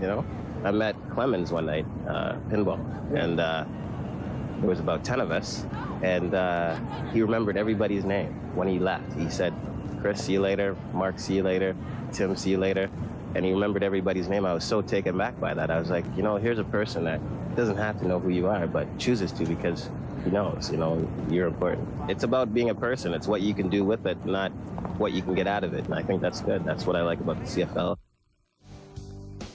You know, I met Clemons one night, pinball, and there was about 10 of us, and he remembered everybody's name when he left. He said, Chris, see you later, Mark, see you later, Tim, see you later, and he remembered everybody's name. I was so taken back by that. I was like, you know, here's a person that doesn't have to know who you are, but chooses to because he knows, you know, you're important. It's about being a person. It's what you can do with it, not what you can get out of it, and I think that's good. That's what I like about the CFL.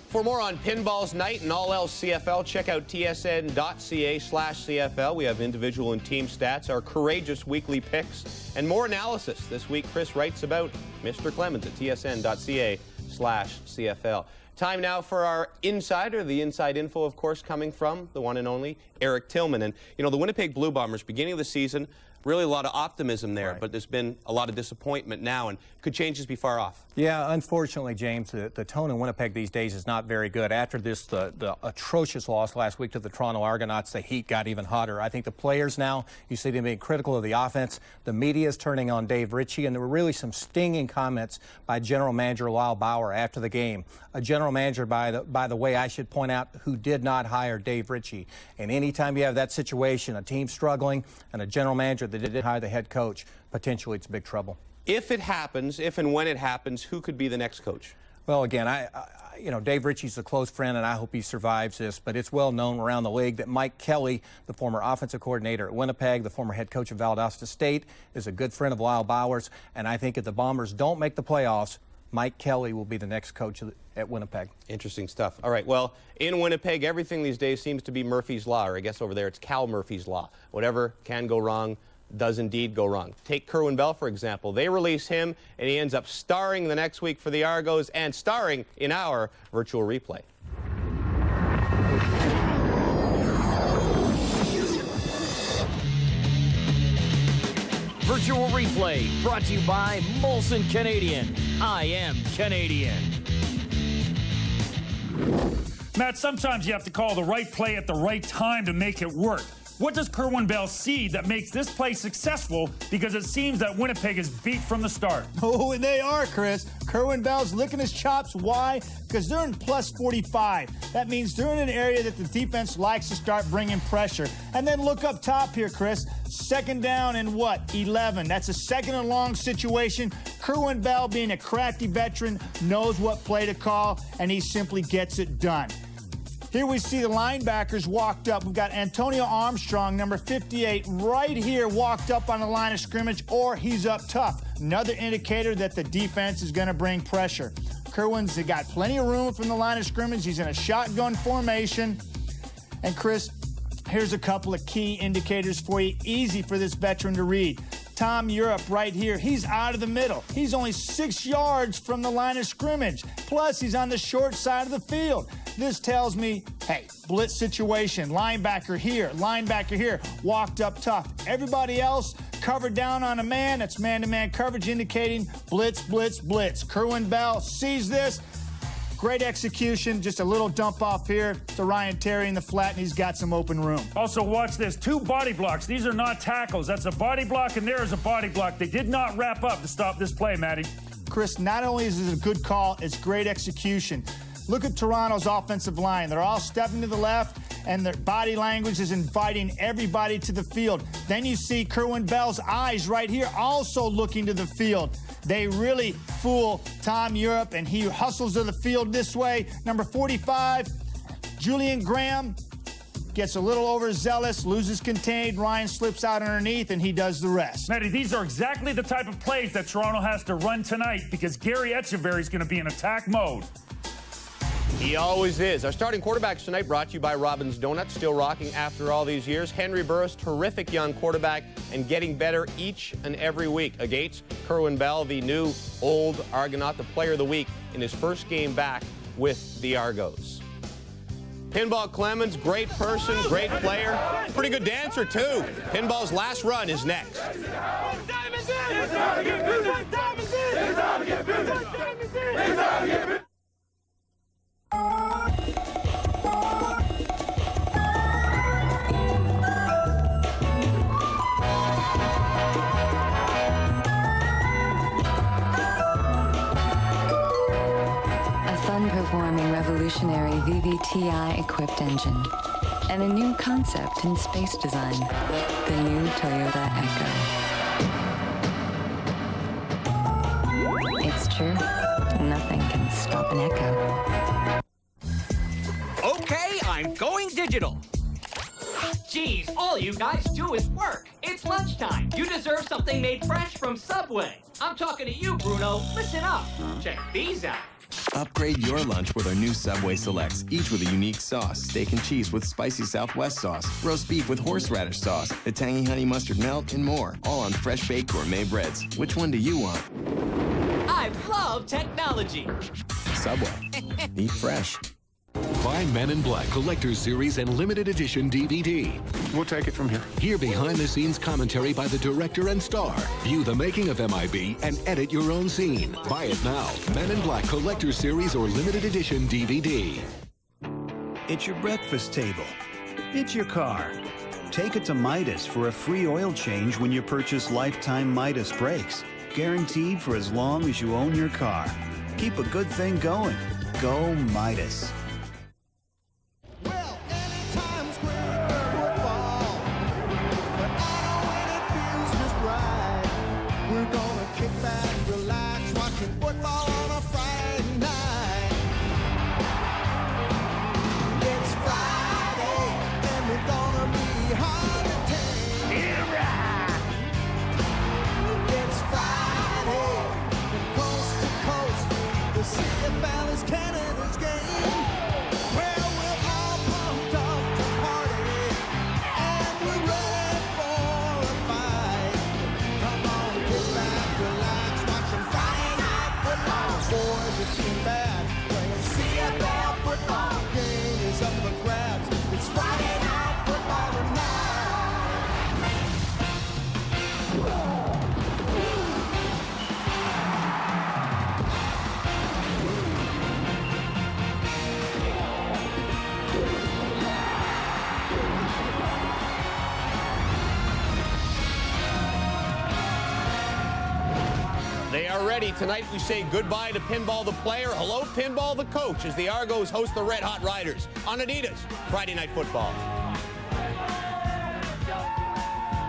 For more on Pinball's night and all else CFL, check out tsn.ca/CFL. We have individual and team stats, our courageous weekly picks, and more analysis. This week, Chris writes about Mr. Clemons at tsn.ca/CFL. Time now for our insider. The inside info, of course, coming from the one and only Eric Tillman. And, you know, the Winnipeg Blue Bombers, beginning of the season, really a lot of optimism there, but there's been a lot of disappointment now, and could changes be far off? Yeah, unfortunately, James, the tone in Winnipeg these days is not very good. After this, the atrocious loss last week to the Toronto Argonauts, the heat got even hotter. I think the players now, you see them being critical of the offense. The media is turning on Dave Ritchie, and there were really some stinging comments by General Manager Lyle Bauer after the game. A general manager, by the way, I should point out, who did not hire Dave Ritchie. And anytime you have that situation, a team struggling, and a general manager that didn't hire the head coach, potentially it's big trouble. If it happens, if and when it happens, who could be the next coach? Well, again, you know, Dave Ritchie's a close friend, and I hope he survives this, but it's well known around the league that Mike Kelly, the former offensive coordinator at Winnipeg, the former head coach of Valdosta State, is a good friend of Lyle Bauer's, and I think if the Bombers don't make the playoffs, Mike Kelly will be the next coach at Winnipeg. Interesting stuff. All right, well, in Winnipeg, everything these days seems to be Murphy's Law, or I guess over there it's Cal Murphy's Law. Whatever can go wrong does indeed go wrong. Take Kerwin Bell, for example. They release him, and he ends up starring the next week for the Argos and starring in our virtual replay. Virtual replay brought to you by Molson Canadian. I am Canadian. Matt, sometimes you have to call the right play at the right time to make it work. What does Kerwin Bell see that makes this play successful? Because it seems that Winnipeg is beat from the start. Oh, and they are, Chris. Kerwin Bell's licking his chops. Why? Because they're in plus 45. That means they're in an area that the defense likes to start bringing pressure. And then look up top here, Chris. Second down and what? 11. That's a second and long situation. Kerwin Bell, being a crafty veteran, knows what play to call, and he simply gets it done. Here we see the linebackers walked up. We've got Antonio Armstrong, number 58, right here, walked up on the line of scrimmage, or he's up tough. Another indicator that the defense is going to bring pressure. Kerwin's got plenty of room from the line of scrimmage. He's in a shotgun formation. And Chris, here's a couple of key indicators for you, easy for this veteran to read. Tom Europe right here, he's out of the middle. He's only 6 yards from the line of scrimmage. Plus, he's on the short side of the field. This tells me, hey, blitz situation, linebacker here, walked up tough. Everybody else covered down on a man. That's man-to-man coverage indicating blitz, blitz, blitz. Kerwin Bell sees this. Great execution, just a little dump off here to Ryan Terry in the flat, and he's got some open room. Also, watch this. 2 body blocks. These are not tackles. That's a body block, and there is a body block. They did not wrap up to stop this play, Matty. Chris, not only is it a good call, it's great execution. Look at Toronto's offensive line. They're all stepping to the left, and their body language is inviting everybody to the field. Then you see Kerwin Bell's eyes right here also looking to the field. They really fool Tom Europe, and he hustles to the field this way. Number 45, Julian Graham, gets a little overzealous, loses contained. Ryan slips out underneath, and he does the rest. Matty, these are exactly the type of plays that Toronto has to run tonight because Gary Echeverry is going to be in attack mode. He always is. Our starting quarterbacks tonight brought to you by Robin's Donuts, still rocking after all these years. Henry Burris, terrific young quarterback and getting better each and every week. Against Kerwin Bell, the new old Argonaut, the player of the week in his first game back with the Argos. Pinball Clemons, great person, great player, pretty good dancer too. Pinball's last run is next. A fun-performing revolutionary VVTi-equipped engine, and a new concept in space design, the new Toyota Echo. It's true, nothing can stop an Echo. Okay, I'm going digital. Geez, all you guys do is work. It's lunchtime. You deserve something made fresh from Subway. I'm talking to you, Bruno. Listen up. Check these out. Upgrade your lunch with our new Subway Selects, each with a unique sauce. Steak and cheese with spicy Southwest sauce, roast beef with horseradish sauce, the tangy honey mustard melt, and more. All on fresh baked gourmet breads. Which one do you want? I love technology. Subway. Eat fresh. Buy Men in Black Collector's Series and Limited Edition DVD. We'll take it from here. Hear behind-the-scenes commentary by the director and star. View the making of MIB and edit your own scene. Buy it now. Men in Black Collector's Series or Limited Edition DVD. It's your breakfast table. It's your car. Take it to Midas for a free oil change when you purchase lifetime Midas brakes. Guaranteed for as long as you own your car. Keep a good thing going. Go Midas. The CFL is Canada's game. Well, we're all pumped up to party, and we're ready for a fight. Come on, get back, relax, watch some Friday Night Football. Boys are team bad, playing CFL football. Game is up for grabs. It's Friday Night Football tonight. They are ready. Tonight we say goodbye to Pinball the player, hello Pinball the coach, as the Argos host the Red Hot Riders on Adidas Friday Night Football.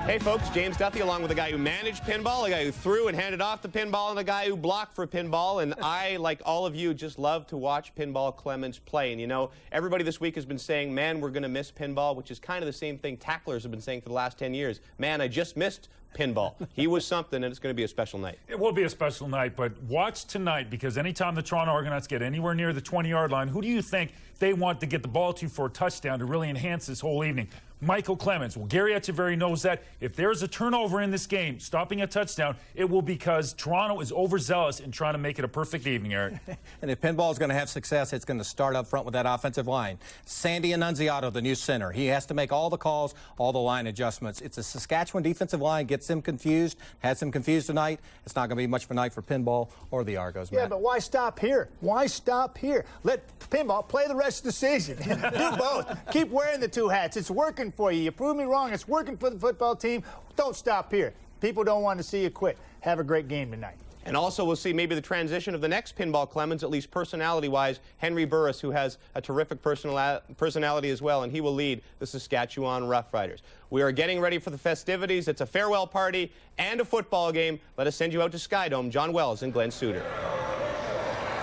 Hey folks, James Duthie along with a guy who managed pinball, a guy who threw and handed off the pinball, and a guy who blocked for pinball. And I, like all of you, just love to watch Pinball Clemons play. And you know, everybody this week has been saying, man, we're going to miss pinball, which is kind of the same thing tacklers have been saying for the last 10 years. Man, I just missed pinball. He was something, and it's going to be a special night. It will be a special night, but watch tonight, because anytime the Toronto Argonauts get anywhere near the 20-yard line, who do you think they want to get the ball to for a touchdown to really enhance this whole evening? Michael Clemons. Well, Gary Echeverry knows that if there's a turnover in this game, stopping a touchdown, it will because Toronto is overzealous in trying to make it a perfect evening, Eric. And if pinball is going to have success, it's going to start up front with that offensive line. Sandy Annunziato, the new center. He has to make all the calls, all the line adjustments. It's a Saskatchewan defensive line, gets him confused, has him confused tonight. It's not going to be much of a night for pinball or the Argos, Yeah, Matt. but why stop here? Why stop here? Let pinball play the rest of the season. Do both. Keep wearing the two hats. It's working for you. You prove me wrong. It's working for the football team. Don't stop here. People don't want to see you quit. Have a great game tonight. And also we'll see maybe the transition of the next Pinball Clemons, at least personality-wise, Henry Burris, who has a terrific personality as well, and he will lead the Saskatchewan Roughriders. We are getting ready for the festivities. It's a farewell party and a football game. Let us send you out to Skydome. John Wells and Glenn Suter.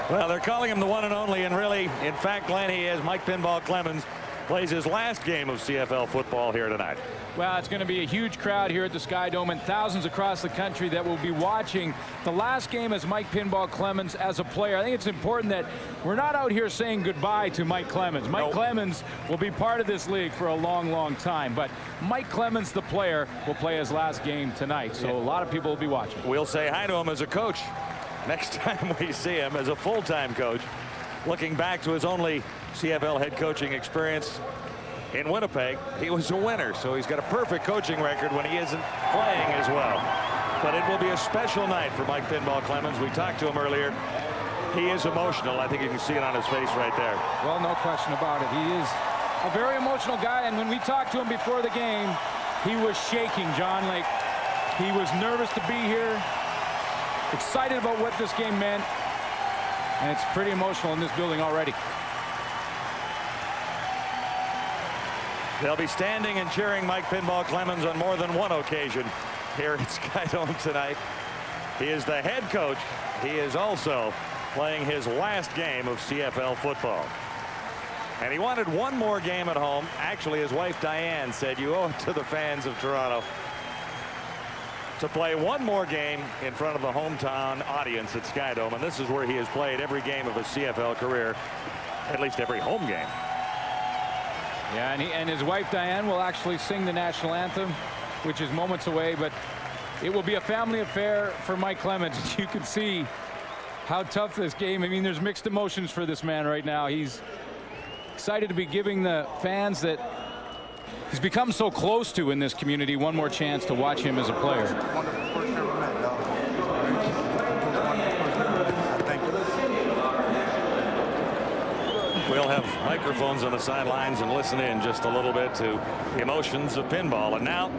Well, they're calling him the one and only, and really, in fact, Glenn, he is. Mike Pinball Clemons plays his last game of CFL football here tonight. Well, it's going to be a huge crowd here at the Skydome and thousands across the country that will be watching the last game as Mike Pinball Clemons as a player. I think it's important that we're not out here saying goodbye to Mike Clemons. Mike Clemons will be part of this league for a long, long time. But Mike Clemons, the player, will play his last game tonight. So a lot of people will be watching. We'll say hi to him as a coach next time we see him as a full-time coach. Looking back to his only CFL head coaching experience in Winnipeg, he was a winner, so he's got a perfect coaching record when he isn't playing as well. But it will be a special night for Mike Pinball Clemons. We talked to him earlier. He is emotional. I think you can see it on his face right there. Well, no question about it. He is a very emotional guy, and when we talked to him before the game, he was shaking, John. Like, he was nervous to be here, excited about what this game meant, and it's pretty emotional in this building already. They'll be standing and cheering Mike Pinball Clemons on more than one occasion here at Skydome tonight. He is the head coach. He is also playing his last game of CFL football. And he wanted one more game at home. Actually, his wife Diane said, you owe it to the fans of Toronto to play one more game in front of the hometown audience at Skydome. And this is where he has played every game of his CFL career, at least every home game. Yeah, and his wife Diane will actually sing the national anthem, which is moments away, but it will be a family affair for Mike Clemons. You can see how tough this game. I mean, there's mixed emotions for this man right now. He's excited to be giving the fans that he's become so close to in this community one more chance to watch him as a player. We'll have microphones on the sidelines and listen in just a little bit to the emotions of pinball. And now,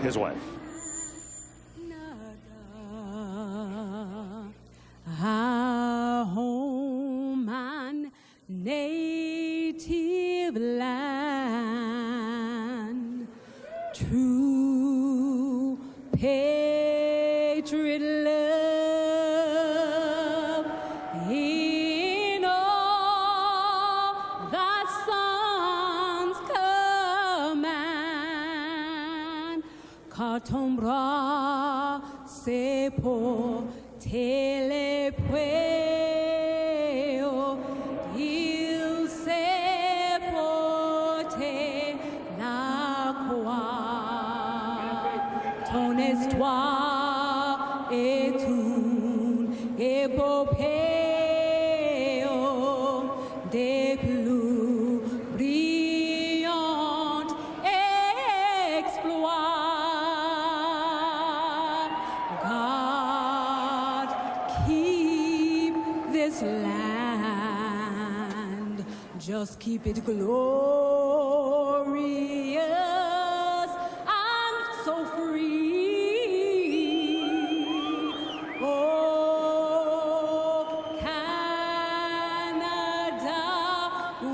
his wife. Our home and native land, true patriot love in all thy sons command, Katombra sepo telepueo il sepote la qua ton histoire est une épopée des plus brillantes exploits. God keep this land, just keep it glorious and so free. Oh, Canada,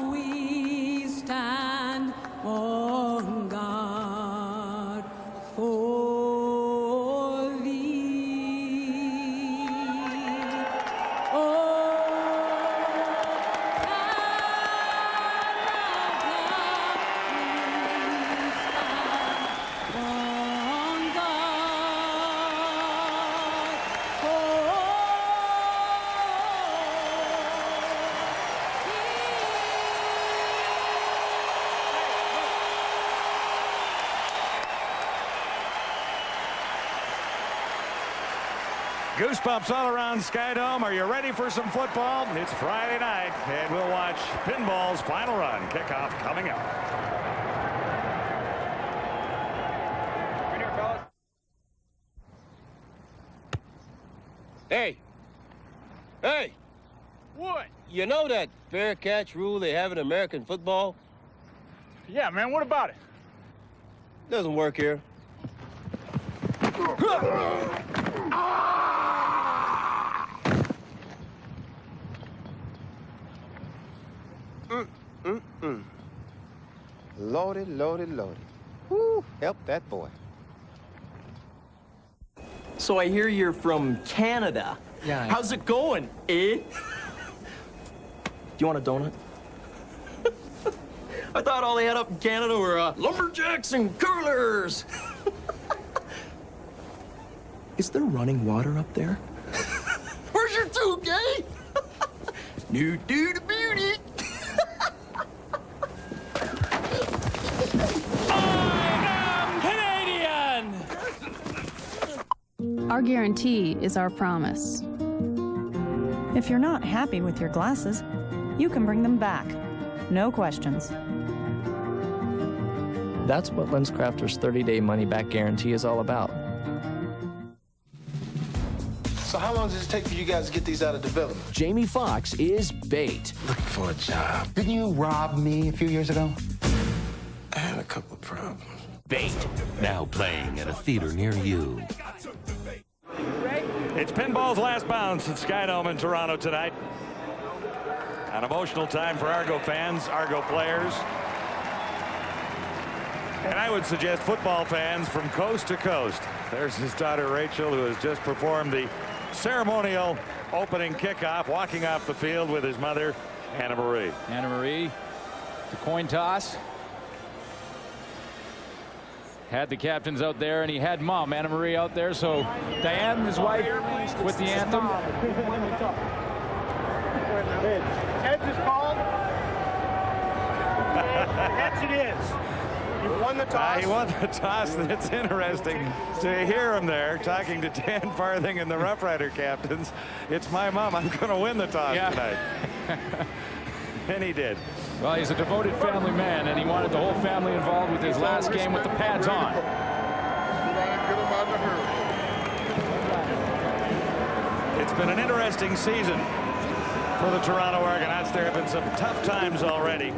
we stand on guard for thee. Oh, Goosebumps all around Skydome. Are you ready for some football? It's Friday night, and we'll watch pinball's final run. Kickoff coming up. Hey! Hey! What? You know that fair catch rule they have in American football? Yeah, man, what about it? Doesn't work here. Loaded, loaded, loaded. Woo, help that boy. So I hear you're from Canada. Yeah. How's it going, eh? Do you want a donut? I thought all they had up in Canada were lumberjacks and curlers. Is there running water up there? Where's your toucan? New dude beauty. Our guarantee is our promise. If you're not happy with your glasses, you can bring them back. No questions. That's what LensCrafter's 30-day money-back guarantee is all about. So how long does it take for you guys to get these out of development? Jamie Foxx is bait. Looking for a job. Didn't you rob me a few years ago? I had a couple of problems. Bait, now playing at a theater near you. It's pinball's last bounce at Skydome in Toronto tonight. An emotional time for Argo fans, Argo players. And I would suggest football fans from coast to coast. There's his daughter Rachel, who has just performed the ceremonial opening kickoff, walking off the field with his mother, Anna Marie. Anna Marie, the coin toss. Had the captains out there, and he had Mom, Anna Marie, out there. So Diane, his wife, with the anthem. Heads is called. Heads it is. You won the toss. He won the toss. It's interesting to hear him there talking to Dan Farthing and the Rough Rider captains. It's my mom. I'm going to win the toss tonight. And he did. Well, he's a devoted family man, and he wanted the whole family involved with his last game with the pads on. It's been an interesting season for the Toronto Argonauts. There have been some tough times already.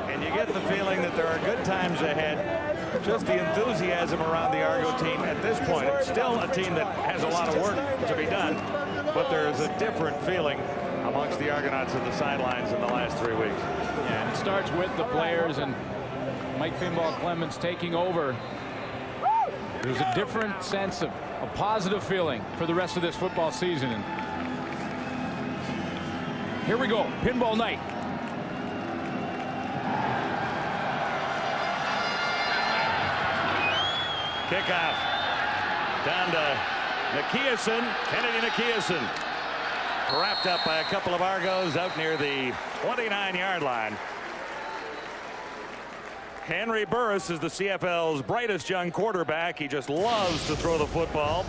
And you get the feeling that there are good times ahead. Just the enthusiasm around the Argo team at this point. It's still a team that has a lot of work to be done, but there is a different feeling amongst the Argonauts on the sidelines in the last 3 weeks. Yeah, and it starts with the players and Mike Pinball Clemons taking over. There's a different sense of a positive feeling for the rest of this football season. And here we go, pinball night. Kickoff down to Nikiasen, Kennedy Nikiasen. Wrapped up by a couple of Argos out near the 29-yard line. Henry Burris is the CFL's brightest young quarterback. He just loves to throw the football.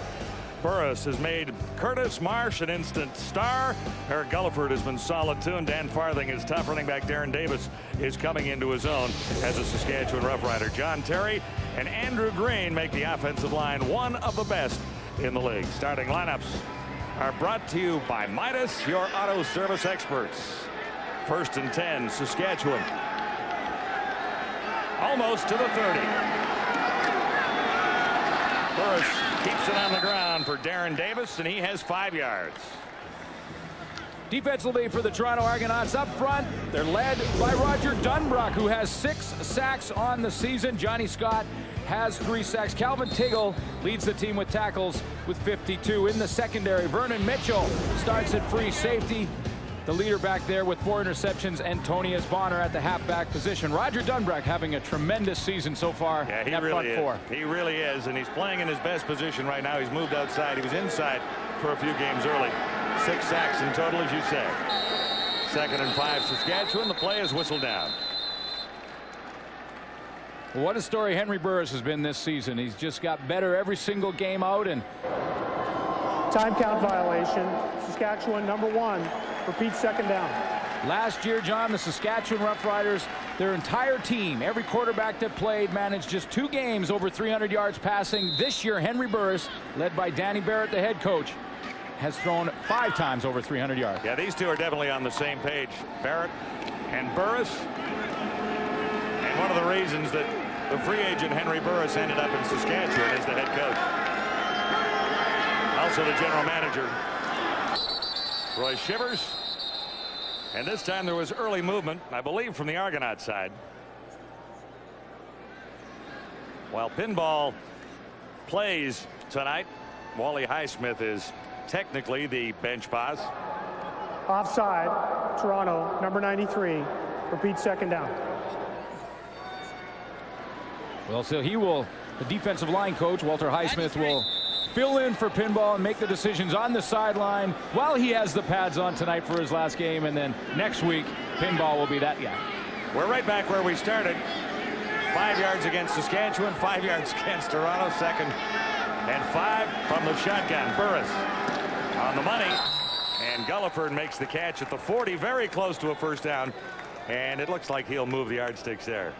Burris has made Curtis Marsh an instant star. Eric Gulliford has been solid too, and Dan Farthing is tough. Running back Darren Davis is coming into his own as a Saskatchewan Rough Rider. John Terry and Andrew Green make the offensive line one of the best in the league. Starting lineups are brought to you by Midas, your auto service experts. 1st and 10, Saskatchewan. Almost to the 30. Burris keeps it on the ground for Darren Davis, and he has 5 yards. Defensively for the Toronto Argonauts up front, they're led by Roger Dunbrock, who has 6 sacks on the season. Johnny Scott has 3 sacks. Calvin Tiggle leads the team with tackles with 52. In the secondary, Vernon Mitchell starts at free safety. The leader back there with 4 interceptions, Antonius Bonner at the halfback position. Roger Dunbrock having a tremendous season so far. Yeah, he at really front 4. He really is, and he's playing in his best position right now. He's moved outside. He was inside for a few games early. 6 sacks in total, as you say. 2nd and 5, Saskatchewan. The play is whistled down. Well, what a story Henry Burris has been this season. He's just got better every single game out. And Time count violation. Saskatchewan #1. Repeat 2nd down. Last year, John, the Saskatchewan Roughriders, their entire team, every quarterback that played, managed just 2 games over 300 yards passing. This year, Henry Burris, led by Danny Barrett, the head coach, has thrown 5 times over 300 yards. Yeah, these two are definitely on the same page, Barrett and Burris. And one of the reasons that the free agent Henry Burris ended up in Saskatchewan as the head coach. Also the general manager, Roy Shivers. And this time there was early movement, I believe, from the Argonaut side. While pinball plays tonight, Wally Highsmith is technically the bench boss. Offside. Toronto, number 93. Repeat 2nd down. Well, so he will, the defensive line coach, Walter Highsmith, will fill in for pinball and make the decisions on the sideline while he has the pads on tonight for his last game. And then next week, pinball will be that guy. We're right back where we started. 5 yards against Saskatchewan, 5 yards against Toronto, 2nd and 5 from the shotgun. Burris on the money, and Gulliford makes the catch at the 40, very close to a 1st down, and it looks like he'll move the yardsticks there.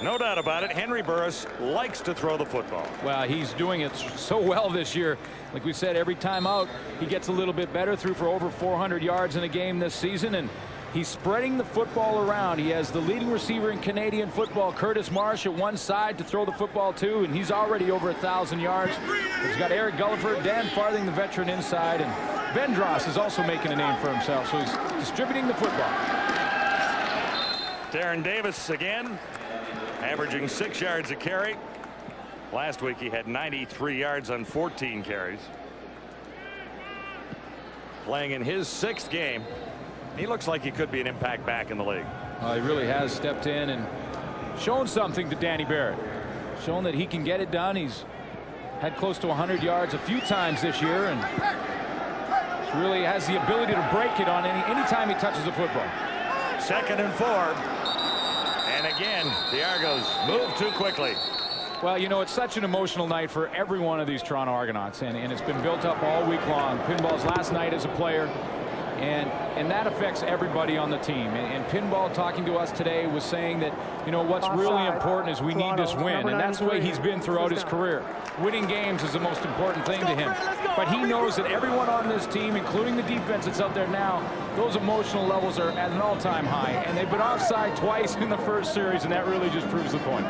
No doubt about it, Henry Burris likes to throw the football. Well, he's doing it so well this year. Like we said, every time out, he gets a little bit better. Threw for over 400 yards in a game this season, and he's spreading the football around. He has the leading receiver in Canadian football, Curtis Marsh, at one side to throw the football to, and he's already over 1,000 yards. He's got Eric Gulliford, Dan Farthing, the veteran, inside, and Vendross is also making a name for himself, so he's distributing the football. Darren Davis again averaging 6 yards a carry. Last week he had 93 yards on 14 carries. Playing in his 6th game. He looks like he could be an impact back in the league. He really has stepped in and shown something to Danny Barrett. Shown that he can get it done. He's had close to 100 yards a few times this year, and really has the ability to break it on any time he touches the football. 2nd and 4. And again, the Argos move too quickly. Well, you know, it's such an emotional night for every one of these Toronto Argonauts, and it's been built up all week long. Pinball's last night as a player, and that affects everybody on the team. And Pinball, talking to us today, was saying that, you know, what's really important is we need this win, and that's the way he's been throughout his career. Winning games is the most important thing to him. But he knows that everyone on this team, including the defense that's out there now, those emotional levels are at an all-time high, and they've been offside twice in the first series, and that really just proves the point.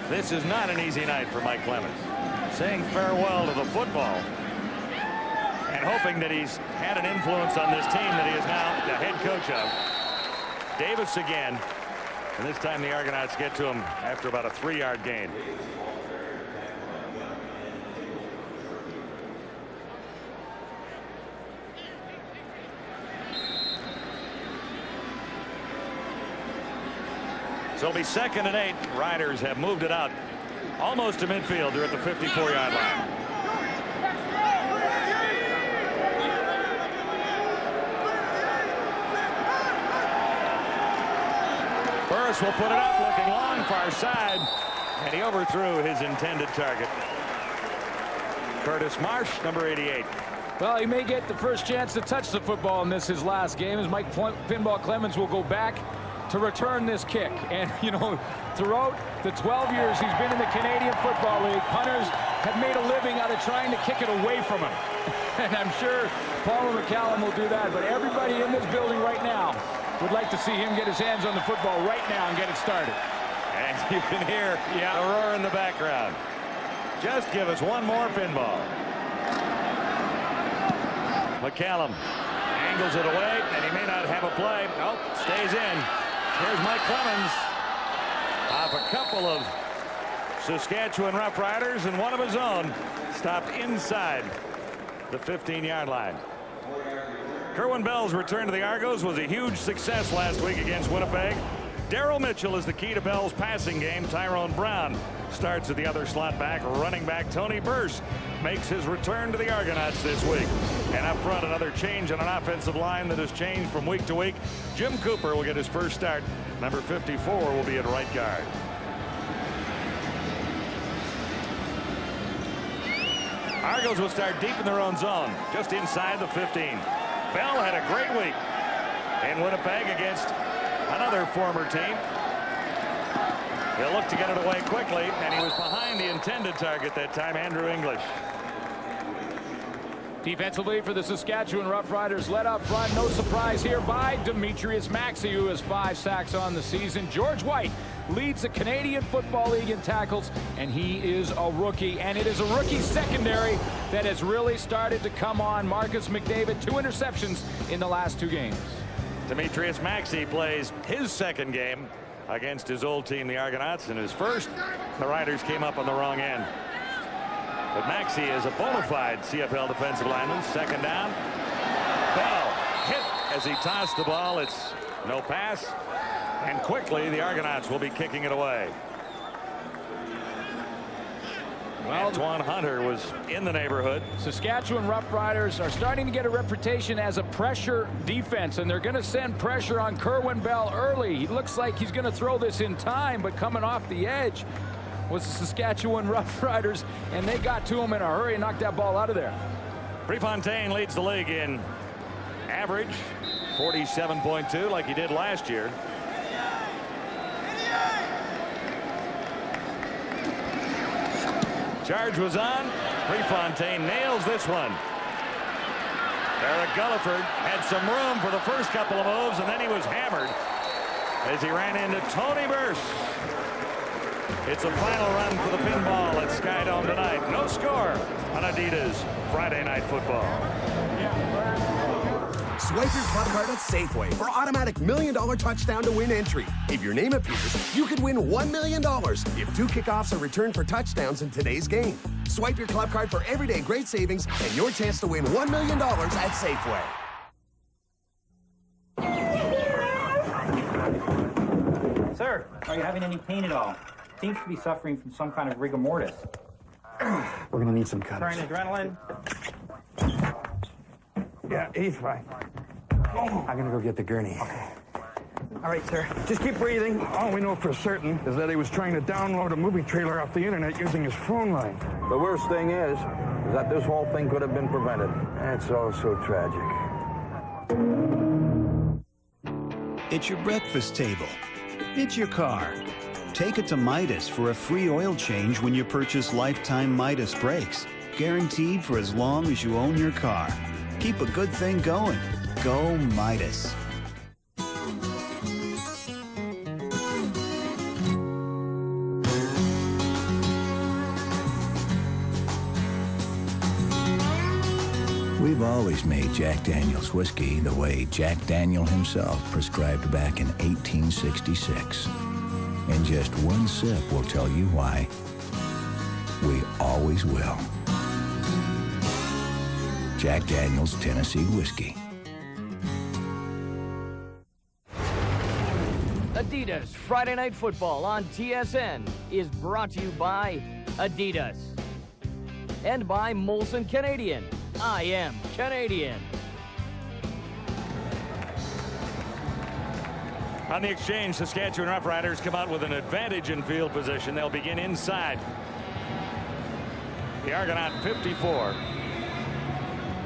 This is not an easy night for Mike Clemons. Saying farewell to the football and hoping that he's had an influence on this team that he is now the head coach of. Davis again, and this time the Argonauts get to him after about a 3-yard gain. So it'll be 2nd and 8. Riders have moved it out almost to midfield. They're at the 54-yard line. Burris will put it up, looking long, far side, and he overthrew his intended target. Curtis Marsh, number 88. Well, he may get the first chance to touch the football in his last game, as Mike Pinball Clemons will go back to return this kick. And, you know, throughout the 12 years he's been in the Canadian Football League, punters have made a living out of trying to kick it away from him. And I'm sure Paul McCallum will do that. But everybody in this building right now would like to see him get his hands on the football right now and get it started. And you can hear the roar in the background. Just give us one more pinball. McCallum angles it away, and he may not have a play. Nope, stays in. Here's Mike Clemons off a couple of Saskatchewan Roughriders and one of his own, stopped inside the 15-yard line. Kerwin Bell's return to the Argos was a huge success last week against Winnipeg. Daryl Mitchell is the key to Bell's passing game. Tyrone Brown starts at the other slot back. Running back Tony Burse makes his return to the Argonauts this week. And up front, another change on an offensive line that has changed from week to week. Jim Cooper will get his first start. Number 54 will be at right guard. Argos will start deep in their own zone, just inside the 15. Bell had a great week in Winnipeg against another former team. He'll look to get it away quickly, and he was behind the intended target that time, Andrew English. Defensively for the Saskatchewan Roughriders, led up front, no surprise here by Demetrius Maxey, who has 5 sacks on the season. George White leads the Canadian Football League in tackles, and he is a rookie. And it is a rookie secondary that has really started to come on. Marcus McDavid, 2 interceptions in the last 2 games. Demetrius Maxey plays his 2nd game against his old team, the Argonauts. In his first, the Riders came up on the wrong end. But Maxey is a bona fide CFL defensive lineman. 2nd down. Bell hit as he tossed the ball. It's no pass. And quickly, the Argonauts will be kicking it away. Well, Antoine Hunter was in the neighborhood. Saskatchewan Roughriders are starting to get a reputation as a pressure defense, and they're going to send pressure on Kerwin Bell early. He looks like he's going to throw this in time, but coming off the edge was the Saskatchewan Roughriders, and they got to him in a hurry and knocked that ball out of there. Prefontaine leads the league in average, 47.2, like he did last year. Charge was on. Prefontaine nails this one. Eric Gulliford had some room for the first couple of moves, and then he was hammered as he ran into Tony Burse. It's a final run for the pinball at Skydome tonight. No score on Adidas Friday Night Football. Swipe your club card at Safeway for automatic $1 million touchdown to win entry. If your name appears, you could win $1 million if 2 kickoffs are returned for touchdowns in today's game. Swipe your club card for everyday great savings and your chance to win $1 million at Safeway. Sir, are you having any pain at all? Seems to be suffering from some kind of rigor mortis. We're gonna need some cutters. Trying adrenaline? Yeah, he's fine. I'm gonna go get the gurney. Okay. All right, sir. Just keep breathing. All we know for certain is that he was trying to download a movie trailer off the internet using his phone line. The worst thing is that this whole thing could have been prevented. That's all so tragic. It's your breakfast table. It's your car. Take it to Midas for a free oil change when you purchase lifetime Midas brakes. Guaranteed for as long as you own your car. Keep a good thing going. Go Midas. We've always made Jack Daniel's whiskey the way Jack Daniel himself prescribed back in 1866. And just one sip will tell you why. We always will. Jack Daniel's Tennessee Whiskey. Adidas Friday Night Football on TSN is brought to you by Adidas. And by Molson Canadian. I am Canadian. On the exchange, Saskatchewan Roughriders come out with an advantage in field position. They'll begin inside the Argonaut 54.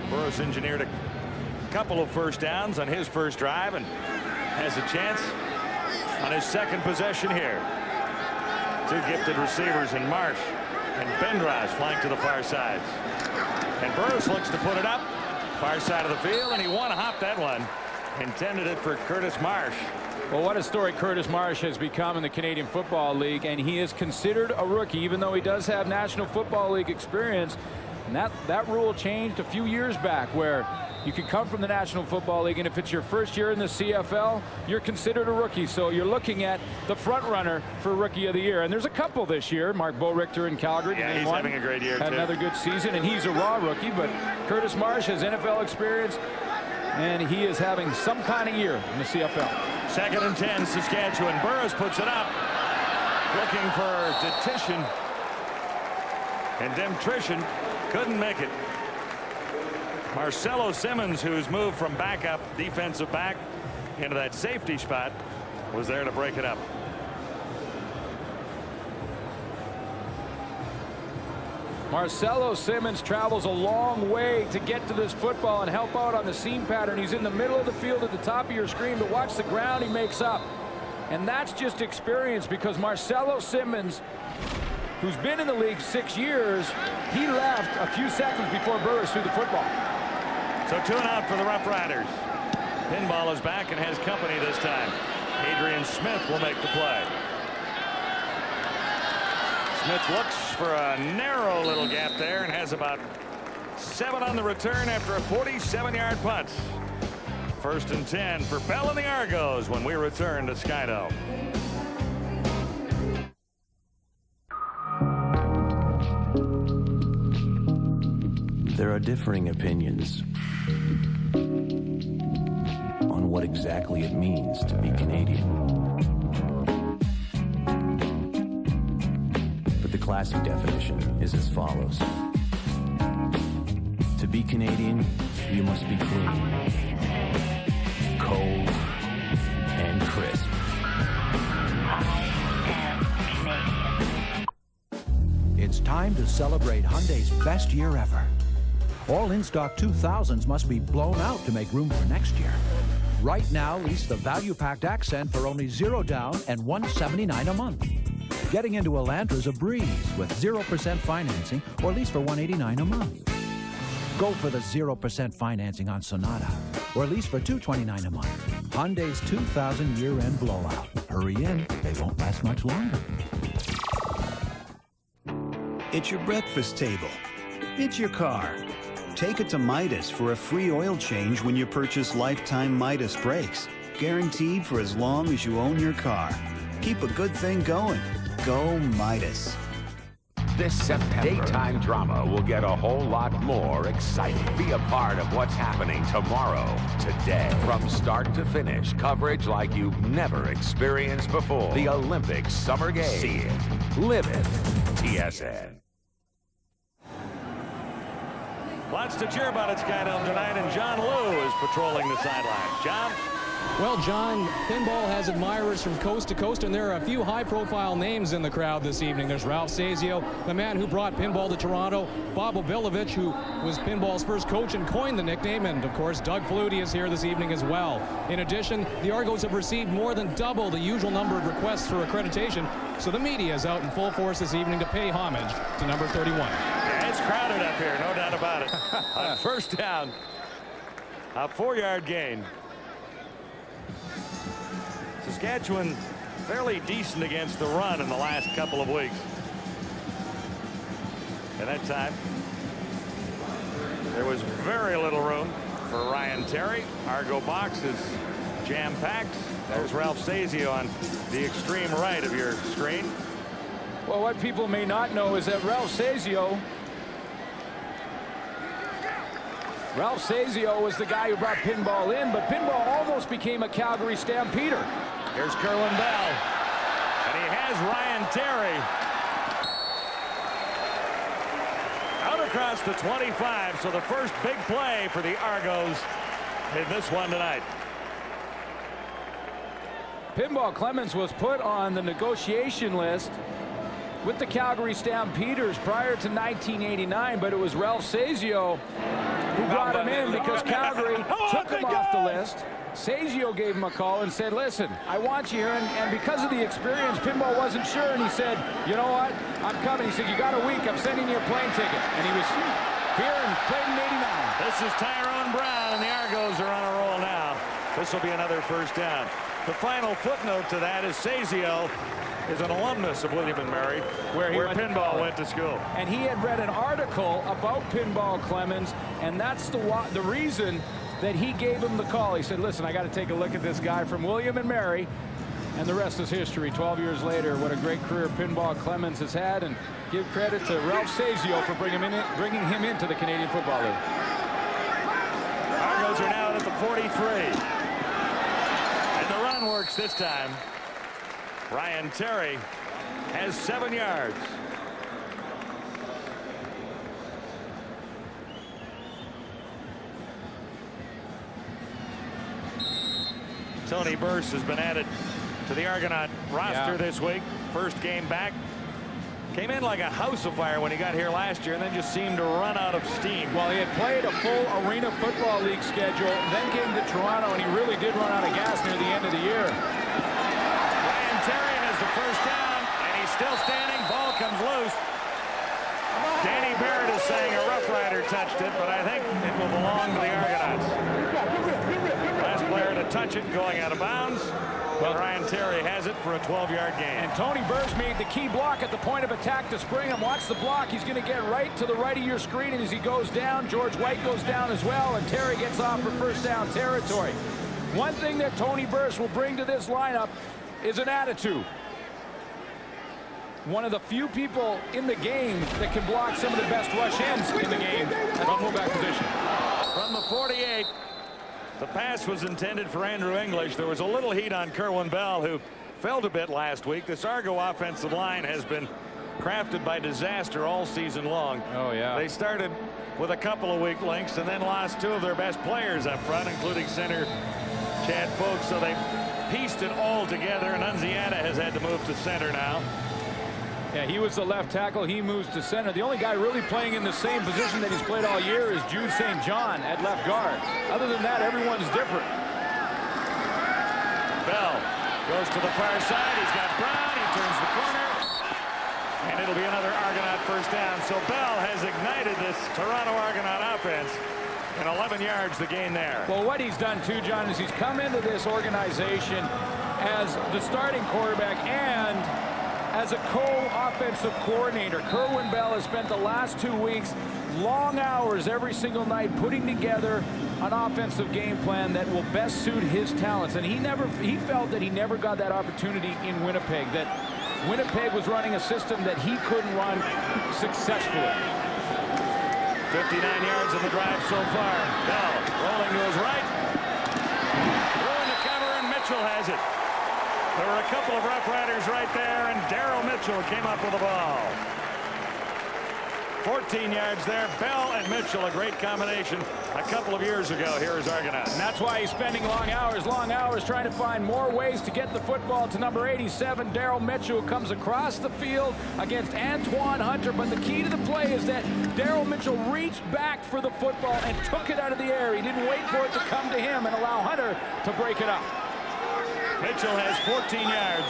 Burroughs engineered a couple of first downs on his first drive and has a chance on his second possession here. 2 gifted receivers in Marsh and Bendraz flank to the far sides. And Burroughs looks to put it up far side of the field, and he one-hopped that one. Intended it for Curtis Marsh. Well, what a story Curtis Marsh has become in the Canadian Football League, and he is considered a rookie, even though he does have National Football League experience. And that rule changed a few years back, where you can come from the National Football League, and if it's your first year in the CFL, you're considered a rookie. So you're looking at the front runner for Rookie of the Year. And there's a couple this year. Mark Boerichter in Calgary. Yeah, he's having a great year, had too. another good season, and he's a raw rookie. But Curtis Marsh has NFL experience, and he is having some kind of year in the CFL. 2nd and 10, Saskatchewan. Burroughs puts it up. Looking for Detition. And Demtrition couldn't make it. Marcelo Simmons, who's moved from backup defensive back into that safety spot, was there to break it up. Marcelo Simmons travels a long way to get to this football and help out on the seam pattern. He's in the middle of the field at the top of your screen, but watch the ground he makes up. And that's just experience, because Marcelo Simmons, who's been in the league 6 years, he left a few seconds before Burroughs threw the football. So 2 and out for the Rough Riders. Pinball is back and has company this time. Adrian Smith will make the play. Smith looks for a narrow little gap there and has about 7 on the return after a 47-yard punt. 1st and 10 for Bell and the Argos when we return to Skydome. There are differing opinions on what exactly it means to be Canadian. But the classic definition is as follows. To be Canadian, you must be clean, cold, and crisp. It's time to celebrate Hyundai's best year ever. All in-stock 2000s must be blown out to make room for next year. Right now, lease the value-packed Accent for only $0 down and $179 a month. Getting into Elantra's a breeze with 0% financing or lease for $189 a month. Go for the 0% financing on Sonata or lease for $229 a month. Hyundai's 2000 year-end blowout. Hurry in, they won't last much longer. It's your breakfast table. It's your car. Take it to Midas for a free oil change when you purchase lifetime Midas brakes. Guaranteed for as long as you own your car. Keep a good thing going. Go Midas. This September, daytime drama will get a whole lot more exciting. Be a part of what's happening tomorrow, today. From start to finish, coverage like you've never experienced before. The Olympic Summer Games. See it. Live it. TSN. Lots to cheer about at Skydome tonight, and John Liu is patrolling the sidelines. John? Well, John, pinball has admirers from coast to coast, and there are a few high-profile names in the crowd this evening. There's Ralph Sazio, the man who brought pinball to Toronto, Bob Obilovich, who was pinball's first coach and coined the nickname, and, of course, Doug Flutie is here this evening as well. In addition, the Argos have received more than double the usual number of requests for accreditation, so the media is out in full force this evening to pay homage to number 31. Yeah, it's crowded up here, no doubt about it. On first down, a 4-yard gain. Saskatchewan fairly decent against the run in the last couple of weeks. At that time, there was very little room for Ryan Terry. Argo box is jam-packed. There's Ralph Sazio on the extreme right of your screen. Well, what people may not know is that Ralph Sazio was the guy who brought pinball in, but pinball almost became a Calgary Stampeder. Here's Kerwin Bell, and he has Ryan Terry out across the 25, so the first big play for the Argos in this one tonight. Pinball Clemons was put on the negotiation list with the Calgary Stampeders prior to 1989, but it was Ralph Sazio who brought him in because Calgary took him off the list. Sazio gave him a call and said, listen, I want you here, and because of the experience, pinball wasn't sure, and he said, you know what, I'm coming. He said, you got a week, I'm sending you a plane ticket, and he was here and played in '89. This is Tyrone Brown, and the Argos are on a roll now. This will be another first down. The final footnote to that is Sazio is an alumnus of William & Mary, where pinball went to school. And he had read an article about Pinball Clemons, and that's the reason that he gave him the call. He said, listen, I got to take a look at this guy from William & Mary, and the rest is history. 12 years later, what a great career Pinball Clemons has had, and give credit to Ralph Sazio for bringing him into the Canadian Football League. Argos are now at the 43. And the run works this time. Ryan Terry has 7 yards. Tony Burse has been added to the Argonaut roster this week. First game back. Came in like a house of fire when he got here last year and then just seemed to run out of steam. Well, he had played a full Arena Football League schedule, then came to Toronto, and he really did run out of gas near the end of the year. Ryan Terry has the first down, and he's still standing. Ball comes loose. Danny Barrett is saying a Rough Rider touched it, but I think it will belong to the Argonauts. Last player to touch it going out of bounds. Well, Ryan Terry has it for a 12-yard gain. And Tony Burse made the key block at the point of attack to spring him. Watch the block. He's going to get right to the right of your screen, and as he goes down, George White goes down as well, and Terry gets off for first down territory. One thing that Tony Burse will bring to this lineup is an attitude. One of the few people in the game that can block some of the best rush ends in the game at the fullback position. From the 48, the pass was intended for Andrew English. There was a little heat on Kerwin Bell, who felt a bit last week. This Argo offensive line has been crafted by disaster all season long. Oh, yeah. They started with a couple of weak links and then lost 2 of their best players up front, including center Chad Folks. So they pieced it all together, and Unziata has had to move to center now. Yeah, he was the left tackle. He moves to center. The only guy really playing in the same position that he's played all year is Jude St. John at left guard. Other than that, everyone's different. Bell goes to the far side. He's got Brown. He turns the corner. And it'll be another Argonaut first down. So Bell has ignited this Toronto Argonaut offense. And 11 yards the gain there. Well, what he's done too, John, is he's come into this organization as the starting quarterback and as a co-offensive coordinator. Kerwin Bell has spent the last 2 weeks, long hours every single night, putting together an offensive game plan that will best suit his talents. And he felt that he never got that opportunity in Winnipeg, that Winnipeg was running a system that he couldn't run successfully. 59 yards in the drive so far. Bell rolling to his right. Throwing the cover, and Mitchell has it. There were a couple of Rough Riders right there, and Daryl Mitchell came up with the ball. 14 yards there. Bell and Mitchell, a great combination a couple of years ago here as Argonauts. And that's why he's spending long hours trying to find more ways to get the football to number 87, Daryl Mitchell, who comes across the field against Antoine Hunter. But the key to the play is that Daryl Mitchell reached back for the football and took it out of the air. He didn't wait for it to come to him and allow Hunter to break it up. Mitchell has 14 yards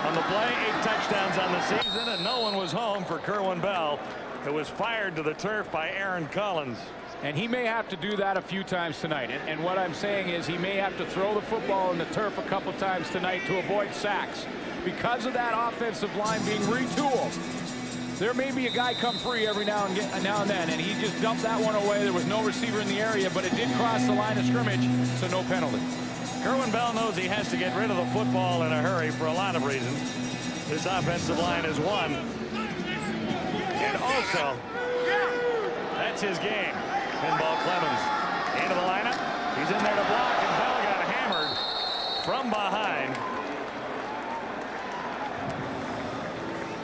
on the play, 8 touchdowns on the season, and no one was home for Kerwin Bell, who was fired to the turf by Aaron Collins. And he may have to do that a few times tonight. And what I'm saying is he may have to throw the football in the turf a couple times tonight to avoid sacks. Because of that offensive line being retooled, there may be a guy come free every now and then, and he just dumped that one away. There was no receiver in the area, but it did cross the line of scrimmage, so no penalty. Kerwin Bell knows he has to get rid of the football in a hurry for a lot of reasons. This offensive line is one. And also, that's his game. Pinball Clemons into the lineup. He's in there to block, and Bell got hammered from behind.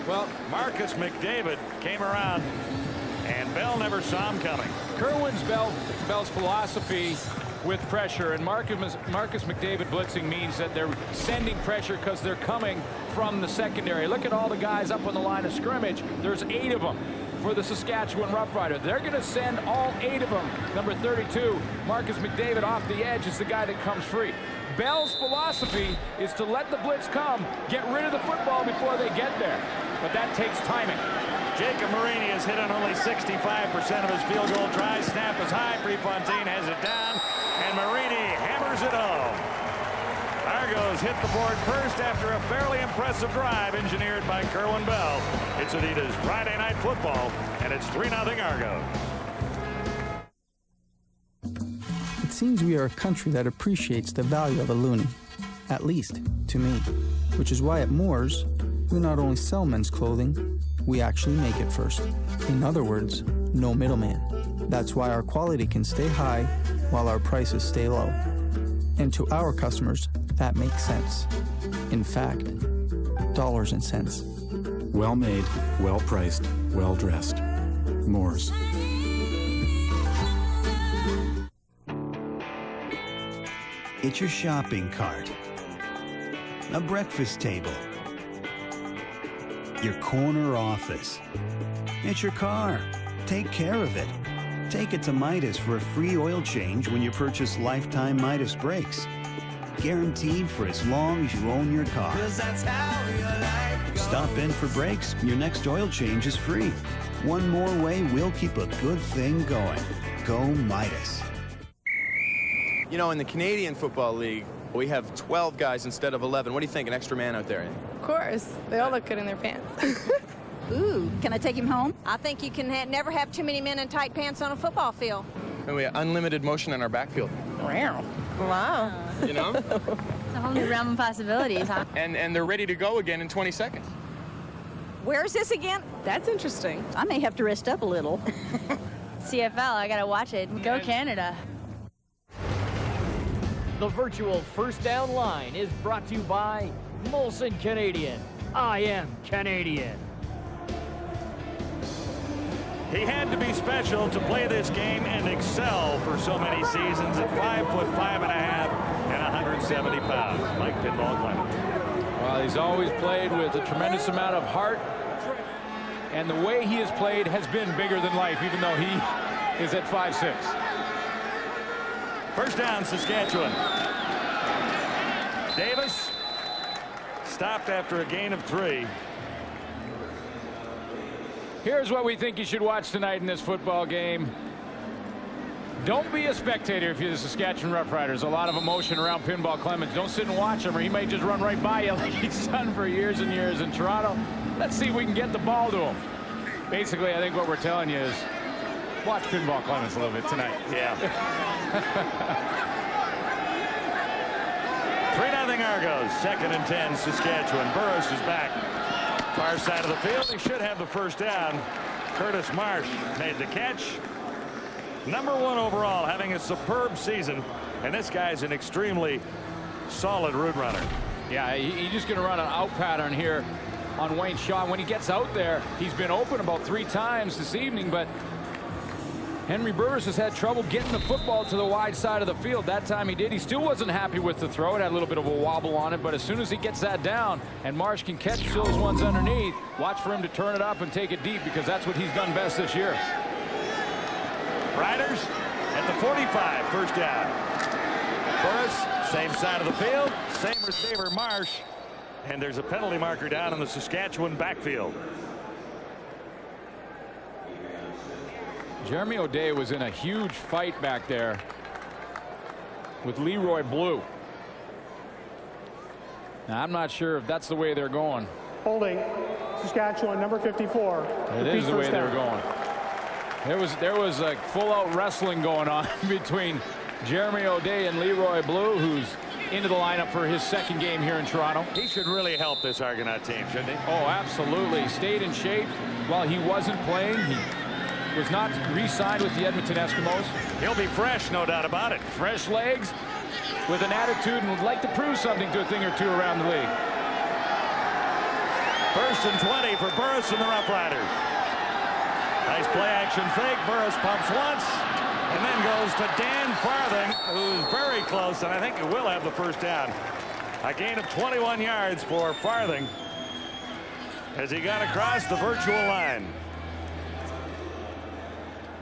Well, Marcus McDavid came around, and Bell never saw him coming. Kerwin's Bell's philosophy with pressure, and Marcus McDavid blitzing means that they're sending pressure because they're coming from the secondary. Look at all the guys up on the line of scrimmage. There's 8 of them for the Saskatchewan Roughrider. They're going to send all 8 of them. Number 32, Marcus McDavid, off the edge is the guy that comes free. Bell's philosophy is to let the blitz come, get rid of the football before they get there. But that takes timing. Jacob Marini has hit on only 65% of his field goal tries. Snap is high. Prefontaine has it down, and Marini hammers it home. Argos hit the board first after a fairly impressive drive engineered by Kerwin Bell. It's Adidas Friday Night Football, and it's 3-0 Argos. It seems we are a country that appreciates the value of a loonie, at least to me, which is why at Moore's, we not only sell men's clothing, we actually make it first. In other words, no middleman. That's why our quality can stay high while our prices stay low. And to our customers, that makes sense. In fact, dollars and cents. Well made, well priced, well dressed. Moore's. It's your shopping cart, a breakfast table, your corner office. It's your car. Take care of it. Take it to Midas for a free oil change when you purchase lifetime Midas brakes. Guaranteed for as long as you own your car. Stop in for brakes. Your next oil change is free. One more way we'll keep a good thing going. Go Midas. You know, in the Canadian Football League, we have 12 guys instead of 11. What do you think? An extra man out there? Of course. They all look good in their pants. Ooh, can I take him home? I think you can never have too many men in tight pants on a football field. And we have unlimited motion in our backfield. Wow. You know? It's a whole new realm of possibilities, huh? And they're ready to go again in 20 seconds. Where is this again? That's interesting. I may have to rest up a little. CFL, I gotta watch it. Go Canada. The virtual first down line is brought to you by Molson Canadian. I am Canadian. He had to be special to play this game and excel for so many seasons at 5'5.5" and 170 pounds. Mike Pinball Clemons. Well, he's always played with a tremendous amount of heart, and the way he has played has been bigger than life, even though he is at 5'6". First down, Saskatchewan. Davis stopped after a gain of 3. Here's what we think you should watch tonight in this football game. Don't be a spectator if you're the Saskatchewan Roughriders. A lot of emotion around Pinball Clemons. Don't sit and watch him, or he may just run right by you like he's done for years and years in Toronto. Let's see if we can get the ball to him. Basically, I think what we're telling you is watch Pinball Clemons a little bit tonight. Yeah. 3-0 Argos. 2nd and 10 Saskatchewan. Burris is back. Far side of the field. He should have the first down. Curtis Marsh made the catch. Number 1 overall, having a superb season. And this guy's an extremely solid route runner. Yeah, he's just going to run an out pattern here on Wayne Shaw. When he gets out there, he's been open about 3 times this evening, but Henry Burris has had trouble getting the football to the wide side of the field. That time he did. He still wasn't happy with the throw. It had a little bit of a wobble on it, but as soon as he gets that down and Marsh can catch those ones underneath, watch for him to turn it up and take it deep, because that's what he's done best this year. Riders at the 45, first down. Burris, same side of the field, same receiver, Marsh, and there's a penalty marker down in the Saskatchewan backfield. Jeremy O'Day was in a huge fight back there with Leroy Blue. Now, I'm not sure if that's the way they're going. Holding Saskatchewan, number 54. It is the way they're going. There was a full-out wrestling going on between Jeremy O'Day and Leroy Blue, who's into the lineup for his 2nd game here in Toronto. He should really help this Argonaut team, shouldn't he? Oh, absolutely. He stayed in shape while he wasn't playing. He was not re-signed with the Edmonton Eskimos. He'll be fresh, no doubt about it. Fresh legs with an attitude and would like to prove something to a thing or two around the league. 1st and 20 for Burris and the Rough Riders. Nice play action fake. Burris pumps once and then goes to Dan Farthing, who's very close, and I think he will have the first down. A gain of 21 yards for Farthing as he got across the virtual line.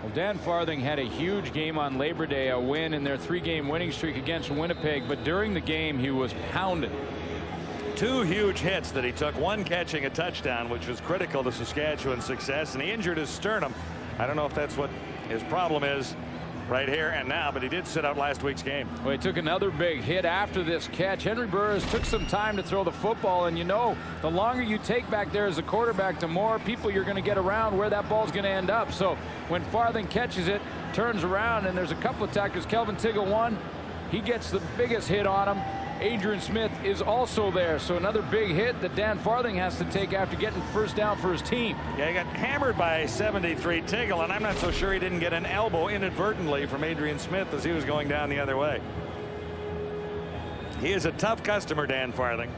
Well, Dan Farthing had a huge game on Labor Day, a win in their 3-game winning streak against Winnipeg, but during the game he was pounded. 2 huge hits that he took, one catching a touchdown, which was critical to Saskatchewan's success, and he injured his sternum. I don't know if that's what his problem is right here and now, but he did sit out last week's game. Well, he took another big hit after this catch. Henry Burris took some time to throw the football, and you know, the longer you take back there as a quarterback, the more people you're going to get around where that ball's going to end up. So when Farthing catches it, turns around, and there's a couple of tacklers. Kelvin Tiggle one, he gets the biggest hit on him. Adrian Smith is also there, so another big hit that Dan Farthing has to take after getting first down for his team. Yeah, he got hammered by 73 Tiggle, and I'm not so sure he didn't get an elbow inadvertently from Adrian Smith as he was going down the other way. He is a tough customer, Dan Farthing.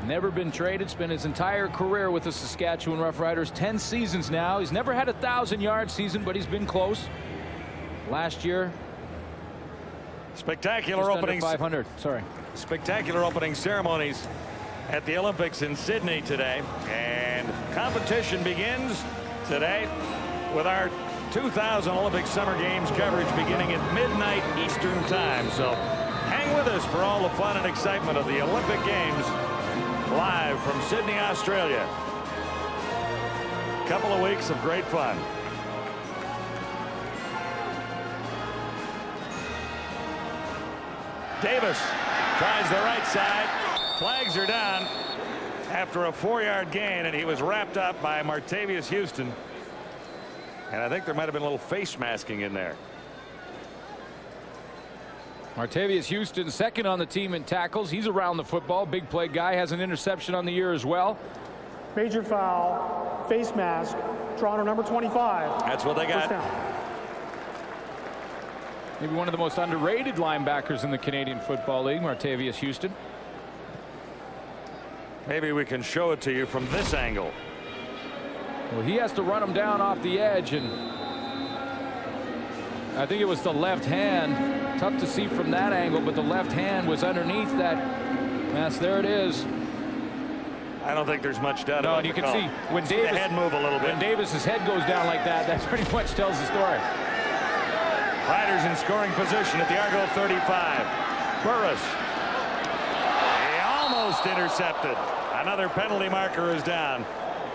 Never been traded, spent his entire career with the Saskatchewan Roughriders, 10 seasons now. He's never had a 1,000-yard season, but he's been close. Last year, spectacular opening 500. Sorry. Spectacular opening ceremonies at the Olympics in Sydney today, and competition begins today with our 2000 Olympic Summer Games coverage beginning at midnight Eastern time. So hang with us for all the fun and excitement of the Olympic Games live from Sydney, Australia. Couple of weeks of great fun. Davis tries the right side. Flags are down after a 4-yard gain, and he was wrapped up by Martavius Houston. And I think there might have been a little face masking in there. Martavius Houston, second on the team in tackles. He's around the football. Big play guy. Has an interception on the year as well. Major foul, face mask, Toronto number 25. That's what they got. Maybe one of the most underrated linebackers in the Canadian Football League, Martavius Houston. Maybe we can show it to you from this angle. Well, he has to run him down off the edge, and I think it was the left hand. Tough to see from that angle, but the left hand was underneath that mask. There it is. I don't think there's much doubt about it. No, you can see when Davis, the head move a little bit. When Davis's head goes down like that, that pretty much tells the story. Riders in scoring position at the Argo 35. Burris. He almost intercepted. Another penalty marker is down.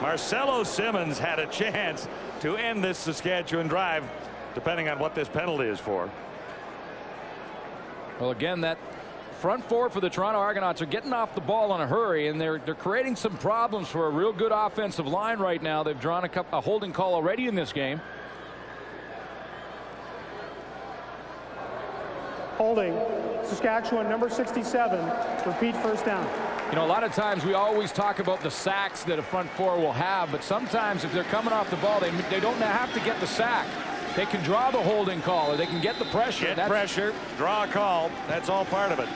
Marcelo Simmons had a chance to end this Saskatchewan drive depending on what this penalty is for. Well, again, that front four for the Toronto Argonauts are getting off the ball in a hurry, and they're creating some problems for a real good offensive line right now. They've drawn a holding call already in this game. Holding, Saskatchewan, number 67. Repeat first down. You know, a lot of times we always talk about the sacks that a front four will have, but sometimes if they're coming off the ball, they don't have to get the sack. They can draw the holding call, or they can get the pressure. Get pressure, draw a call. That's all part of it.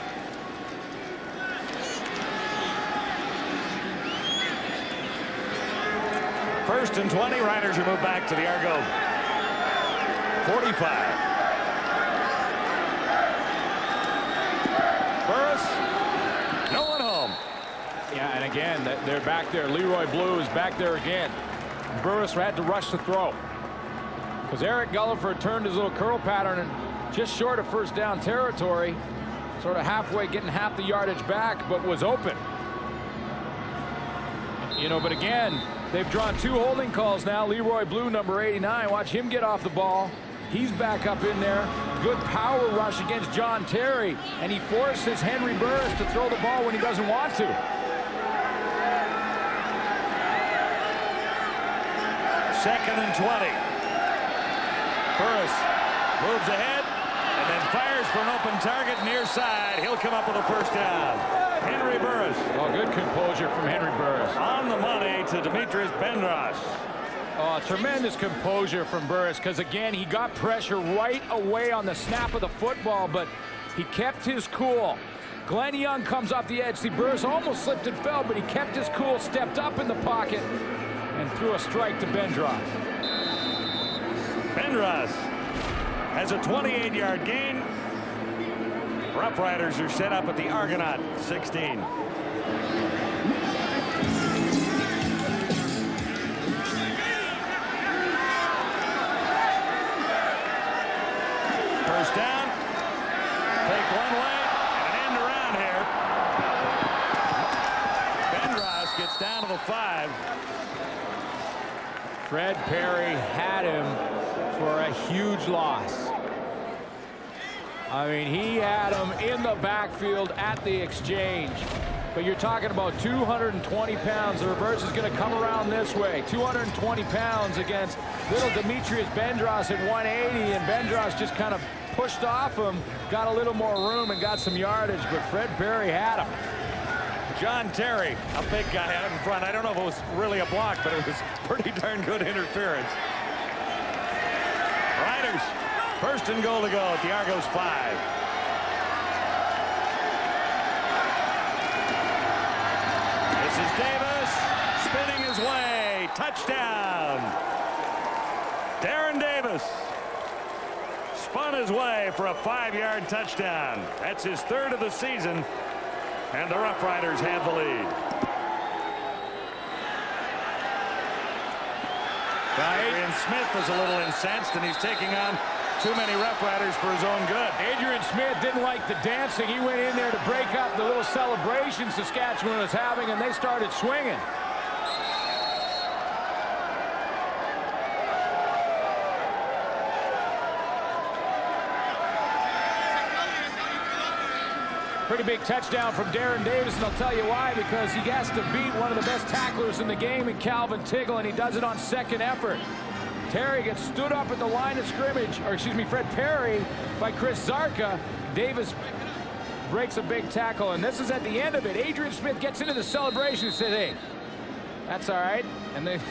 First and 20. Riders are moved back to the Argo 45. Burris, no one home. Yeah, and again, they're back there. Leroy Blue is back there again. Burris had to rush the throw because Eric Gulliford turned his little curl pattern and just short of first down territory, sort of halfway, getting half the yardage back, but was open. You know, but again, they've drawn 2 holding calls now. Leroy Blue, number 89. Watch him get off the ball. He's back up in there. Good power rush against John Terry, and he forces Henry Burris to throw the ball when he doesn't want to. Second and 20. Burris moves ahead and then fires for an open target near side. He'll come up with a first down. Henry Burris. Oh, good composure from Henry Burris. On the money to Demetrius Bendros. Oh, tremendous composure from Burris, because again, he got pressure right away on the snap of the football, but he kept his cool. Glenn Young comes off the edge. See, Burris almost slipped and fell, but he kept his cool, stepped up in the pocket, and threw a strike to Bendros. Bendros has a 28-yard gain. Rough Riders are set up at the Argonaut 16. First down. Fake one way and an end around here. Bendros gets down to the 5. Fred Perry had him for a huge loss. I mean, he had him in the backfield at the exchange. But you're talking about 220 pounds. The reverse is going to come around this way. 220 pounds against little Demetrius Bendros at 180, and Bendros just kind of pushed off him, got a little more room, and got some yardage, but Fred Perry had him. John Terry, a big guy out in front. I don't know if it was really a block, but it was pretty darn good interference. Riders, first and goal to go at the Argos 5. This is Davis spinning his way. Touchdown. Darren Davis spun his way for a 5-yard touchdown. That's his 3rd of the season. And the Rough Riders have the lead. Adrian Smith is a little incensed, and he's taking on too many Rough Riders for his own good. Adrian Smith didn't like the dancing. He went in there to break up the little celebration Saskatchewan was having, and they started swinging. Pretty big touchdown from Darren Davis, and I'll tell you why, because he has to beat one of the best tacklers in the game in Calvin Tiggle, and he does it on second effort. Terry gets stood up at the line of scrimmage, or excuse me, Fred Perry by Chris Zarka. Davis breaks a big tackle, and this is at the end of it. Adrian Smith gets into the celebration and said, hey, that's all right. And they,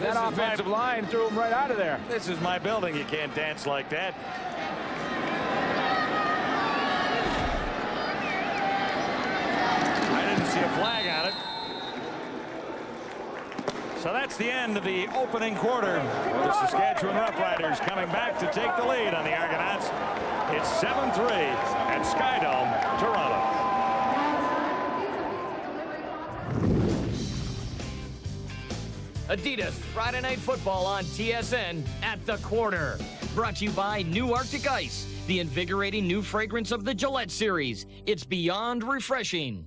that offensive line threw him right out of there. This is my building. You can't dance like that. See a flag on it. So that's the end of the opening quarter. The Saskatchewan Roughriders coming back to take the lead on the Argonauts. It's 7-3 at Skydome, Toronto. Adidas Friday Night Football on TSN at the quarter. Brought to you by New Arctic Ice, the invigorating new fragrance of the Gillette series. It's beyond refreshing.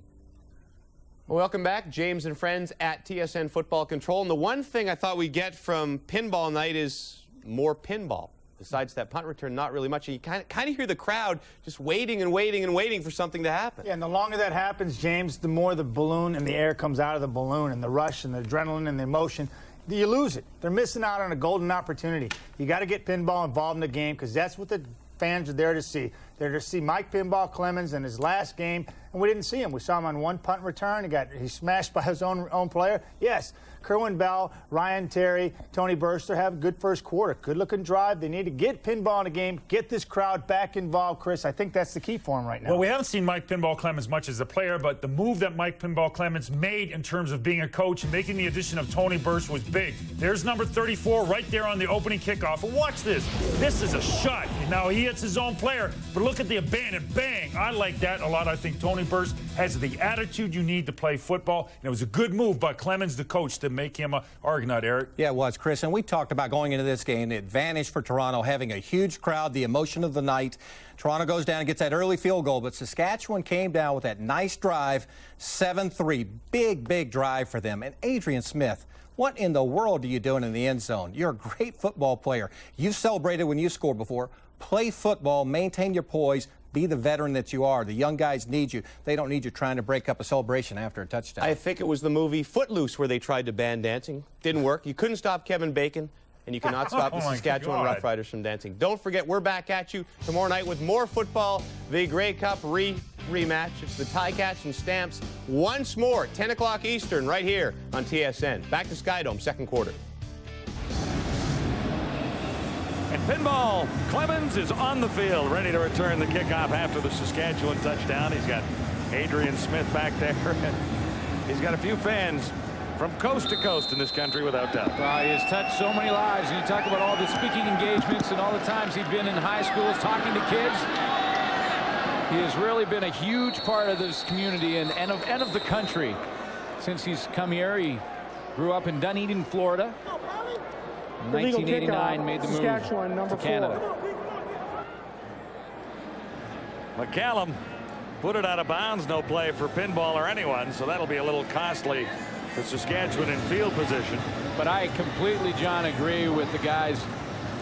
Welcome back, James and friends at TSN Football Control. And the one thing I thought we'd get from pinball night is more pinball. Besides that punt return, not really much. And you kind of hear the crowd just waiting and waiting and waiting for something to happen. Yeah, and the longer that happens, James, the more the balloon and the air comes out of the balloon, and the rush and the adrenaline and the emotion, you lose it. They're missing out on a golden opportunity. You got to get pinball involved in the game, because that's what the fans are there to see. They're to see Mike Pinball Clemons in his last game, and we didn't see him. We saw him on one punt return. He smashed by his own player. Yes, Kerwin Bell, Ryan Terry, Tony Burster have a good first quarter. Good-looking drive. They need to get pinball in the game, get this crowd back involved, Chris. I think that's the key for him right now. Well, we haven't seen Mike Pinball Clemons much as a player, but the move that Mike Pinball Clemons made in terms of being a coach and making the addition of Tony Burster was big. There's number 34 right there on the opening kickoff. And watch this. This is a shot. Now, he hits his own player, but look at the abandon. Bang. I like that a lot. I think Tony Burster has the attitude you need to play football. And it was a good move by Clemons, the coach, to make him a Argonaut, Eric. Yeah, it was, Chris. And we talked about going into this game, the advantage for Toronto, having a huge crowd, the emotion of the night. Toronto goes down and gets that early field goal, but Saskatchewan came down with that nice drive, 7-3. Big drive for them. And Adrian Smith, what in the world are you doing in the end zone? You're a great football player. You've celebrated when you scored before. Play football, maintain your poise, be the veteran that you are. The young guys need you. They don't need you trying to break up a celebration after a touchdown. I think it was the movie Footloose where they tried to ban dancing. Didn't work. You couldn't stop Kevin Bacon, and you cannot stop the Saskatchewan Roughriders from dancing. Don't forget, we're back at you tomorrow night with more football. The Grey Cup rematch. It's the Ticats and Stamps once more, 10 o'clock Eastern, right here on TSN. Back to Skydome, second quarter. And Pinball Clemons is on the field, ready to return the kickoff after the Saskatchewan touchdown. He's got Adrian Smith back there. He's got a few fans from coast to coast in this country, without doubt. Well, he has touched so many lives. And you talk about all the speaking engagements and all the times he's been in high schools talking to kids. He has really been a huge part of this community and of the country since he's come here. He grew up in Dunedin, Florida. In 1989, made the move to Canada. McCallum put it out of bounds. No play for pinball or anyone, so that'll be a little costly for Saskatchewan in field position. But I completely, John, agree with the guys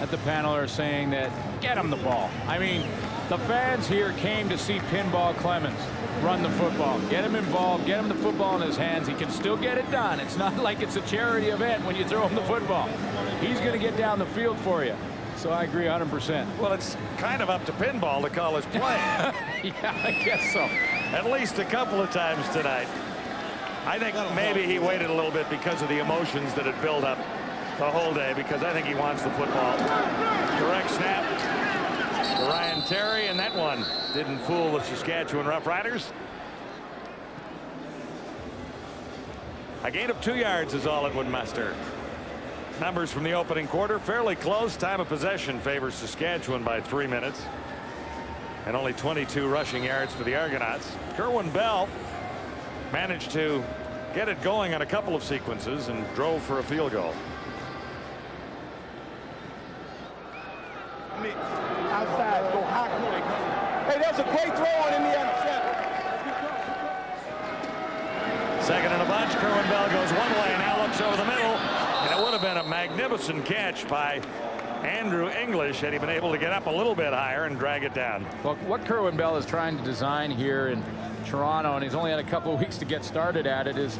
at the panel are saying that get him the ball. I mean, the fans here came to see Pinball Clemons run the football. Get him involved, get him the football in his hands. He can still get it done. It's not like it's a charity event when you throw him the football. He's going to get down the field for you. So I agree 100%. Well, it's kind of up to Pinball to call his play. Yeah, I guess so. At least a couple of times tonight. I think maybe he waited a little bit because of the emotions that had built up the whole day, because I think he wants the football. Direct snap to Ryan Terry, and that one didn't fool the Saskatchewan Roughriders. A gain of 2 yards is all it would muster. Numbers from the opening quarter fairly close. Time of possession favors Saskatchewan by 3 minutes, and only 22 rushing yards for the Argonauts. Kerwin Bell managed to get it going on a couple of sequences and drove for a field goal. Outside, go hot. Hey, there's a great throw on in the end. Second and a bunch. Kerwin Bell goes one way, now looks over the middle, and it would have been a magnificent catch by Andrew English had he been able to get up a little bit higher and drag it down. Well, what Kerwin Bell is trying to design here in Toronto, and he's only had a couple of weeks to get started at it, is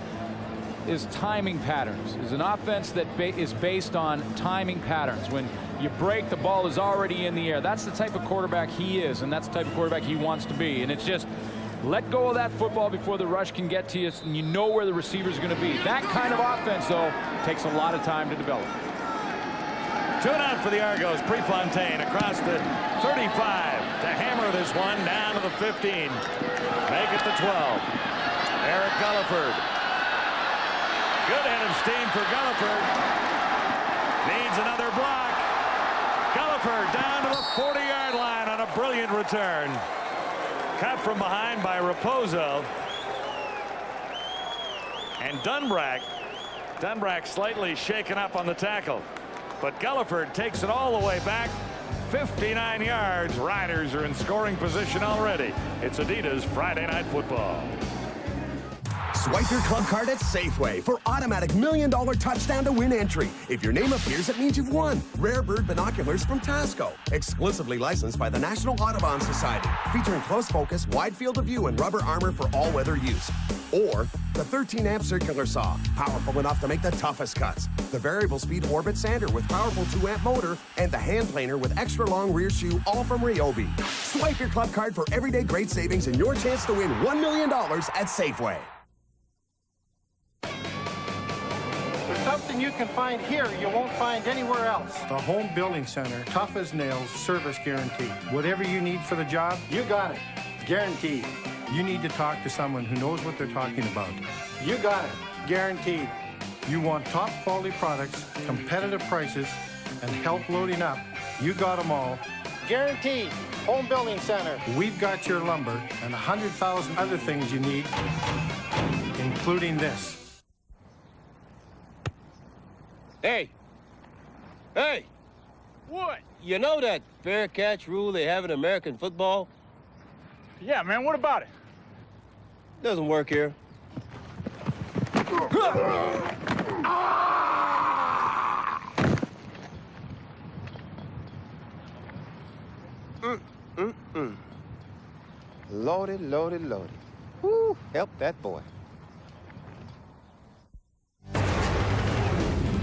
timing patterns. Is an offense that is based on timing patterns. When you break, the ball is already in the air. That's the type of quarterback he is, and that's the type of quarterback he wants to be. And it's just let go of that football before the rush can get to you, and you know where the receiver's going to be. That kind of offense, though, takes a lot of time to develop. 2 out for the Argos. Prefontaine across the 35 to hammer this one down to the 15. Make it the 12. Eric Gulliford. Good head of steam for Gulliford. Needs another block. Gulliford down to the 40-yard line on a brilliant return. Cut from behind by Raposo. And Dunbrack slightly shaken up on the tackle. But Gulliford takes it all the way back. 59 yards. Riders are in scoring position already. It's Adidas Friday Night Football. Swipe your club card at Safeway for automatic $1 million touchdown to win entry. If your name appears, it means you've won. Rare bird binoculars from Tasco. Exclusively licensed by the National Audubon Society. Featuring close focus, wide field of view, and rubber armor for all weather use. Or the 13-amp circular saw. Powerful enough to make the toughest cuts. The variable speed Orbit sander with powerful 2-amp motor. And the hand planer with extra long rear shoe, all from Ryobi. Swipe your club card for everyday great savings and your chance to win $1 million at Safeway. There's something you can find here you won't find anywhere else. The Home Building Center, tough as nails, service guarantee. Whatever you need for the job, you got it. Guaranteed. You need to talk to someone who knows what they're talking about. You got it. Guaranteed. You want top quality products, competitive prices, and help loading up. You got them all. Guaranteed. Home Building Center. We've got your lumber and 100,000 other things you need, including this. Hey! Hey! What? You know that fair catch rule they have in American football? Yeah, man, what about it? Doesn't work here. Lordy, lordy, lordy. Woo, help that boy.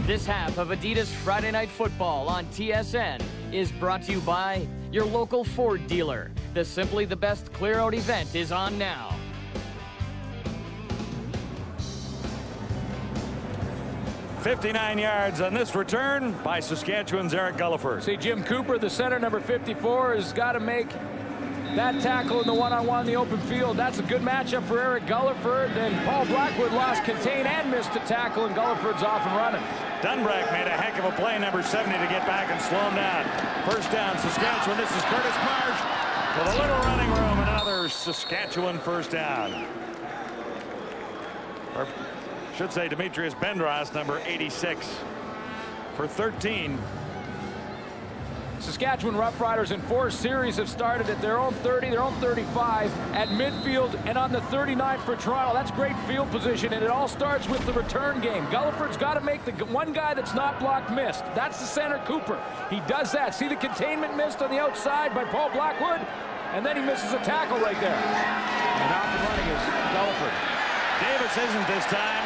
This half of Adidas Friday Night Football on TSN is brought to you by your local Ford dealer. The Simply the Best Clear Out event is on now. "59 yards on this return by Saskatchewan's Eric Gulliford. See, Jim Cooper, the center, number 54, has got to make that tackle in the one-on-one in the open field. That's a good matchup for Eric Gulliford. Then Paul Blackwood lost contain and missed a tackle, and Gulliford's off and running. Dunbrack made a heck of a play, number 70, to get back and slow him down. First down, Saskatchewan. This is Curtis Marsh with a little running room and another Saskatchewan first down. Or should say Demetrius Bendros, number 86, for 13. Saskatchewan Roughriders in 4 series have started at their own 30, their own 35, at midfield, and on the 39 for Toronto. That's great field position, and it all starts with the return game. Gulliford's got to make the one guy that's not blocked missed. That's the center, Cooper. He does that. See the containment missed on the outside by Paul Blackwood, and then he misses a tackle right there. And off and running is Gulliford. Davis isn't this time.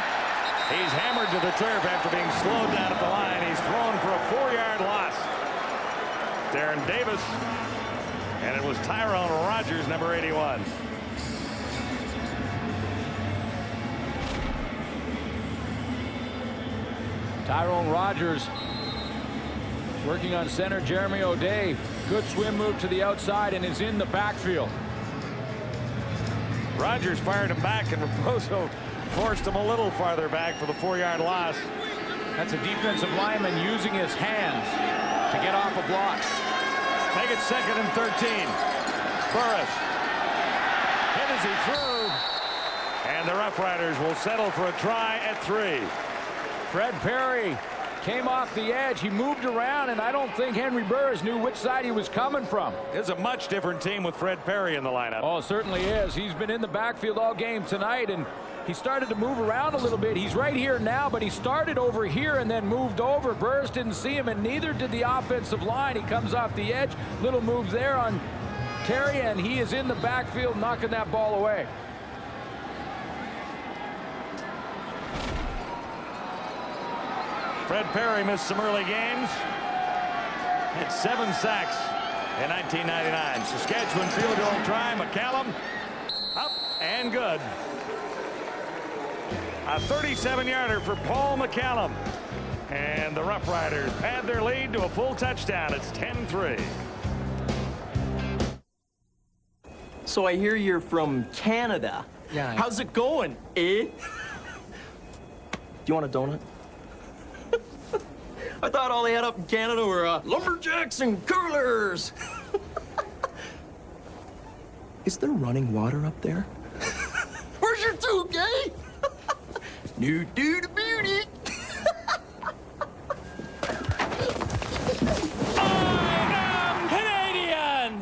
He's hammered to the turf after being slowed down at the line. He's thrown for a 4-yard loss. Darren Davis, and it was Tyrone Rogers, number 81. Tyrone Rogers working on center Jeremy O'Day. Good swim move to the outside and is in the backfield. Rogers fired him back, and Raposo forced him a little farther back for the 4-yard loss. That's a defensive lineman using his hands to get off a block. Make it 2nd and 13. Burris hit as he threw, and the Rough Riders will settle for a try at 3. Fred Perry came off the edge. He moved around, and I don't think Henry Burris knew which side he was coming from. It's a much different team with Fred Perry in the lineup. Oh, it certainly is. He's been in the backfield all game tonight, and he started to move around a little bit. He's right here now, but he started over here and then moved over. Burris didn't see him, and neither did the offensive line. He comes off the edge. Little move there on Terry, and he is in the backfield knocking that ball away. Fred Perry missed some early games. Had 7 sacks in 1999. Saskatchewan field goal try. McCallum up and good. A 37-yarder for Paul McCallum. And the Rough Riders pad their lead to a full touchdown. It's 10-3. So I hear you're from Canada. Yeah. How's it going, eh? Do you want a donut? I thought all they had up in Canada were lumberjacks and curlers. Is there running water up there? Where's your tube, gay? New dude beauty. I'm Canadian!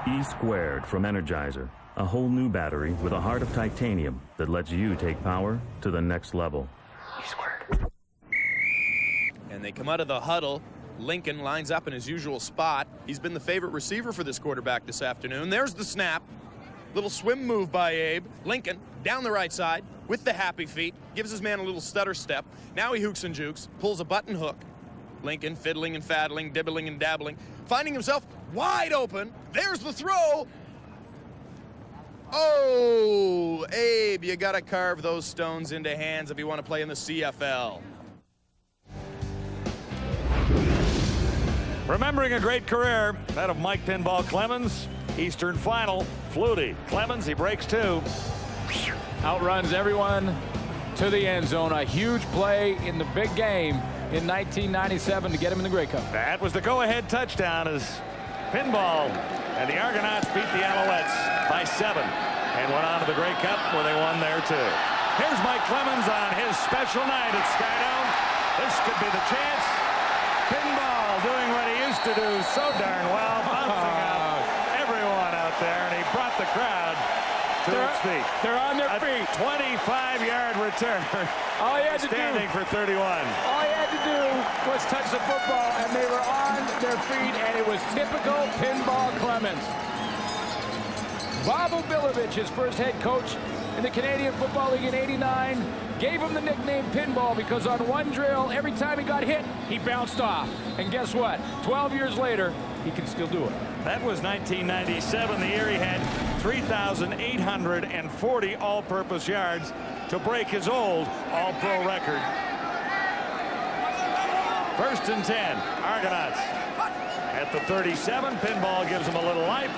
E-squared from Energizer. A whole new battery with a heart of titanium that lets you take power to the next level. E-squared. And they come out of the huddle. Lincoln lines up in his usual spot. He's been the favorite receiver for this quarterback this afternoon. There's the snap. Little swim move by Abe. Lincoln down the right side with the happy feet. Gives his man a little stutter step. Now he hooks and jukes. Pulls a button hook. Lincoln fiddling and faddling, dibbling and dabbling. Finding himself wide open. There's the throw. Oh, Abe, you got to carve those stones into hands if you want to play in the CFL. Remembering a great career, that of Mike Pinball Clemons. Eastern final, Flutie. Clemons, he breaks two. Outruns everyone to the end zone. A huge play in the big game in 1997 to get him in the Grey Cup. That was the go-ahead touchdown as Pinball and the Argonauts beat the Alouettes by 7 and went on to the Grey Cup where they won there too. Here's Mike Clemons on his special night at Skydome. This could be the chance. Pinball doing what he used to do so darn well, bouncing out everyone out there, and he brought the crowd to its feet. They're on their feet. 25-yard return. All he had to standing for 31. All he had to do was touch the football, and they were on their feet, and it was typical Pinball Clemons. Bob Obilovich, his first head coach in the Canadian Football League in '89, gave him the nickname Pinball because on one drill, every time he got hit, he bounced off. And guess what? 12 years later, he can still do it. That was 1997, the year he had 3,840 all-purpose yards to break his old all-pro record. 1st and 10, Argonauts. At the 37, Pinball gives him a little life.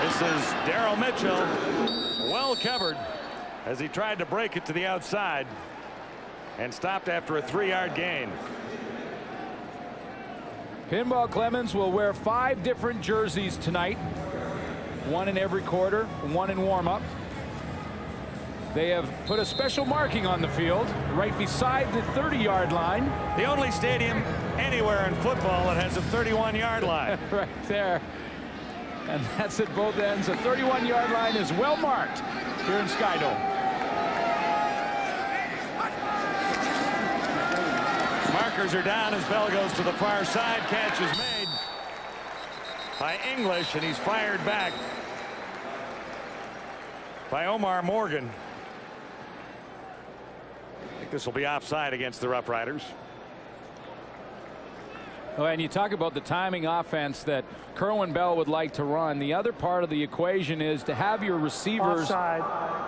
This is Darryl Mitchell, well covered as he tried to break it to the outside and stopped after a 3-yard gain. Pinball Clemons will wear 5 different jerseys tonight. 1 in every quarter, 1 in warm-up. They have put a special marking on the field right beside the 30-yard line. The only stadium anywhere in football that has a 31-yard line. Right there. And that's at both ends. The 31-yard line is well marked here in Skydome. Markers are down as Bell goes to the far side. Catch is made by English, and he's fired back by Omar Morgan. I think this will be offside against the Rough Riders. Oh, and you talk about the timing offense that Kerwin Bell would like to run. The other part of the equation is to have your receivers. Offside,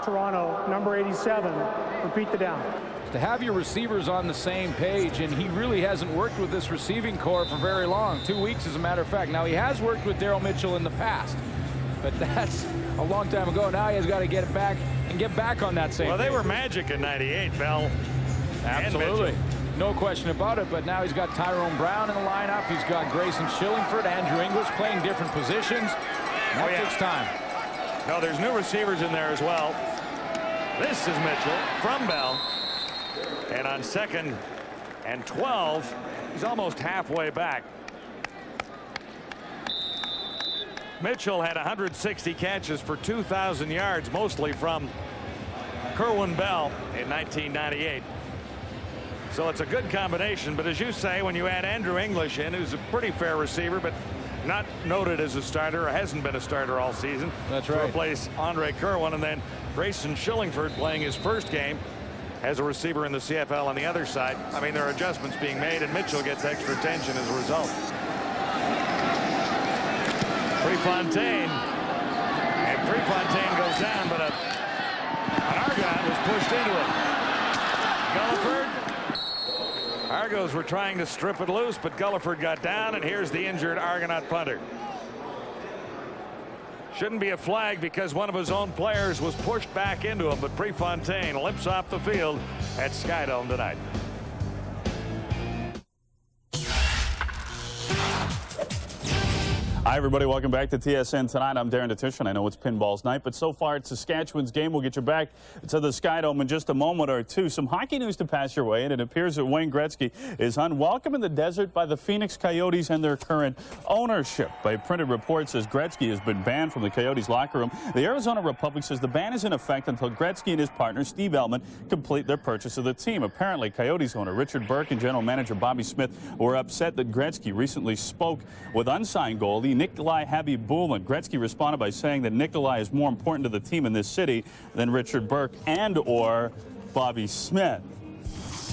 Toronto, number 87. Repeat the down. To have your receivers on the same page, and he really hasn't worked with this receiving corps for very long. 2 weeks, as a matter of fact. Now, he has worked with Darryl Mitchell in the past, but that's a long time ago. Now he has got to get it back and get back on that same Well, they page. were magic in '98, Bell. Absolutely. No question about it, but now he's got Tyrone Brown in the lineup. He's got Grayson Shillingford, Andrew English playing different positions. That takes time. No, there's new receivers in there as well. This is Mitchell from Bell. And on 2nd and 12, he's almost halfway back. Mitchell had 160 catches for 2,000 yards, mostly from Kerwin Bell in 1998. So it's a good combination, but as you say, when you add Andrew English in, who's a pretty fair receiver, but not noted as a starter, or hasn't been a starter all season. That's to right. replace Andre Kerwin, and then Grayson Shillingford playing his first game as a receiver in the CFL on the other side. I mean, there are adjustments being made, and Mitchell gets extra attention as a result. Prefontaine. And Prefontaine goes down, but an Argonaut was pushed into it. Gulliford. Argos were trying to strip it loose, but Gulliford got down, and here's the injured Argonaut punter. Shouldn't be a flag because one of his own players was pushed back into him, but Prefontaine limps off the field at Skydome tonight. Hi, everybody. Welcome back to TSN Tonight. I'm Darren DeTush. I know it's pinball's night, but so far it's Saskatchewan's game. We'll get you back to the Sky Dome in just a moment or two. Some hockey news to pass your way, and it appears that Wayne Gretzky is unwelcome in the desert by the Phoenix Coyotes and their current ownership. By printed reports, says Gretzky has been banned from the Coyotes locker room. The Arizona Republic says the ban is in effect until Gretzky and his partner, Steve Elman, complete their purchase of the team. Apparently, Coyotes owner Richard Burke and general manager Bobby Smith were upset that Gretzky recently spoke with unsigned goalie Nikolai Habibulin. Gretzky responded by saying that Nikolai is more important to the team in this city than Richard Burke and or Bobby Smith.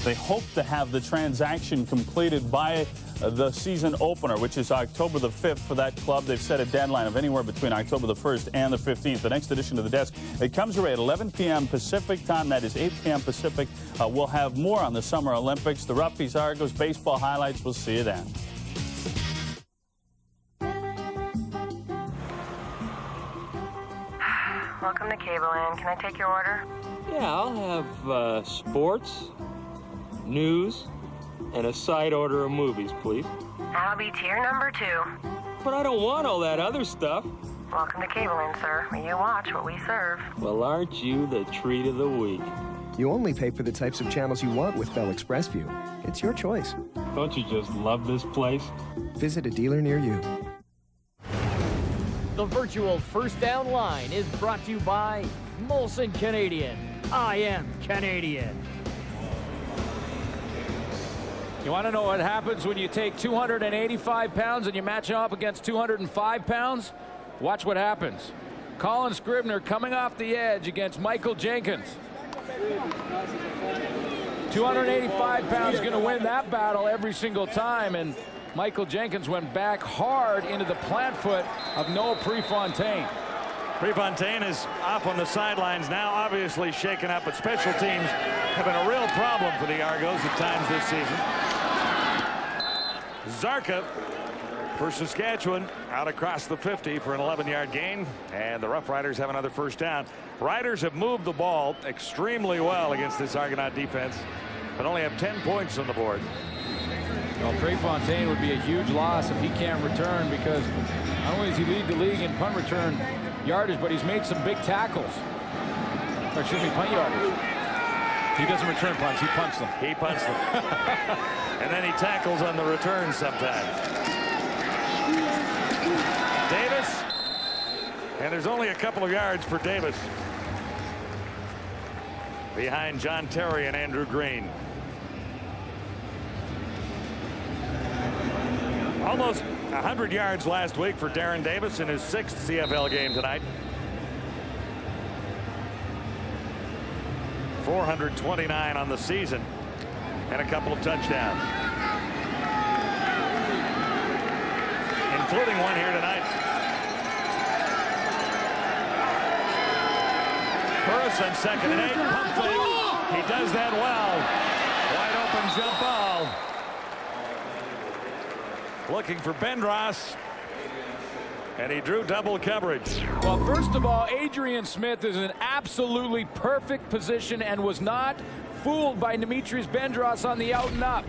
They hope to have the transaction completed by the season opener, which is October the 5th for that club. They've set a deadline of anywhere between October the 1st and the 15th. The next edition of The Desk, it comes away at 11 p.m. Pacific time. That is 8 p.m. Pacific. We'll have more on the Summer Olympics, the Ruffies, Argos, baseball highlights. We'll see you then. Welcome to Cable Land. Can I take your order? Yeah, I'll have sports, news, and a side order of movies, please. That'll be tier number 2. But I don't want all that other stuff. Welcome to Cable Land, sir. You watch what we serve. Well, aren't you the treat of the week? You only pay for the types of channels you want with Bell Express View. It's your choice. Don't you just love this place? Visit a dealer near you. The virtual first down line is brought to you by Molson Canadian. I am Canadian. You want to know what happens when you take 285 pounds and you match up against 205 pounds? Watch what happens. Colin Scribner coming off the edge against Michael Jenkins. 285 pounds going to win that battle every single time, and Michael Jenkins went back hard into the plant foot of Noah Prefontaine. Prefontaine is off on the sidelines now, obviously shaken up, but special teams have been a real problem for the Argos at times this season. Zarka for Saskatchewan out across the 50 for an 11-yard gain, and the Rough Riders have another first down. Riders have moved the ball extremely well against this Argonaut defense, but only have 10 points on the board. Well, Prefontaine would be a huge loss if he can't return, because not only does he lead the league in punt return yardage, but he's made some big tackles. Or excuse me, punt yardage. He doesn't return punts, he punts them. He punts them. And then he tackles on the return sometimes. Davis. And there's only a couple of yards for Davis. Behind John Terry and Andrew Green. Almost 100 yards last week for Darren Davis in his 6th CFL game tonight. 429 on the season and a couple of touchdowns, including one here tonight. Burris on 2nd and 8. Pump fake. He does that well. Wide open jump ball. Looking for Bendros, and he drew double coverage. Well, first of all, Adrian Smith is in absolutely perfect position and was not fooled by Demetrius Bendros on the out and up.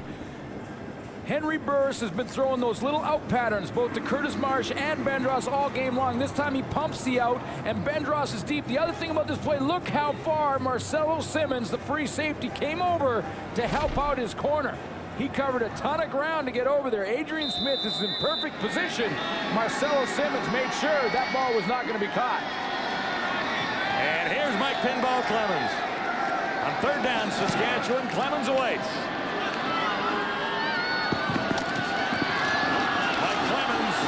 Henry Burris has been throwing those little out patterns both to Curtis Marsh and Bendros all game long. This time he pumps the out, and Bendros is deep. The other thing about this play, look how far Marcelo Simmons, the free safety, came over to help out his corner. He covered a ton of ground to get over there. Adrian Smith is in perfect position. Marcelo Simmons made sure that ball was not going to be caught. And here's Mike Pinball Clemons. On 3rd down, Saskatchewan, Clemons awaits. Mike Clemons,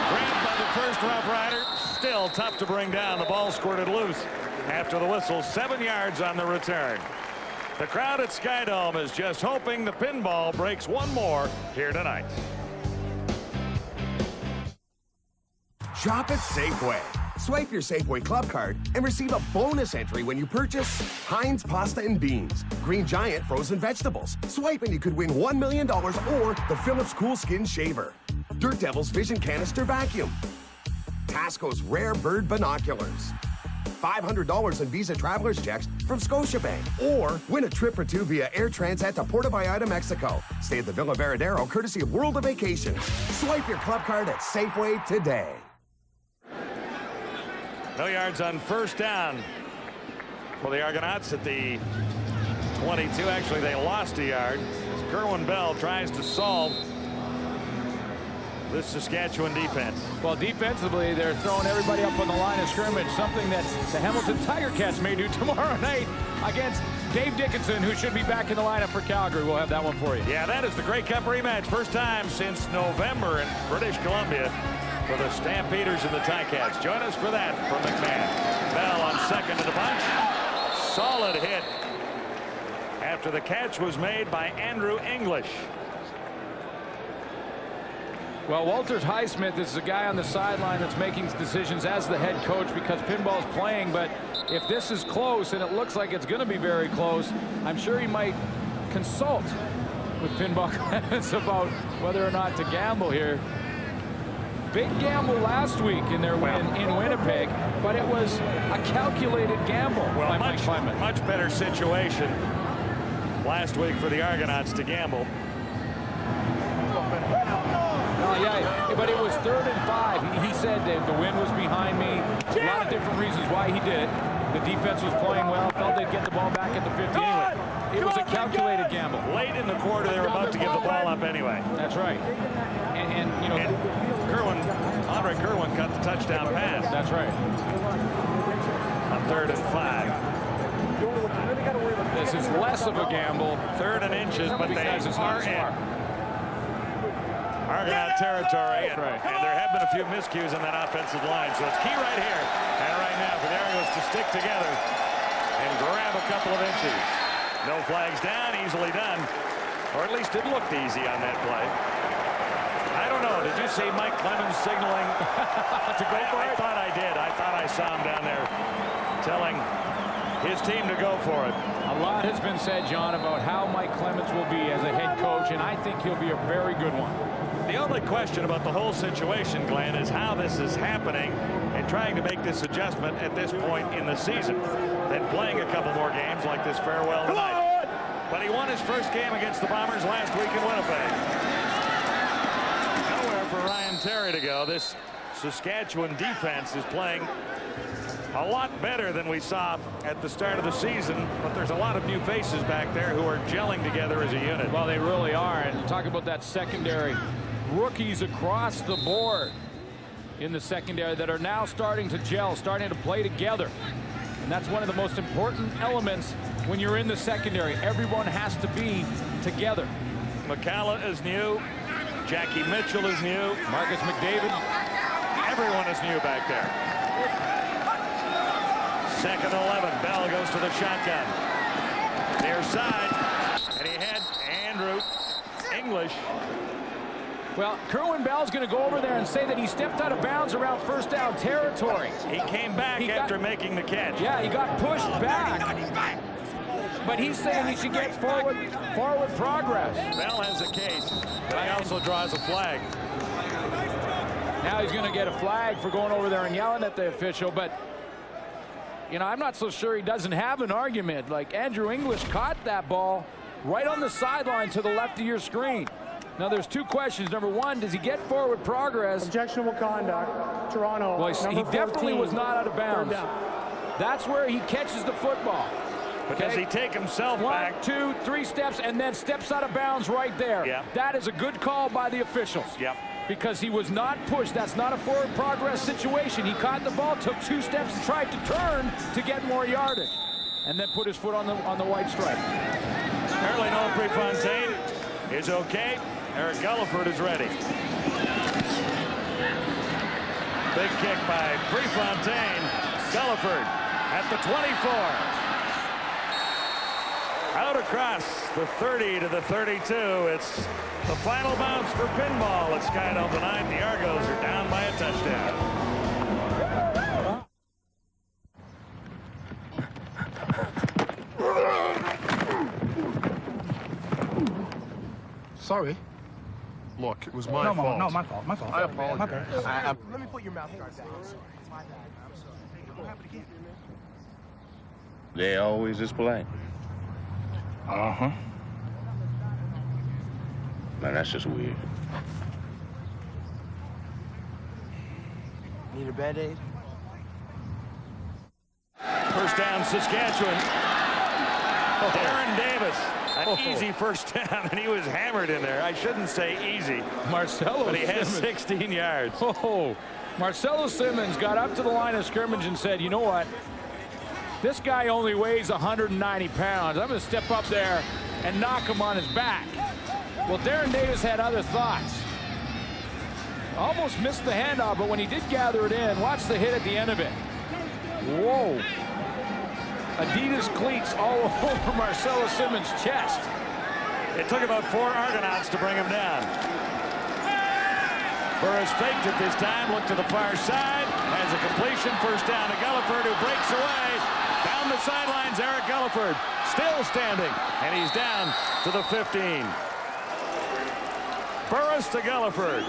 grabbed by the first Rough Rider. Still tough to bring down. The ball squirted loose after the whistle. 7 yards on the return. The crowd at Sky Dome is just hoping the pinball breaks one more here tonight. Shop at Safeway. Swipe your Safeway Club card and receive a bonus entry when you purchase Heinz Pasta and Beans, Green Giant Frozen Vegetables. Swipe and you could win $1 million or the Philips Cool Skin Shaver, Dirt Devil's Vision Canister Vacuum, Tasco's Rare Bird Binoculars, $500 in Visa Travelers checks from Scotiabank. Or win a trip or two via Air Transat to Puerto Vallarta, Mexico. Stay at the Villa Veradero courtesy of World of Vacations. Swipe your club card at Safeway today. No yards on first down for the Argonauts at the 22. Actually, they lost a yard as Kerwin Bell tries to solve this Saskatchewan defense. Well, defensively, they're throwing everybody up on the line of scrimmage, something that the Hamilton Tiger Cats may do tomorrow night against Dave Dickinson, who should be back in the lineup for Calgary. We'll have that one for you. Yeah, that is the Grey Cup rematch. First time since November in British Columbia for the Stampeders and the Ticats. Join us for that from McMahon. Bell on second to the bunch. Solid hit after the catch was made by Andrew English. Well, Walter Highsmith is the guy on the sideline that's making decisions as the head coach because pinball's playing. But if this is close, and it looks like it's going to be very close, I'm sure he might consult with Pinball Clemons about whether or not to gamble here. Big gamble last week in their win in Winnipeg, but it was a calculated gamble by Mike Clemons. Much better situation last week for the Argonauts to gamble. Yeah, but it was 3rd and 5. He said that the wind was behind me. A lot of different reasons why he did it. The defense was playing well. Felt they'd get the ball back at the 50 anyway. It was a calculated gamble. Late in the quarter, they were about to give the ball up anyway. That's right. And you know, Andre Kerwin got the touchdown pass. That's right. On 3rd and 5. This is less of a gamble. 3rd and inches, but they it's not are in Argonaut territory, and there have been a few miscues in that offensive line, so it's key right here and right now for the Argos to stick together and grab a couple of inches. No flags down, easily done, or at least it looked easy on that play. I don't know, did you see Mike Clemons signaling to go for it? I thought I did. I thought I saw him down there telling his team to go for it. A lot has been said, John, about how Mike Clemons will be as a head coach, and I think he'll be a very good one. The only question about the whole situation, Glenn, is how this is happening and trying to make this adjustment at this point in the season. Then playing a couple more games like this farewell tonight. But he won his first game against the Bombers last week in Winnipeg. Nowhere for Ryan Terry to go. This Saskatchewan defense is playing a lot better than we saw at the start of the season, but there's a lot of new faces back there who are gelling together as a unit. Well, they really are, and talk about that secondary. Rookies across the board in the secondary that are now starting to gel, starting to play together. And that's one of the most important elements when you're in the secondary. Everyone has to be together. McCalla is new. Jackie Mitchell is new. Marcus McDavid. Everyone is new back there. 2nd and 11. Bell goes to the shotgun. Near side. And he had Andrew English. Well, Kerwin Bell's going to go over there and say that he stepped out of bounds around first down territory. He came back after making the catch. Yeah, he got pushed back. But he's saying he should get forward progress. Bell has a case, but he also draws a flag. Now he's going to get a flag for going over there and yelling at the official, but you know, I'm not so sure he doesn't have an argument. Like, Andrew English caught that ball right on the sideline to the left of your screen. Now, there's two questions. Number one, does he get forward progress? Objectionable conduct. Toronto. Well, he definitely was not out of bounds. That's where he catches the football. But does he take himself back? 1, 2, 3 steps, and then steps out of bounds right there. Yeah. That is a good call by the officials. Yep. Because he was not pushed. That's not a forward progress situation. He caught the ball, took 2 steps, and tried to turn to get more yardage, and then put his foot on the white stripe. Apparently, Noah Prefontaine is okay. Eric Gulliford is ready. Big kick by Prefontaine. Gulliford at the 24. Out across the 30 to the 32. It's the final bounce for pinball at Skydome tonight. The Argos are down by a touchdown. Sorry. Look, it was my fault. No, my fault. My fault. I apologize. Let me put your mouth guard down. It's my bad. I'm sorry. It won't happen again. They always display. Uh-huh. Man, that's just weird. Need a Band-Aid? First down, Saskatchewan. Aaron Davis. An easy first down, and he was hammered in there. I shouldn't say easy. Marcelo But he has Simmons. 16 yards. Oh, Marcelo Simmons got up to the line of scrimmage and said, you know what? This guy only weighs 190 pounds. I'm going to step up there and knock him on his back. Well, Darren Davis had other thoughts. Almost missed the handoff, but when he did gather it in, watch the hit at the end of it. Whoa. Adidas cleats all over Marcelo Simmons' chest. It took about 4 Argonauts to bring him down. Burris faked it this time, looked to the far side, has a completion, first down to Gulliford, who breaks away. Down the sidelines, Eric Gulliford, still standing, and he's down to the 15. Burris to Gulliford.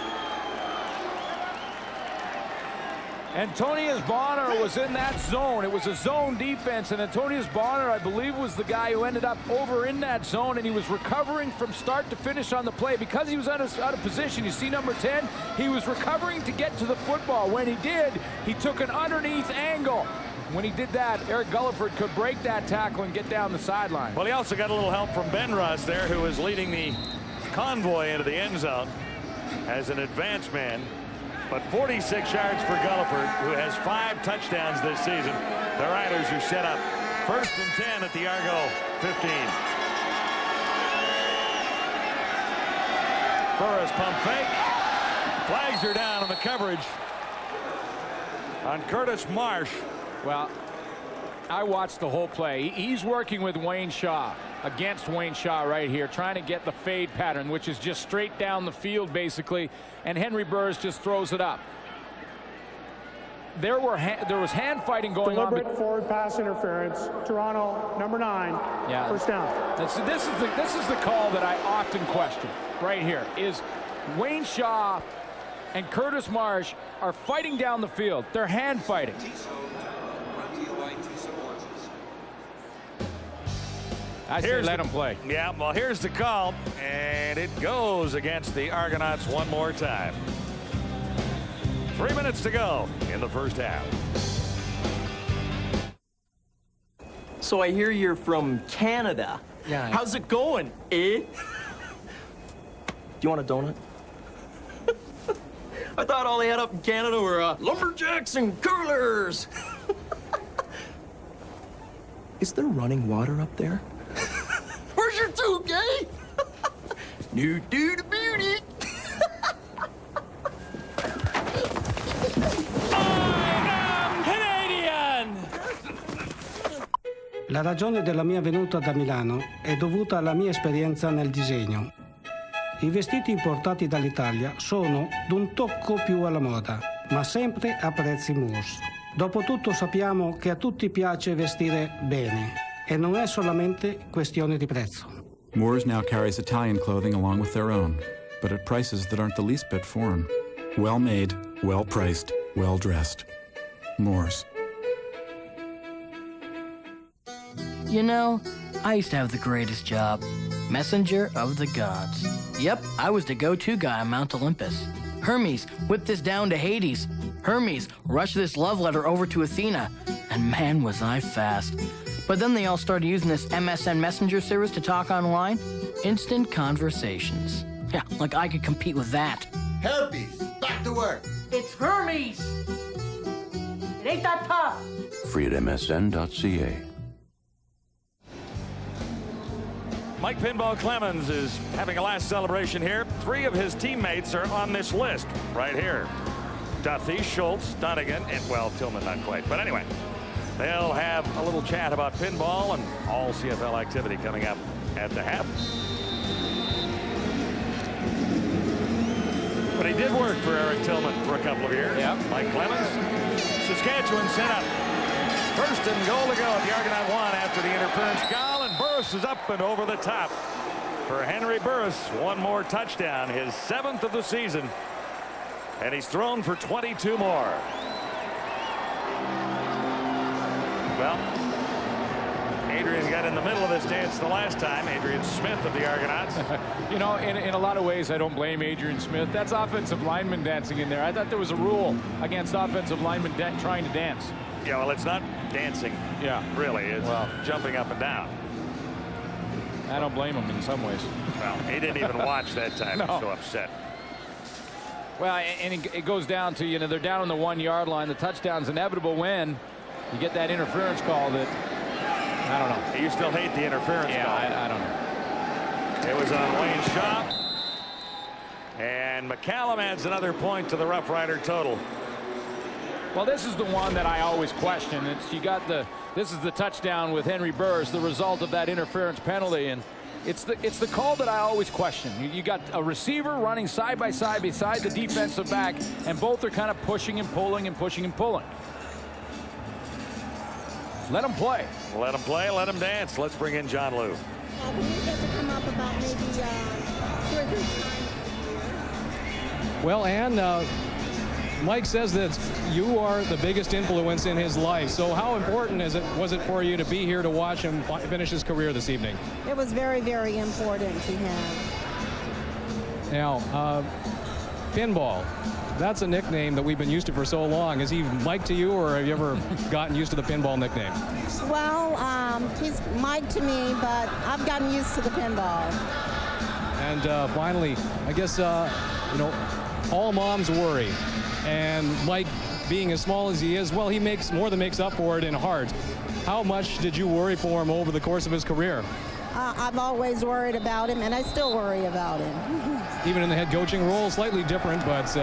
Antonius Bonner was in that zone. It was a zone defense, and Antonius Bonner, I believe, was the guy who ended up over in that zone, and he was recovering from start to finish on the play. Because he was out of position, you see number 10, he was recovering to get to the football. When he did, he took an underneath angle. When he did that, Eric Gulliford could break that tackle and get down the sideline. Well, he also got a little help from Ben Ross there, who was leading the convoy into the end zone as an advance man. But 46 yards for Gulliford, who has 5 touchdowns this season. The Riders are set up 1st and 10 at the Argo 15. Burris pump fake. Flags are down on the coverage on Curtis Marsh. Well, I watched the whole play. He's working with Wayne Shaw, against Wayne Shaw right here, trying to get the fade pattern, which is just straight down the field, basically, and Henry Burris just throws it up. There was hand fighting going on. Deliberate forward pass interference. Toronto, number 9. Yeah. First down. This is the call that I often question right here. Is Wayne Shaw and Curtis Marsh are fighting down the field. They're hand fighting. I say let him play. Yeah, well, here's the call, and it goes against the Argonauts one more time. 3 minutes to go in the first half. So I hear you're from Canada. Yeah. How's it going, eh? Do you want a donut? I thought all they had up in Canada were lumberjacks and curlers. Is there running water up there? Where's your touquet? New dude beauty. La ragione della mia venuta da Milano è dovuta alla mia esperienza nel disegno. I vestiti importati dall'Italia sono d'un tocco più alla moda, ma sempre a prezzi Moores. Dopotutto sappiamo che a tutti piace vestire bene e non è solamente questione di prezzo. Moores now carries Italian clothing along with their own, but at prices that aren't the least bit foreign. Well made, well priced, well dressed. Moores. You know, I used to have the greatest job. Messenger of the gods. Yep, I was the go-to guy on Mount Olympus. Hermes, whip this down to Hades. Hermes, rush this love letter over to Athena. And man, was I fast. But then they all started using this MSN Messenger service to talk online. Instant conversations. Yeah, like I could compete with that. Herpes, back to work. It's Hermes. It ain't that tough. Free at msn.ca. Mike Pinball Clemons is having a last celebration here. 3 of his teammates are on this list right here. Duthie, Schultz, Dunnigan, and, well, Tillman not quite. But anyway, they'll have a little chat about pinball and all CFL activity coming up at the half. But he did work for Eric Tillman for a couple of years. Yep. Mike Clemons. Saskatchewan set up 1st and goal to go at the Argonaut 1 after the interference call, and Burris is up and over the top for Henry Burris. One more touchdown, his 7th of the season, and he's thrown for 22 more. Well, Adrian got in the middle of this dance the last time. Adrian Smith of the Argonauts. You know, in a lot of ways, I don't blame Adrian Smith. That's offensive lineman dancing in there. I thought there was a rule against offensive linemen trying to dance. Yeah, well, it's not dancing. Yeah. Really, it's jumping up and down. I don't blame him in some ways. Well, he didn't even watch that time. No. He's so upset. Well, and it goes down to, you know, they're down on the 1 yard line. The touchdown's inevitable when you get that interference call that, I don't know. You still hate the interference call. I don't know. It was on Wayne Shaw. And McCallum adds another point to the Rough Rider total. Well, this is the one that I always question. This is the touchdown with Henry Burrs, the result of that interference penalty, and it's the call that I always question. You got a receiver running side by side beside the defensive back, and both are kind of pushing and pulling and pushing and pulling. Let them play. Let them play. Let them dance. Let's bring in John Liu. Come up about maybe 2 or 3 times. Well, Ann, Mike says that you are the biggest influence in his life. So how important was it for you to be here to watch him finish his career this evening? It was very, very important to him. Now, pinball, that's a nickname that we've been used to for so long. Is he Mike to you, or have you ever gotten used to the pinball nickname? Well, he's Mike to me, but I've gotten used to the pinball. And finally, I guess, you know, all moms worry. And Mike, being as small as he is, well, he makes more than makes up for it in heart. How much did you worry for him over the course of his career? I've always worried about him, and I still worry about him. Even in the head coaching role, slightly different, but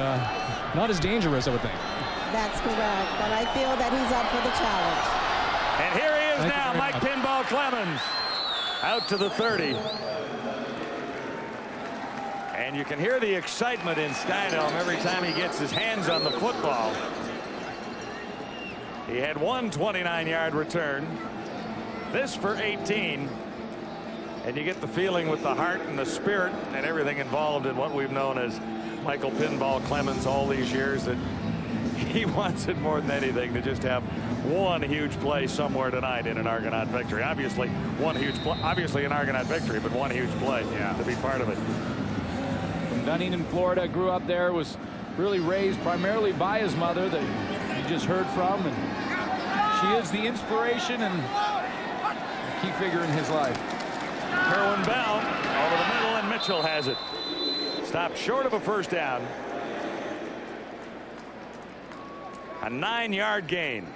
not as dangerous, I would think. That's correct, but I feel that he's up for the challenge. And here he is now, Mike Pinball Clemons, out to the 30. And you can hear the excitement in Skydome every time he gets his hands on the football. He had one 29-yard return, this for 18. And you get the feeling with the heart and the spirit and everything involved in what we've known as Michael Pinball Clemons all these years, that he wants it more than anything to just have one huge play somewhere tonight in an Argonaut victory. Obviously, one huge play, obviously an Argonaut victory, but one huge play to be part of it. From Dunedin, Florida, grew up there, was really raised primarily by his mother that you just heard from, and she is the inspiration and a key figure in his life. Kerwin Bell over the middle, and Mitchell has it. Stopped short of a first down. A 9-yard gain.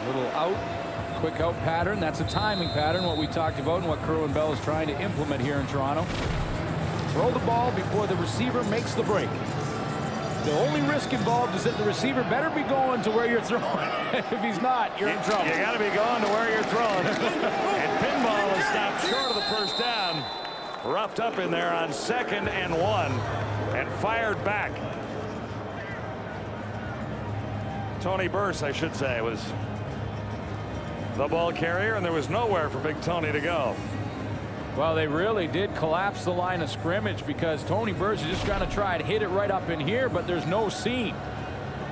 A little out, quick out pattern. That's a timing pattern, what we talked about and what Kerwin Bell is trying to implement here in Toronto. Throw the ball before the receiver makes the break. The only risk involved is that the receiver better be going to where you're throwing. If he's not, you're in trouble. You got to be going to where you're throwing. And Pinball is stopped short of the first down. Roughed up in there on 2nd and 1 and fired back. Tony Burse, I should say, was the ball carrier, and there was nowhere for Big Tony to go. Well, they really did collapse the line of scrimmage because Tony Burge is just going to try to hit it right up in here, but there's no seam.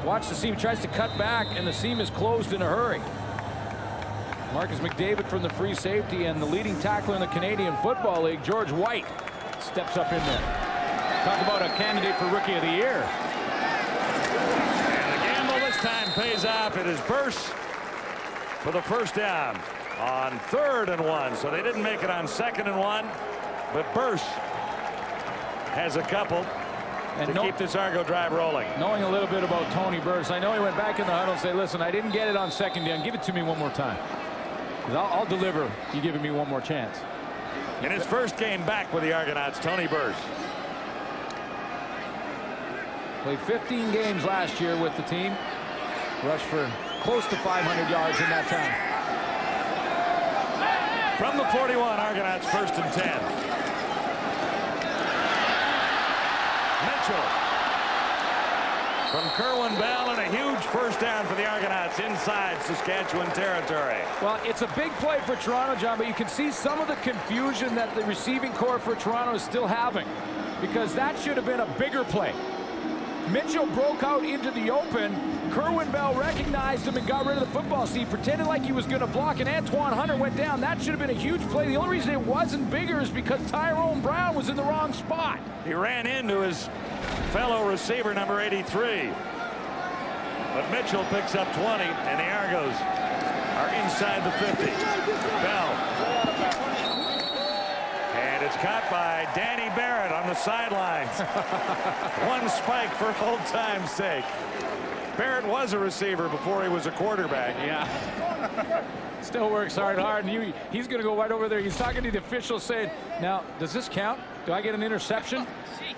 Watch the seam. He tries to cut back, and the seam is closed in a hurry. Marcus McDavid from the free safety, and the leading tackler in the Canadian Football League, George White, steps up in there. Talk about a candidate for Rookie of the Year. And the gamble this time pays off. It is Burse for the first down on 3rd and 1. So they didn't make it on 2nd and 1, but Burse has a couple and to keep this Argo drive rolling. Knowing a little bit about Tony Burse, I know he went back in the huddle and said, listen, I didn't get it on 2nd down. Give it to me one more time. I'll deliver. You giving me one more chance. In his first game back with the Argonauts, Tony Burse. Played 15 games last year with the team. Rushed for close to 500 yards in that time. From the 41, Argonauts 1st and 10. Mitchell from Kerwin Bell, and a huge first down for the Argonauts inside Saskatchewan territory. Well, it's a big play for Toronto, John, but you can see some of the confusion that the receiving corps for Toronto is still having, because that should have been a bigger play. Mitchell broke out into the open. Kerwin Bell recognized him and got rid of the football. So he pretended like he was going to block, and Antoine Hunter went down. That should have been a huge play. The only reason it wasn't bigger is because Tyrone Brown was in the wrong spot. He ran into his fellow receiver, number 83. But Mitchell picks up 20, and the Argos are inside the 50. Bell. And it's caught by Danny Barrett on the sidelines. One spike for old time's sake. Barrett was a receiver before he was a quarterback. Yeah. Still works hard, and he's going to go right over there. He's talking to the official saying, now, does this count? Do I get an interception?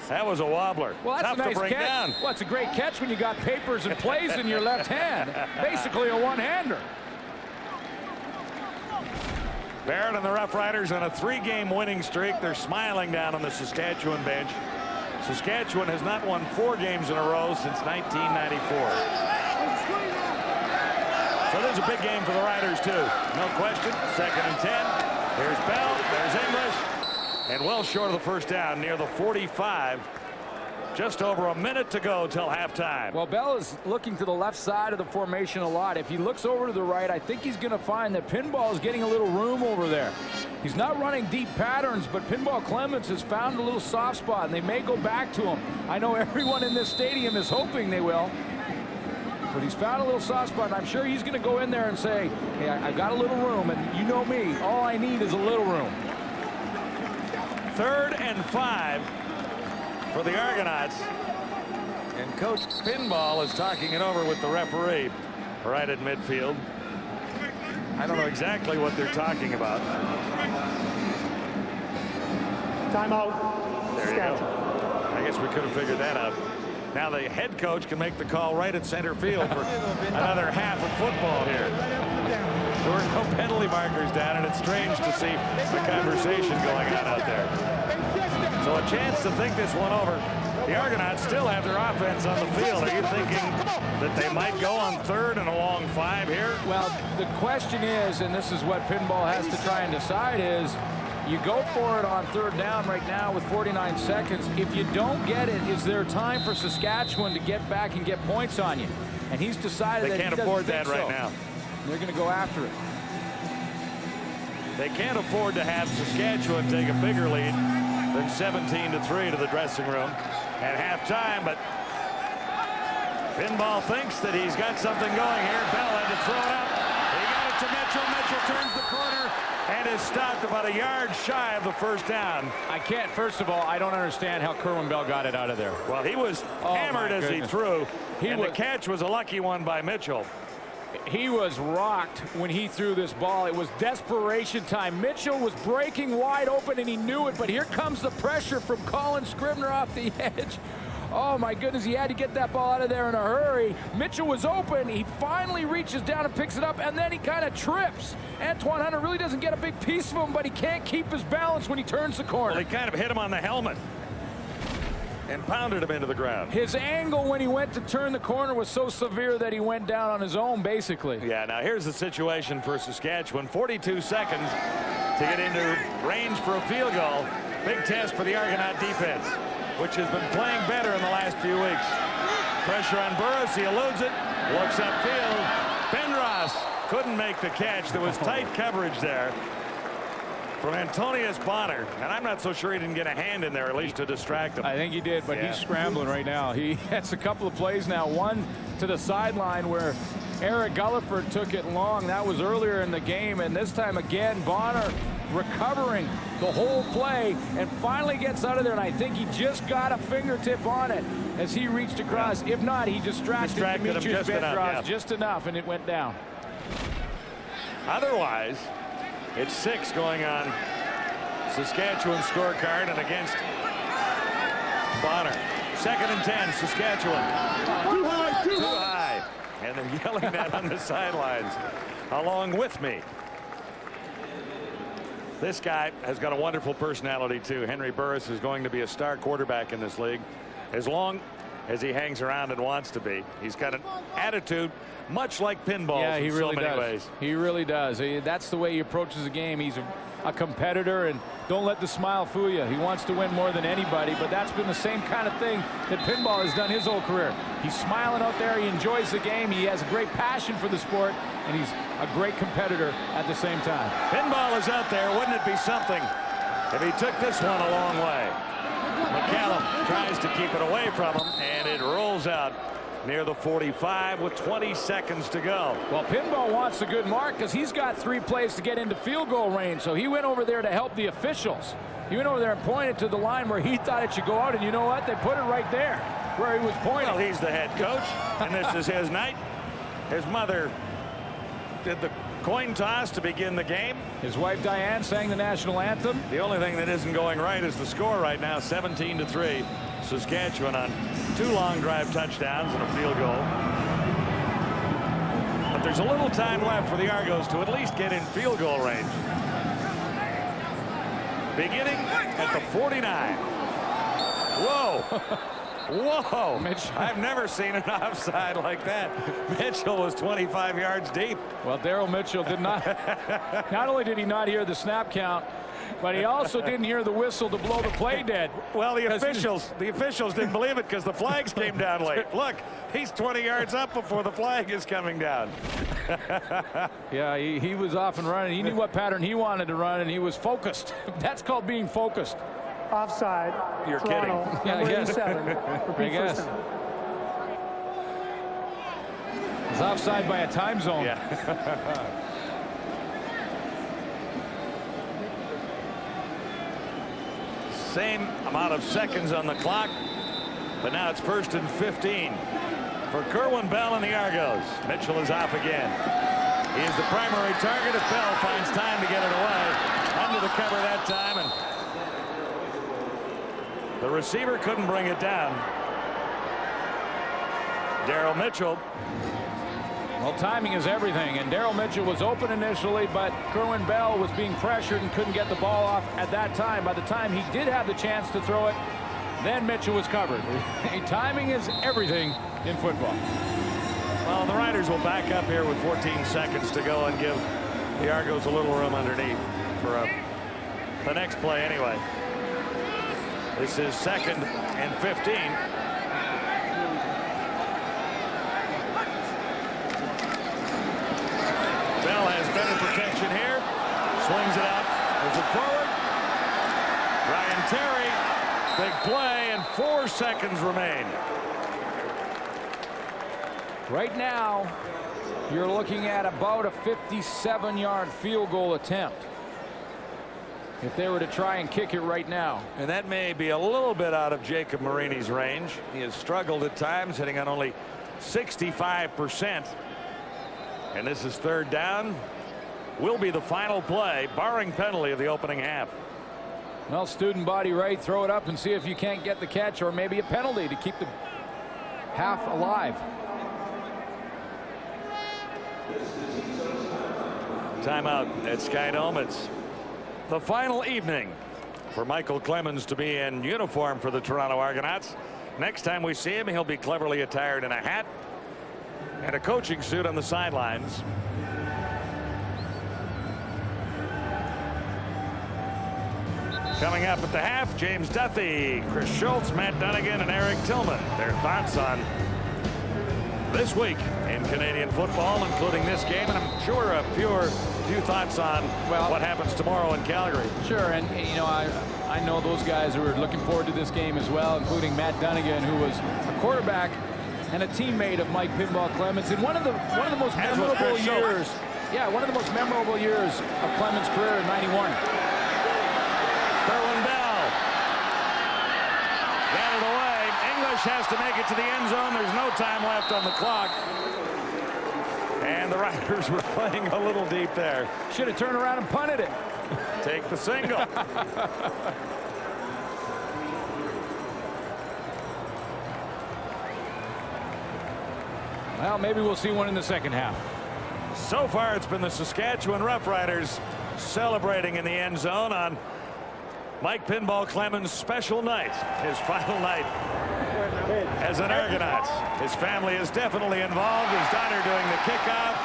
That was a wobbler. Well, that's tough a nice to bring catch. down. Well, it's a great catch when you got papers and plays in your left hand. Basically a one-hander. Barrett and the Rough Riders on a 3-game winning streak. They're smiling down on the Saskatchewan bench. Saskatchewan has not won 4 games in a row since 1994. So there's a big game for the Riders, too. No question. 2nd and 10. Here's Bell. There's English. And well short of the first down, near the 45. Just over a minute to go till halftime. Well, Bell is looking to the left side of the formation a lot. If he looks over to the right, I think he's going to find that Pinball is getting a little room over there. He's not running deep patterns, but Pinball Clemons has found a little soft spot, and they may go back to him. I know everyone in this stadium is hoping they will. But he's found a little soft spot, and I'm sure he's going to go in there and say, hey, I've got a little room, and you know me, all I need is a little room. 3rd and 5 for the Argonauts. And Coach Pinball is talking it over with the referee right at midfield. I don't know exactly what they're talking about. Timeout. There you go. I guess we could have figured that out. Now the head coach can make the call right at center field for another half of football here. There were no penalty markers down, and it's strange to see the conversation going on out there. So a chance to think this one over. The Argonauts still have their offense on the field. Are you thinking that they might go on 3rd and a long 5 here? Well, the question is, and this is what Pinball has to try and decide, is you go for it on 3rd down right now with 49 seconds. If you don't get it, is there time for Saskatchewan to get back and get points on you? And he's decided they that can't afford that right now. They're going to go after it. They can't afford to have Saskatchewan take a bigger lead than 17-3 to the dressing room at halftime, but Pinball thinks that he's got something going here. Bell had to throw it up. He got it to Mitchell. Mitchell turns the corner and is stopped about a yard shy of the first down. First of all, I don't understand how Kerwin Bell got it out of there. Well, he was hammered as he threw, and the catch was a lucky one by Mitchell. He was rocked when he threw this ball. It was desperation time. Mitchell was breaking wide open, and he knew it, but here comes the pressure from Colin Scribner off the edge. Oh, my goodness, he had to get that ball out of there in a hurry. Mitchell was open. He finally reaches down and picks it up, and then he kind of trips. Antoine Hunter really doesn't get a big piece of him, but he can't keep his balance when he turns the corner. Well, he kind of hit him on the helmet and pounded him into the ground. His angle when he went to turn the corner was so severe that he went down on his own, basically. Yeah, now here's the situation for Saskatchewan. 42 seconds to get into range for a field goal. Big test for the Argonaut defense, which has been playing better in the last few weeks. Pressure on Burris. He eludes it. Looks upfield. Bendros couldn't make the catch. There was tight coverage there from Antonius Bonner, and I'm not so sure he didn't get a hand in there, at least to distract him. I think he did, but he's scrambling right now. He has a couple of plays now. One to the sideline where Eric Gulliford took it long. That was earlier in the game, and this time again, Bonner recovering the whole play and finally gets out of there, and I think he just got a fingertip on it as he reached across. If not, he distracted Demetrius Bendros just enough, and it went down. Otherwise, it's 6 going on Saskatchewan's scorecard and against Bonner. 2nd and 10, Saskatchewan. Too high. And they're yelling that on the sidelines along with me. This guy has got a wonderful personality, too. Henry Burris is going to be a star quarterback in this league. As long as he hangs around and wants to be. He's got an attitude much like pinball. Yeah, he really so many does. ways. He really does. That's the way he approaches the game. He's a competitor, and don't let the smile fool you. He wants to win more than anybody, but that's been the same kind of thing that pinball has done his whole career. He's smiling out there. He enjoys the game. He has a great passion for the sport, and he's a great competitor at the same time. Pinball is out there. Wouldn't it be something if he took this one a long way? McCallum tries to keep it away from him, and it rolls out near the 45 with 20 seconds to go. Well, pinball wants a good mark because he's got 3 plays to get into field goal range, so he went over there to help the officials. He went over there and pointed to the line where he thought it should go out, and you know what? They put it right there where he was pointing. Well, he's the head coach, and this is his night. His mother did the coin toss to begin the game. His wife Diane sang the national anthem. The only thing that isn't going right is the score right now, 17-3. Saskatchewan on 2 long drive touchdowns and a field goal. But there's a little time left for the Argos to at least get in field goal range. Beginning at the 49. Whoa. Whoa. I've never seen an offside like that. Mitchell was 25 yards deep. Well, Daryl Mitchell did not. Not only did he not hear the snap count, but he also didn't hear the whistle to blow the play dead. Well, the officials didn't believe it because the flags came down late. Look, he's 20 yards up before the flag is coming down. Yeah, he was off and running. He knew what pattern he wanted to run, and he was focused. That's called being focused. Offside. You're Toronto, kidding. Yeah, I guess. 87. I guess. It's offside by a time zone. Yeah. Same amount of seconds on the clock, but now it's 1st and 15 for Kerwin Bell and the Argos. Mitchell is off again. He is the primary target if Bell finds time to get it away. Under the cover that time, and the receiver couldn't bring it down. Daryl Mitchell. Well, timing is everything, and Daryl Mitchell was open initially, but Kerwin Bell was being pressured and couldn't get the ball off at that time. By the time he did have the chance to throw it, then Mitchell was covered. Timing is everything in football. Well, the Riders will back up here with 14 seconds to go and give the Argos a little room underneath for the next play anyway. This is 2nd and 15. Bell has better protection here. Swings it out. Moves it forward. Ryan Terry. Big play, and 4 seconds remain. Right now, you're looking at about a 57-yard field goal attempt if they were to try and kick it right now. And that may be a little bit out of Jacob Marini's range. He has struggled at times, hitting on only 65%. And this is 3rd down. Will be the final play, barring penalty, of the opening half. Well, student body right, throw it up and see if you can't get the catch, or maybe a penalty to keep the half alive. Timeout at Skydome. It's the final evening for Michael Clemons to be in uniform for the Toronto Argonauts. Next time we see him, he'll be cleverly attired in a hat and a coaching suit on the sidelines. Coming up at the half, James Duthie, Chris Schultz, Matt Dunnigan, and Eric Tillman. Their thoughts on this week in Canadian football, including this game, and I'm sure a few thoughts on what happens tomorrow in Calgary. Sure, and you know, I know those guys who are looking forward to this game as well, including Matt Dunnigan, who was a quarterback and a teammate of Mike Pinball Clemons in one of the most memorable years. Yeah, one of the most memorable years of Clemons' career in '91. Kerwin Bell got it away. English has to make it to the end zone. There's no time left on the clock. And the Riders were playing a little deep there. Should have turned around and punted it. Take the single. Well, maybe we'll see one in the second half. So far, it's been the Saskatchewan Roughriders celebrating in the end zone on Mike Pinball Clemons' special night, his final night as an Argonaut. His family is definitely involved. His daughter doing the kickoff.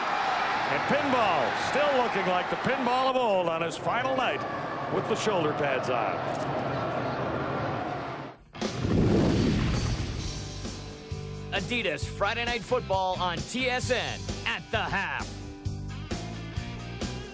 And pinball still looking like the pinball of old on his final night with the shoulder pads on. Adidas Friday Night Football on TSN at the half.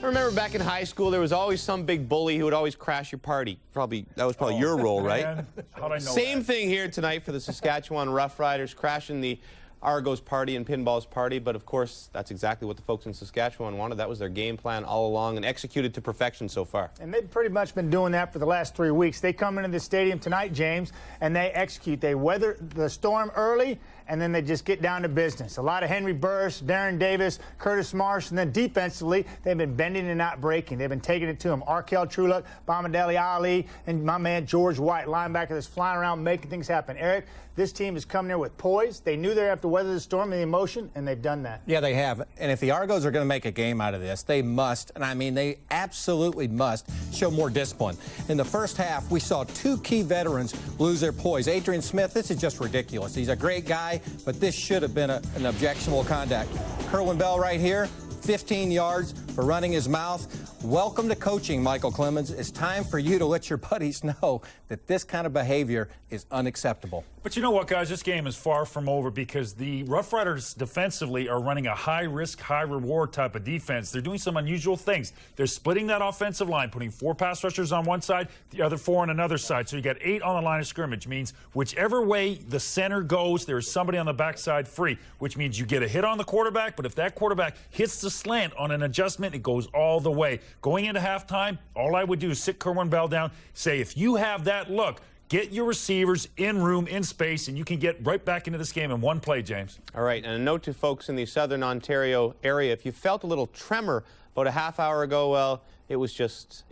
I remember back in high school, there was always some big bully who would always crash your party. That was probably your role, right? How'd I know Same thing here tonight for the Saskatchewan Roughriders, crashing the Argos party and Pinball's party, but of course, that's exactly what the folks in Saskatchewan wanted. That was their game plan all along and executed to perfection so far. And they've pretty much been doing that for the last 3 weeks. They come into the stadium tonight, James, and they execute. They weather the storm early, and then they just get down to business. A lot of Henry Burris, Darren Davis, Curtis Marsh, and then defensively, they've been bending and not breaking. They've been taking it to him. Arkel Truluk, Bamadeli Ali, and my man George White, linebacker that's flying around making things happen. Eric, this team has come there with poise. They knew they'd have to weather the storm and the emotion, and they've done that. Yeah, they have. And if the Argos are going to make a game out of this, they must, and I mean they absolutely must, show more discipline. In the first half, we saw 2 key veterans lose their poise. Adrian Smith, this is just ridiculous. He's a great guy, but this should have been an objectionable conduct. Kerwin Bell right here, 15 yards for running his mouth. Welcome to coaching, Michael Clemons. It's time for you to let your buddies know that this kind of behavior is unacceptable. But you know what, guys? This game is far from over because the Rough Riders defensively are running a high-risk, high-reward type of defense. They're doing some unusual things. They're splitting that offensive line, putting 4 pass rushers on one side, the other 4 on another side. So you got 8 on the line of scrimmage. Means whichever way the center goes, there's somebody on the backside free, which means you get a hit on the quarterback, but if that quarterback hits the slant on an adjustment, it goes all the way. Going into halftime, all I would do is sit Kerwin Bell down, say, if you have that look, get your receivers in room, in space, and you can get right back into this game in one play, James. All right, and a note to folks in the Southern Ontario area, if you felt a little tremor about a half hour ago, well, it was just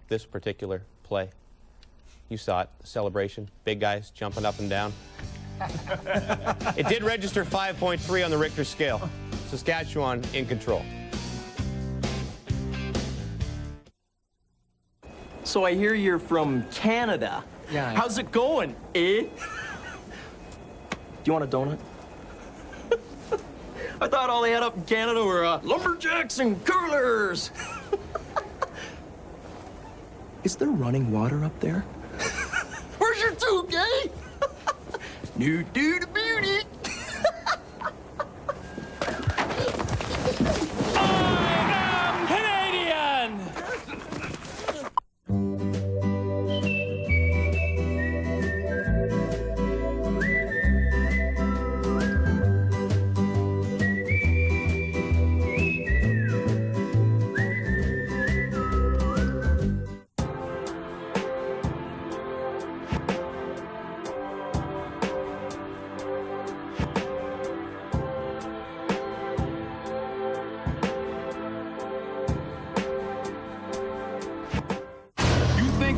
this particular play. You saw it, the celebration, big guys jumping up and down. It did register 5.3 on the Richter scale. Saskatchewan in control. So I hear you're from Canada. Yeah. How's it going, eh? Do you want a donut? I thought all they had up in Canada were lumberjacks and curlers. Is there running water up there? Where's your tube, gay? New dude beauty.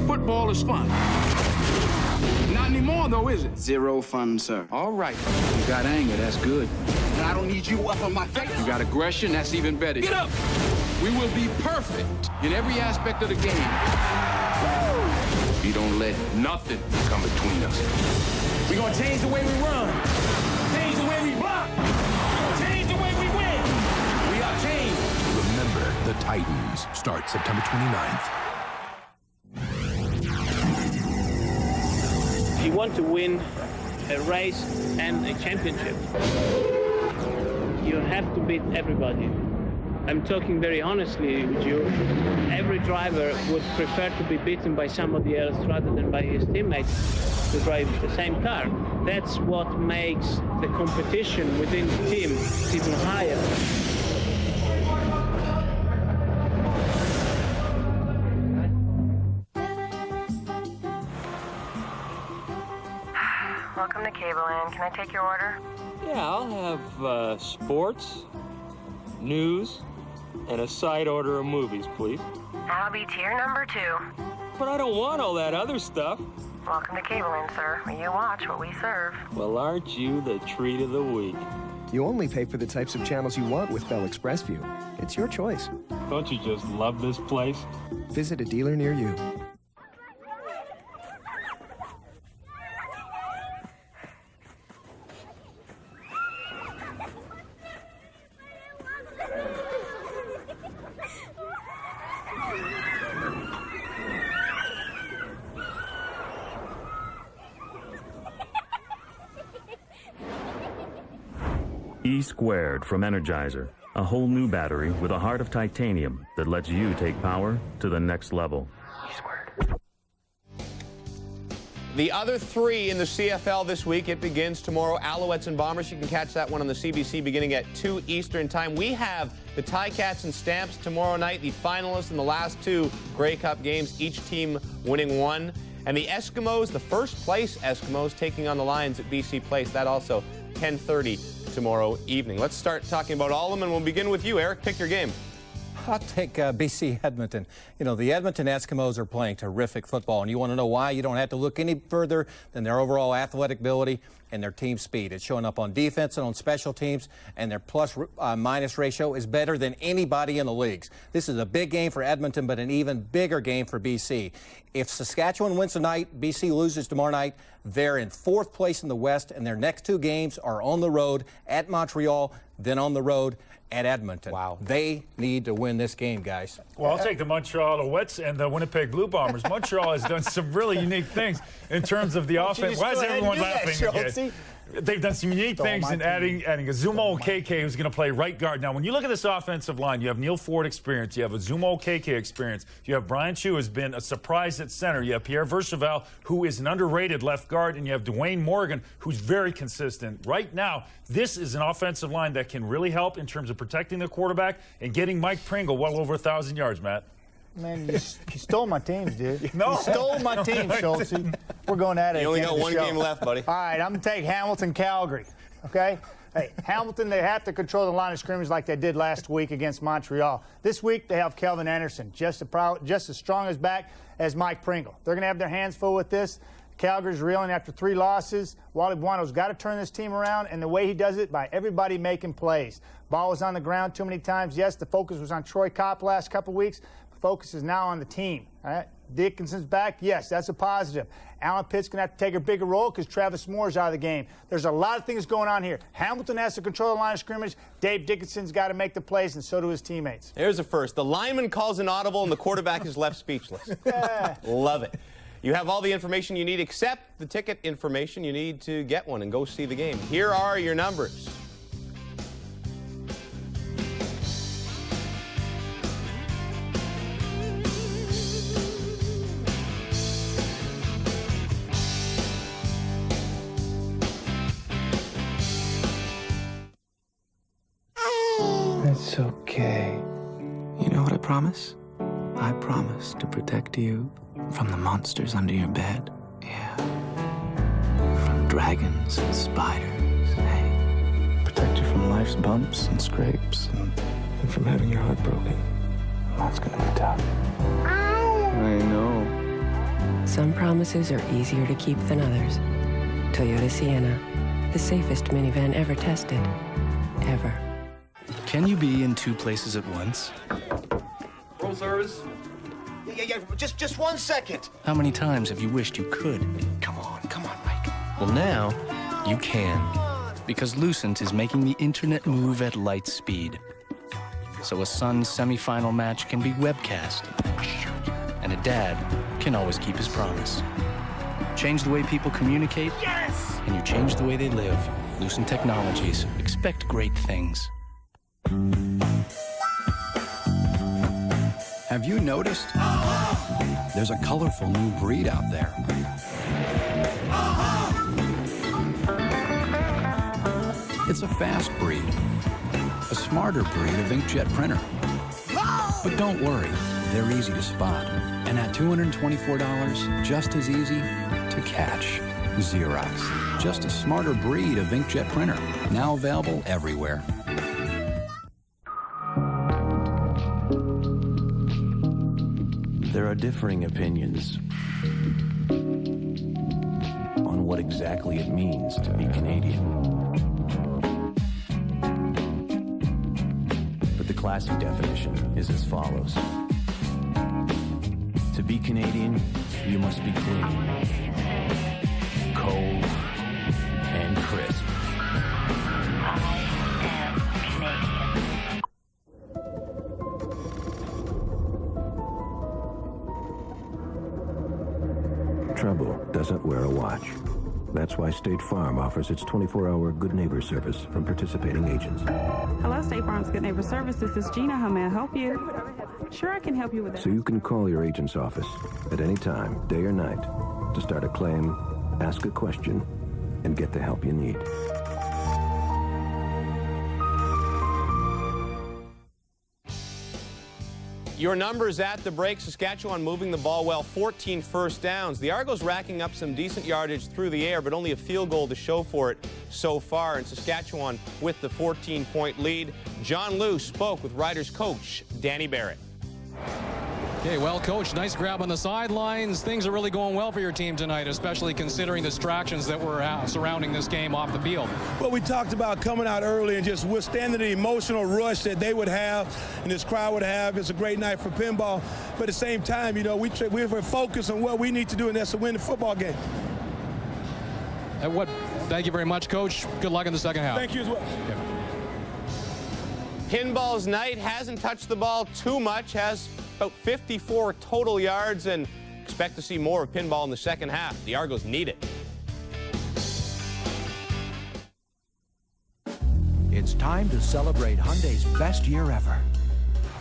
Football is fun. Not anymore, though, is it? Zero fun, sir. All right. You got anger, that's good. And I don't need you up on my face. You got aggression, that's even better. Get up! We will be perfect in every aspect of the game. You don't let nothing come between us. We're gonna change the way we run. Change the way we block. Change the way we win. We are changed. Remember, the Titans start September 29th. If you want to win a race and a championship, you have to beat everybody. I'm talking very honestly with you. Every driver would prefer to be beaten by somebody else rather than by his teammates to drive the same car. That's what makes the competition within the team even higher. Welcome to Cable Inn. Can I take your order? Yeah, I'll have sports, news, and a side order of movies, please. That'll be tier number 2. But I don't want all that other stuff. Welcome to Cable Inn, sir. You watch what we serve. Well, aren't you the treat of the week? You only pay for the types of channels you want with Bell Express View. It's your choice. Don't you just love this place? Visit a dealer near you. C² from Energizer, a whole new battery with a heart of titanium that lets you take power to the next level. The other three in the CFL this week, it begins tomorrow. Alouettes and Bombers, you can catch that one on the CBC beginning at 2 Eastern time. We have the Ticats and Stamps tomorrow night, the finalists in the last two Grey Cup games, each team winning one. And the Eskimos, the first place Eskimos, taking on the Lions at BC Place. That also 10:30 tomorrow evening. Let's start talking about all of them, and we'll begin with you, Eric. Pick your game. I'll take BC Edmonton. You know, the Edmonton Eskimos are playing terrific football, and you want to know why? You don't have to look any further than their overall athletic ability and their team speed. It's showing up on defense and on special teams, and their plus-minus ratio is better than anybody in the leagues. This is a big game for Edmonton, but an even bigger game for BC. If Saskatchewan wins tonight, BC loses tomorrow night, they're in 4th place in the West, and their next 2 games are on the road at Montreal, then on the road at Edmonton. Wow. They need to win this game, guys. Well, I'll take the Montreal Alouettes and the Winnipeg Blue Bombers. Montreal has done some really unique things in terms of the offense. Why is everyone laughing again? They've done some unique things in adding Azuma Okeke, who's going to play right guard. Now, when you look at this offensive line, you have Neil Ford experience, you have Azuma Okeke experience, you have Brian Chu, who's been a surprise at center, you have Pierre Vercheval, who is an underrated left guard, and you have Dwayne Morgan, who's very consistent. Right now, this is an offensive line that can really help in terms of protecting the quarterback and getting Mike Pringle well over 1,000 yards, Matt. Man, you stole my teams, dude. No. You stole my team, Schultz. We're going at it. You only got one game left, buddy. All right, I'm going to take Hamilton, Calgary, okay? Hey, Hamilton, they have to control the line of scrimmage like they did last week against Montreal. This week, they have Kelvin Anderson, just as strong as back as Mike Pringle. They're going to have their hands full with this. Calgary's reeling after 3 losses. Wally Buono's got to turn this team around, and the way he does it, by everybody making plays. Ball was on the ground too many times. Yes, the focus was on Troy Kopp last couple weeks. Focus is now on the team. All right? Dickinson's back. Yes, that's a positive. Alan Pitt's going to have to take a bigger role because Travis Moore's out of the game. There's a lot of things going on here. Hamilton has to control the line of scrimmage. Dave Dickinson's got to make the plays, and so do his teammates. Here's the first. The lineman calls an audible, and the quarterback is left speechless. Yeah. Love it. You have all the information you need except the ticket information you need to get one and go see the game. Here are your numbers. It's okay. You know what I promise? I promise to protect you from the monsters under your bed. Yeah. From dragons and spiders, hey. Protect you from life's bumps and scrapes and from having your heart broken. That's gonna be tough. I know. Some promises are easier to keep than others. Toyota Sienna, the safest minivan ever tested. Ever. Can you be in 2 places at once? Roll service. Yeah, just 1 second. How many times have you wished you could? Come on, Mike. Well, now you can. Because Lucent is making the internet move at light speed. So a son's semifinal match can be webcast. And a dad can always keep his promise. Change the way people communicate. Yes! And you change the way they live. Lucent Technologies. Expect great things. Have you noticed? There's a colorful new breed out there. It's a fast breed, a smarter breed of inkjet printer. But don't worry, they're easy to spot. And at $224, just as easy to catch. Xerox, just a smarter breed of inkjet printer, now available everywhere. There are differing opinions on what exactly it means to be Canadian. But the classic definition is as follows. To be Canadian, you must be clean, cold, and crisp. Trouble doesn't wear a watch. That's why State Farm offers its 24-hour Good Neighbor service from participating agents. Hello, State Farm's Good Neighbor Service. This is Gina. How may I help you? Sure, I can help you with that. So you can call your agent's office at any time, day or night, to start a claim, ask a question, and get the help you need. Your numbers at the break. Saskatchewan moving the ball well, 14 first downs. The Argos racking up some decent yardage through the air, but only a field goal to show for it so far. And Saskatchewan with the 14-point lead. John Liu spoke with Riders coach Danny Barrett. Okay, well, Coach, nice grab on the sidelines. Things are really going well for your team tonight, especially considering the distractions that were surrounding this game off the field. Well, we talked about coming out early and just withstanding the emotional rush that they would have and this crowd would have. It's a great night for pinball. But at the same time, you know, we're focused on what we need to do, and that's to win the football game. Thank you very much, Coach. Good luck in the second half. Thank you as well. Okay. Pinball's night hasn't touched the ball too much, has about 54 total yards, and expect to see more of pinball in the second half. The Argos need it. It's time to celebrate Hyundai's best year ever.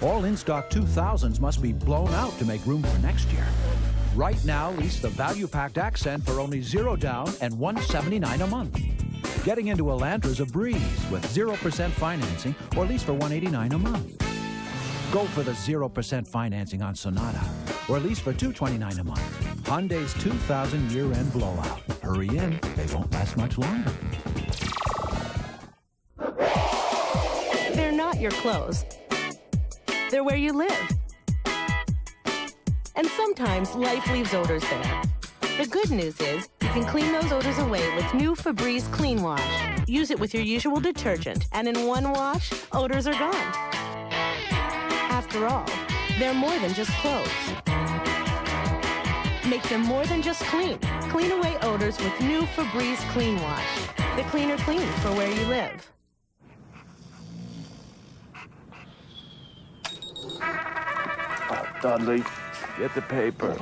All in-stock 2000s must be blown out to make room for next year. Right now, lease the value-packed Accent for only $0 down and $179 a month. Getting into Elantra's a breeze with 0% financing or lease for $189 a month. Go for the 0% financing on Sonata or lease for $229 a month. Hyundai's 2000 year-end blowout. Hurry in, they won't last much longer. They're not your clothes. They're where you live. And sometimes life leaves odors there. The good news is you can clean those odors away with new Febreze Clean Wash. Use it with your usual detergent, and in one wash, odors are gone. After all, they're more than just clothes. Make them more than just clean. Clean away odors with new Febreze Clean Wash. The cleaner clean for where you live. Dudley, get the paper.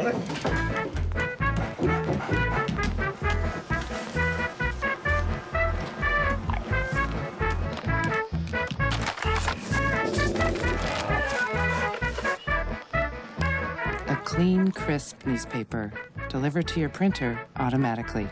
A clean, crisp newspaper delivered to your printer automatically.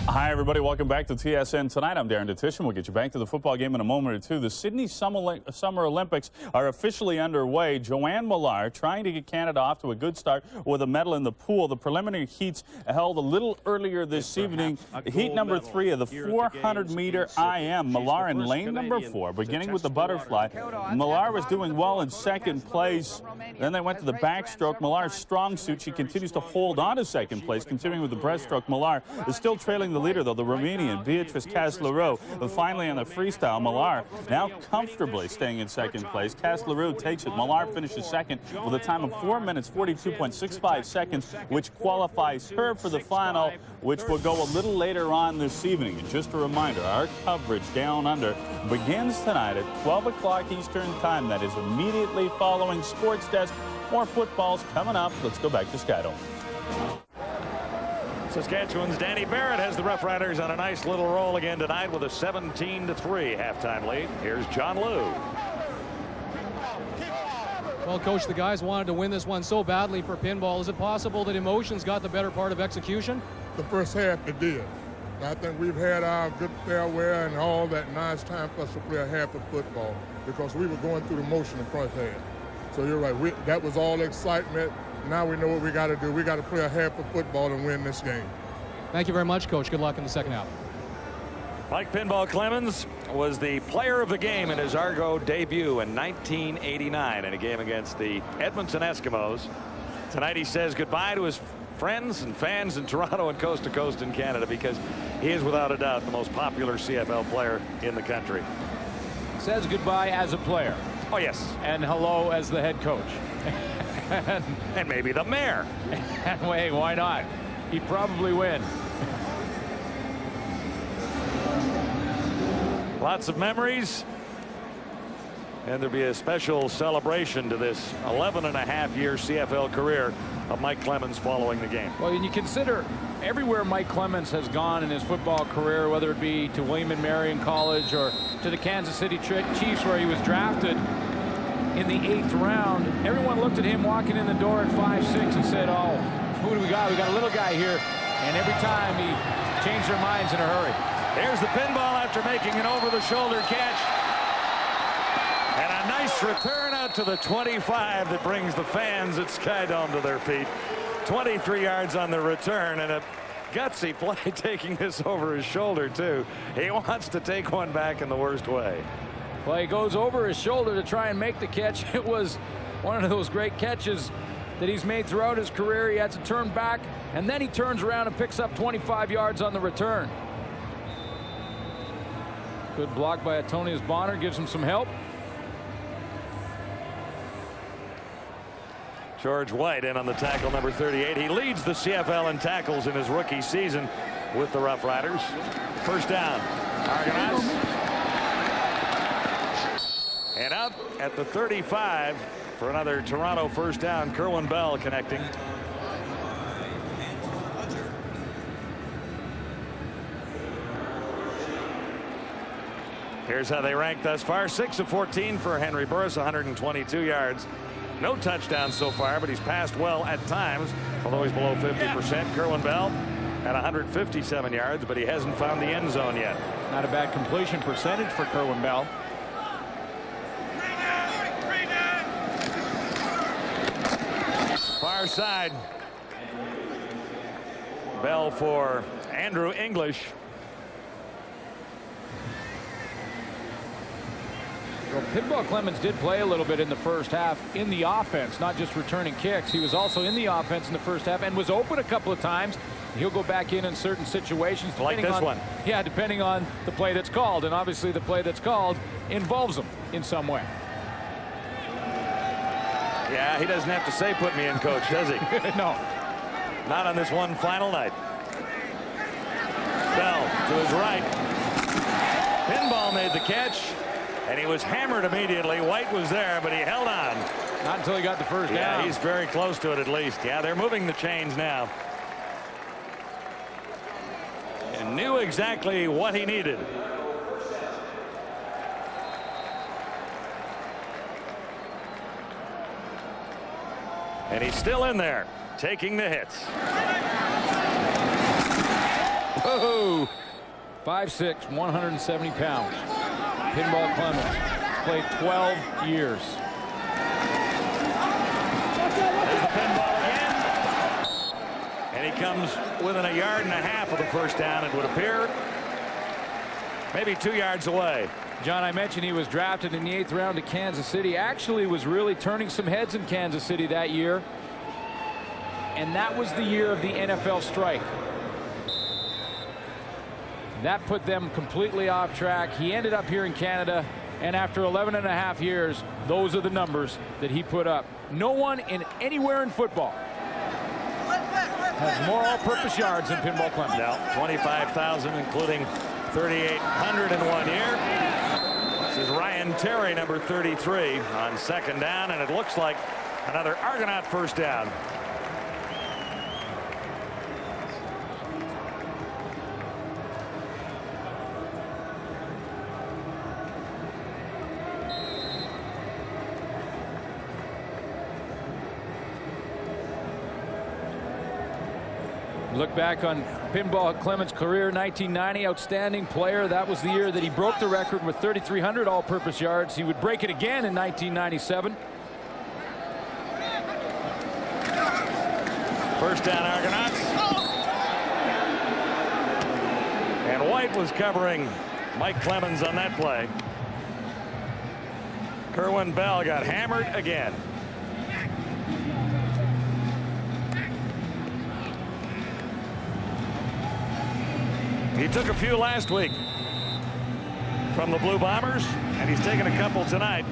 Hi, everybody. Welcome back to TSN Tonight. I'm Darren DeTitian. We'll get you back to the football game in a moment or two. The Sydney Summer Olympics are officially underway. Joanne Millar trying to get Canada off to a good start with a medal in the pool. The preliminary heats held a little earlier this evening. Heat number 3 of the 400-meter IM. Millar in lane number 4, beginning with the butterfly. Millar was doing well in second place. Then they went to the backstroke. Millar's strong suit. She continues to hold on to second place, continuing with the breaststroke. Millar is still trailing the leader, though, the Romanian Beatrice Casleroux. But finally, on the freestyle, Millar now comfortably staying in second place. Casleroux takes it. Millar finishes second with a time of 4 minutes, 42.65 seconds, which qualifies her for the final, which will go a little later on this evening. And just a reminder, our coverage down under begins tonight at 12 o'clock Eastern Time. That is immediately following Sports Desk. More footballs coming up. Let's go back to Skydome. Saskatchewan's Danny Barrett has the Rough Riders on a nice little roll again tonight with a 17-3 halftime lead. Here's John Liu. Well, Coach, the guys wanted to win this one so badly for pinball. Is it possible that emotions got the better part of execution? The first half it did. I think we've had our good fairway and all that. Now it's time for us to play a half of football because we were going through the motion in the first half. So you're right. That was all excitement. Now we know what we got to do. We got to play a half of football and win this game. Thank you very much, Coach. Good luck in the second half. Mike Pinball Clemons was the player of the game in his Argo debut in 1989 in a game against the Edmonton Eskimos. Tonight he says goodbye to his friends and fans in Toronto and coast to coast in Canada because he is without a doubt the most popular CFL player in the country. Says goodbye as a player. Oh, yes. And hello as the head coach. and maybe the mayor. Wait, why not? He'd probably win. Lots of memories. And there'll be a special celebration to this 11.5-year CFL career of Mike Clemons following the game. Well, and you consider everywhere Mike Clemons has gone in his football career, whether it be to William and Marion College or to the Kansas City Chiefs, where he was drafted in the 8th round, everyone looked at him walking in the door at 5'6" and said, oh, who do we got? We got a little guy here. And every time he changed their minds in a hurry. Here's the pinball after making an over-the-shoulder catch. And a nice return out to the 25 that brings the fans at Skydome to their feet. 23 yards on the return, and a gutsy play taking this over his shoulder, too. He wants to take one back in the worst way. Well, he goes over his shoulder to try and make the catch. It was one of those great catches that he's made throughout his career. He had to turn back, and then he turns around and picks up 25 yards on the return. Good block by Antonius Bonner, gives him some help. George White in on the tackle, number 38. He leads the CFL in tackles in his rookie season with the Rough Riders. First down, Argonauts. And out at the 35 for another Toronto first down. Kerwin Bell connecting. Here's how they rank thus far. 6 of 14 for Henry Burris, 122 yards. No touchdowns so far, but he's passed well at times, although he's below 50%. Kerwin Bell at 157 yards, but he hasn't found the end zone yet. Not a bad completion percentage for Kerwin Bell. Far side. Bell for Andrew English. Well, Pinball Clemons did play a little bit in the first half in the offense, not just returning kicks. He was also in the offense in the first half and was open a couple of times. He'll go back in certain situations. Like this one. Yeah, depending on the play that's called. And obviously the play that's called involves him in some way. Yeah, he doesn't have to say put me in, coach, does he? No. Not on this one final night. Bell to his right. Pinball made the catch, and he was hammered immediately. White was there, but he held on. Not until he got the first down. Yeah, he's very close to it at least. Yeah, they're moving the chains now. And knew exactly what he needed. And he's still in there, taking the hits. Oh, 5'6", 170 pounds. Pinball Clemons. He's played 12 years. There's the pinball again. And he comes within 1.5 yards of the first down, it would appear. Maybe 2 yards away. John, I mentioned he was drafted in the 8th round to Kansas City. Actually was really turning some heads in Kansas City that year. And that was the year of the NFL strike. That put them completely off track. He ended up here in Canada, and after 11.5 years, those are the numbers that he put up. No one in anywhere in football has more all-purpose yards than Pinball Clemons. Now, 25,000, including 3,800 in 1 year. This is Ryan Terry, number 33, on second down, and it looks like another Argonaut first down. Look back on Pinball Clemons' career, 1990, outstanding player. That was the year that he broke the record with 3,300 all-purpose yards. He would break it again in 1997. First down, Argonauts. And White was covering Mike Clemons on that play. Kerwin Bell got hammered again. He took a few last week from the Blue Bombers, and he's taken a couple tonight.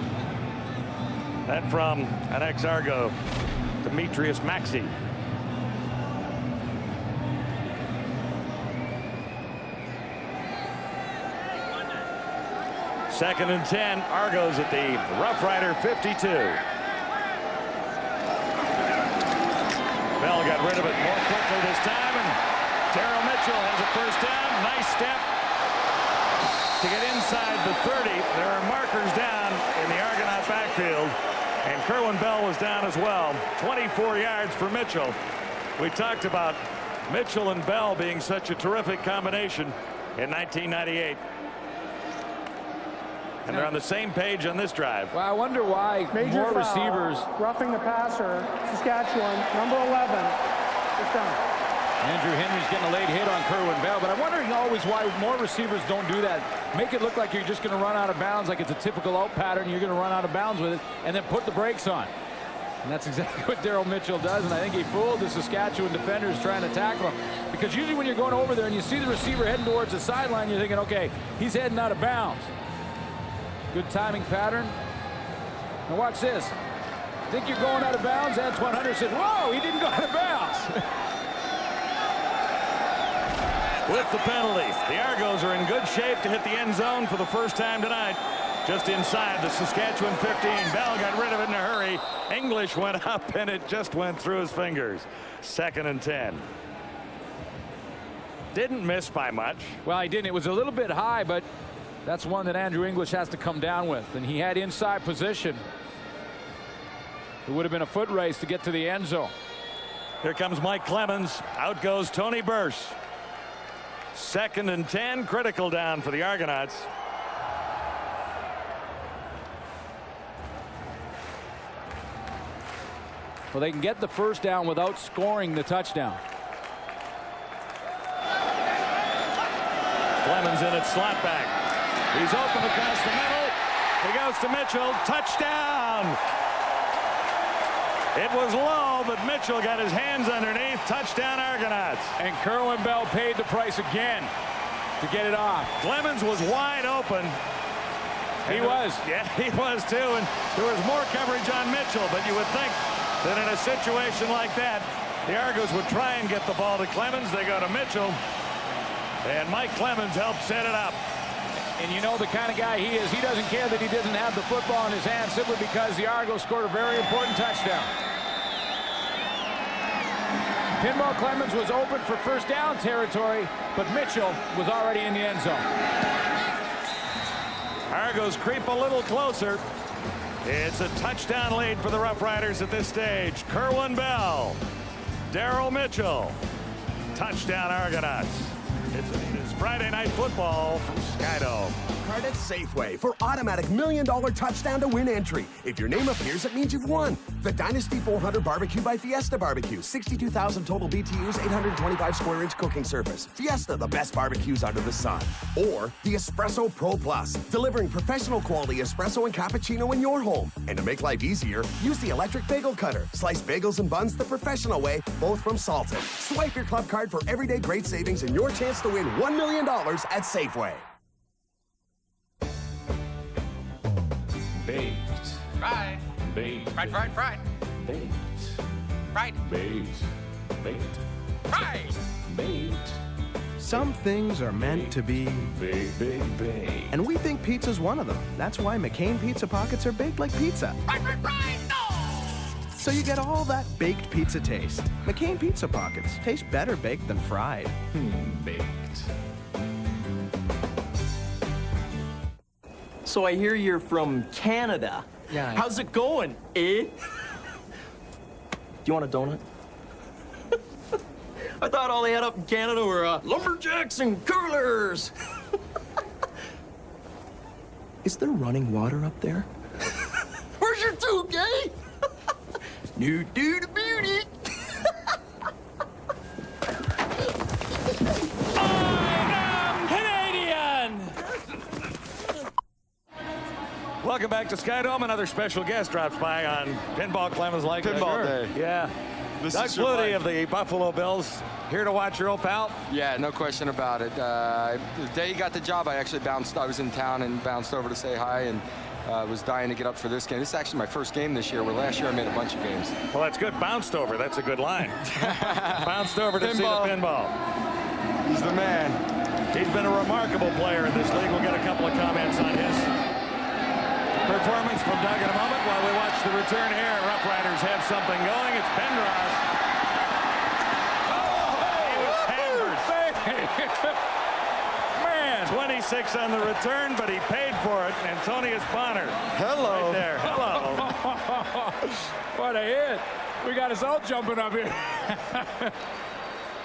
That from an ex-Argo, Demetrius Maxey. 2nd and 10. Argos at the Rough Rider 52. Bell got rid of it more quickly this time, and Daryl Mitchell has a first down. Nice step to get inside the 30. There are markers down in the Argonaut backfield, and Kerwin Bell was down as well. 24 yards for Mitchell. We talked about Mitchell and Bell being such a terrific combination in 1998. And they're on the same page on this drive. Well, I wonder why more receivers. Roughing the passer, Saskatchewan, number 11. It's done. Andrew Henry's getting a late hit on Kerwin Bell, but I'm wondering always why more receivers don't do that. Make it look like you're just going to run out of bounds, like it's a typical out pattern. You're going to run out of bounds with it, and then put the brakes on. And that's exactly what Daryl Mitchell does, and I think he fooled the Saskatchewan defenders trying to tackle him. Because usually when you're going over there and you see the receiver heading towards the sideline, you're thinking, okay, he's heading out of bounds. Good timing pattern. Now watch this. Think you're going out of bounds? Antoine Hunter said, whoa, he didn't go out of bounds. With the penalty, the Argos are in good shape to hit the end zone for the first time tonight. Just inside the Saskatchewan 15. Bell got rid of it in a hurry. English went up, and it just went through his fingers. 2nd and 10. Didn't miss by much. Well, he didn't. It was a little bit high, but that's one that Andrew English has to come down with. And he had inside position. It would have been a foot race to get to the end zone. Here comes Mike Clemons. Out goes Tony Burse. 2nd and 10. Critical down for the Argonauts. Well, they can get the first down without scoring the touchdown. Clemons in at slot back. He's open across the middle. He goes to Mitchell. Touchdown. It was low, but Mitchell got his hands underneath. Touchdown Argonauts. And Kerwin Bell paid the price again to get it off. Clemons was wide open. He was. Yeah, he was too. And there was more coverage on Mitchell, but you would think that in a situation like that, the Argos would try and get the ball to Clemons. They go to Mitchell, and Mike Clemons helped set it up. And you know the kind of guy he is. He doesn't care that he doesn't have the football in his hand simply because the Argos scored a very important touchdown. Pinball Clemons was open for first down territory, but Mitchell was already in the end zone. Argos creep a little closer. It's a touchdown lead for the Rough Riders at this stage. Kerwin Bell, Daryl Mitchell, touchdown Argonauts. It's Friday Night Football from Skydome. Card at Safeway for automatic $1 million touchdown to win entry. If your name appears, it means you've won. The Dynasty 400 Barbecue by Fiesta Barbecue. 62,000 total BTUs, 825 square inch cooking surface. Fiesta, the best barbecues under the sun. Or the Espresso Pro Plus, delivering professional quality espresso and cappuccino in your home. And to make life easier, use the electric bagel cutter. Slice bagels and buns the professional way, both from Salted. Swipe your club card for everyday great savings and your chance to win $1 million at Safeway. Baked. Fried. Baked. Fried, fried, fried. Baked. Fried. Baked. Baked. Fried. Baked. Some things are meant to be big, big, big. And we think pizza's one of them. That's why McCain Pizza Pockets are baked like pizza. Fried, fried, fried. No! So you get all that baked pizza taste. McCain Pizza Pockets taste better baked than fried. Baked. So I hear you're from Canada. Yeah. How's it going, eh? Do you want a donut? I thought all they had up in Canada were lumberjacks and curlers. Is there running water up there? Where's your tube, gay? New dude beauty. Welcome back to Skydome. Another special guest drops by on Pinball Clemons like Pinball Day. Yeah. Doug Flutie of the Buffalo Bills here to watch your old pal. Yeah, no question about it. The day he got the job, I actually bounced. I was in town and bounced over to say hi, and was dying to get up for this game. This is actually my first game this year, where last year I made a bunch of games. Well, that's good. Bounced over. That's a good line. Bounced over to see the pinball. He's the man. He's been a remarkable player in this league. We'll get a couple of comments on his performance from Doug in a moment while we watch the return here. Rough Riders have something going. It's Bendros. He was hammered. Man, 26 on the return, but he paid for it. Antonius Bonner. Hello. Right there. Hello. What a hit. We got us all jumping up here.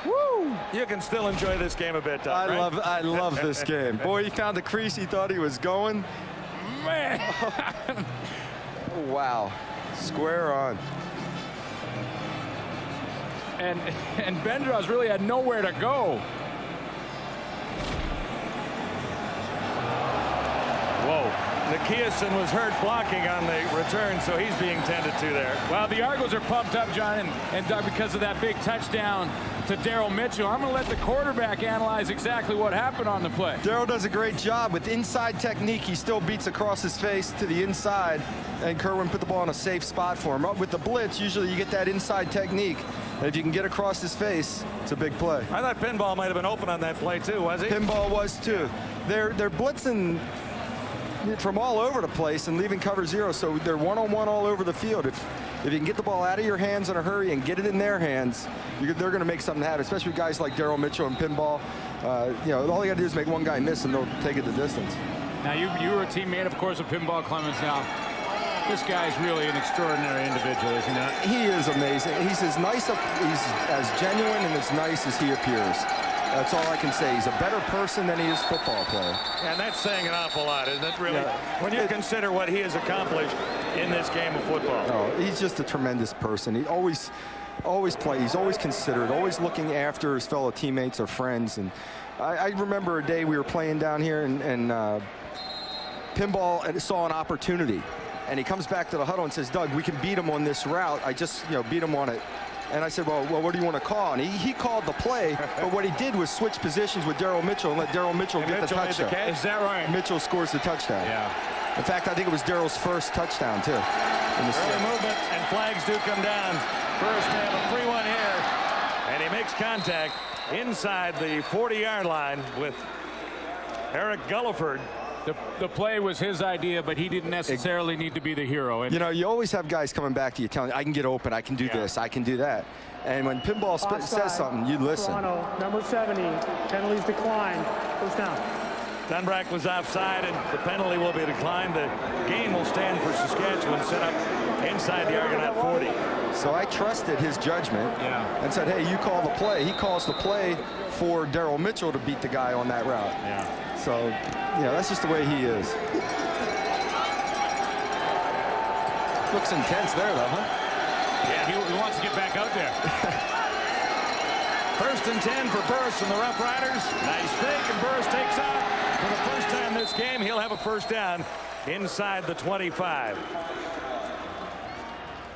Woo! You can still enjoy this game a bit, Doug, right? I love this game. Boy, he found the crease. He thought he was going. Man. Wow. Square on. And Bendros really had nowhere to go. Whoa. Nikiasen was hurt blocking on the return, so he's being tended to there. Well, the Argos are pumped up, John and Doug, because of that big touchdown to Daryl Mitchell. I'm going to let the quarterback analyze exactly what happened on the play. Daryl does a great job with inside technique. He still beats across his face to the inside, and Kerwin put the ball in a safe spot for him. With the blitz, usually you get that inside technique. And if you can get across his face, it's a big play. I thought Pinball might have been open on that play too, was he? Pinball was too. They're blitzing from all over the place and leaving cover zero, so they're one-on-one all over the field. If you can get the ball out of your hands in a hurry and get it in their hands, they're going to make something happen, especially with guys like Daryl Mitchell and Pinball. You know, all you got to do is make one guy miss and they'll take it the distance. Now, you were a teammate, of course, of Pinball Clemons. Now, this guy's really an extraordinary individual, isn't he? He is amazing. He's as nice, he's as genuine and as nice as he appears. That's all I can say. He's a better person than he is football player. And that's saying an awful lot, isn't it, really? Yeah. When you consider what he has accomplished in this game of football. Oh, he's just a tremendous person. He always plays. He's always considerate, always looking after his fellow teammates or friends. And I remember a day we were playing down here, and Pinball saw an opportunity. And he comes back to the huddle and says, Doug, we can beat him on this route. I just, beat him on it. And I said, well, what do you want to call? And he called the play, but what he did was switch positions with Daryl Mitchell and let Daryl Mitchell get the touchdown. Is that right? Mitchell scores the touchdown. Yeah. In fact, I think it was Daryl's first touchdown, too. Early movement, and flags do come down. First man, a 3-1 here, and he makes contact inside the 40-yard line with Eric Gulliford. The play was his idea, but he didn't necessarily need to be the hero. And you always have guys coming back to you telling you, I can get open, I can do this, I can do that. And when Pinball says something, you listen. Toronto, number 70, penalties declined. First down. Dunbrack was offside, and the penalty will be declined. The game will stand for Saskatchewan, set up inside the Argonaut 40. So I trusted his judgment and said, hey, you call the play. He calls the play for Daryl Mitchell to beat the guy on that route. Yeah. So, that's just the way he is. Looks intense there, though, huh? Yeah, he wants to get back out there. First and 10 for Burris and the Rough Riders. Nice fake, and Burris takes off. For the first time this game, he'll have a first down inside the 25.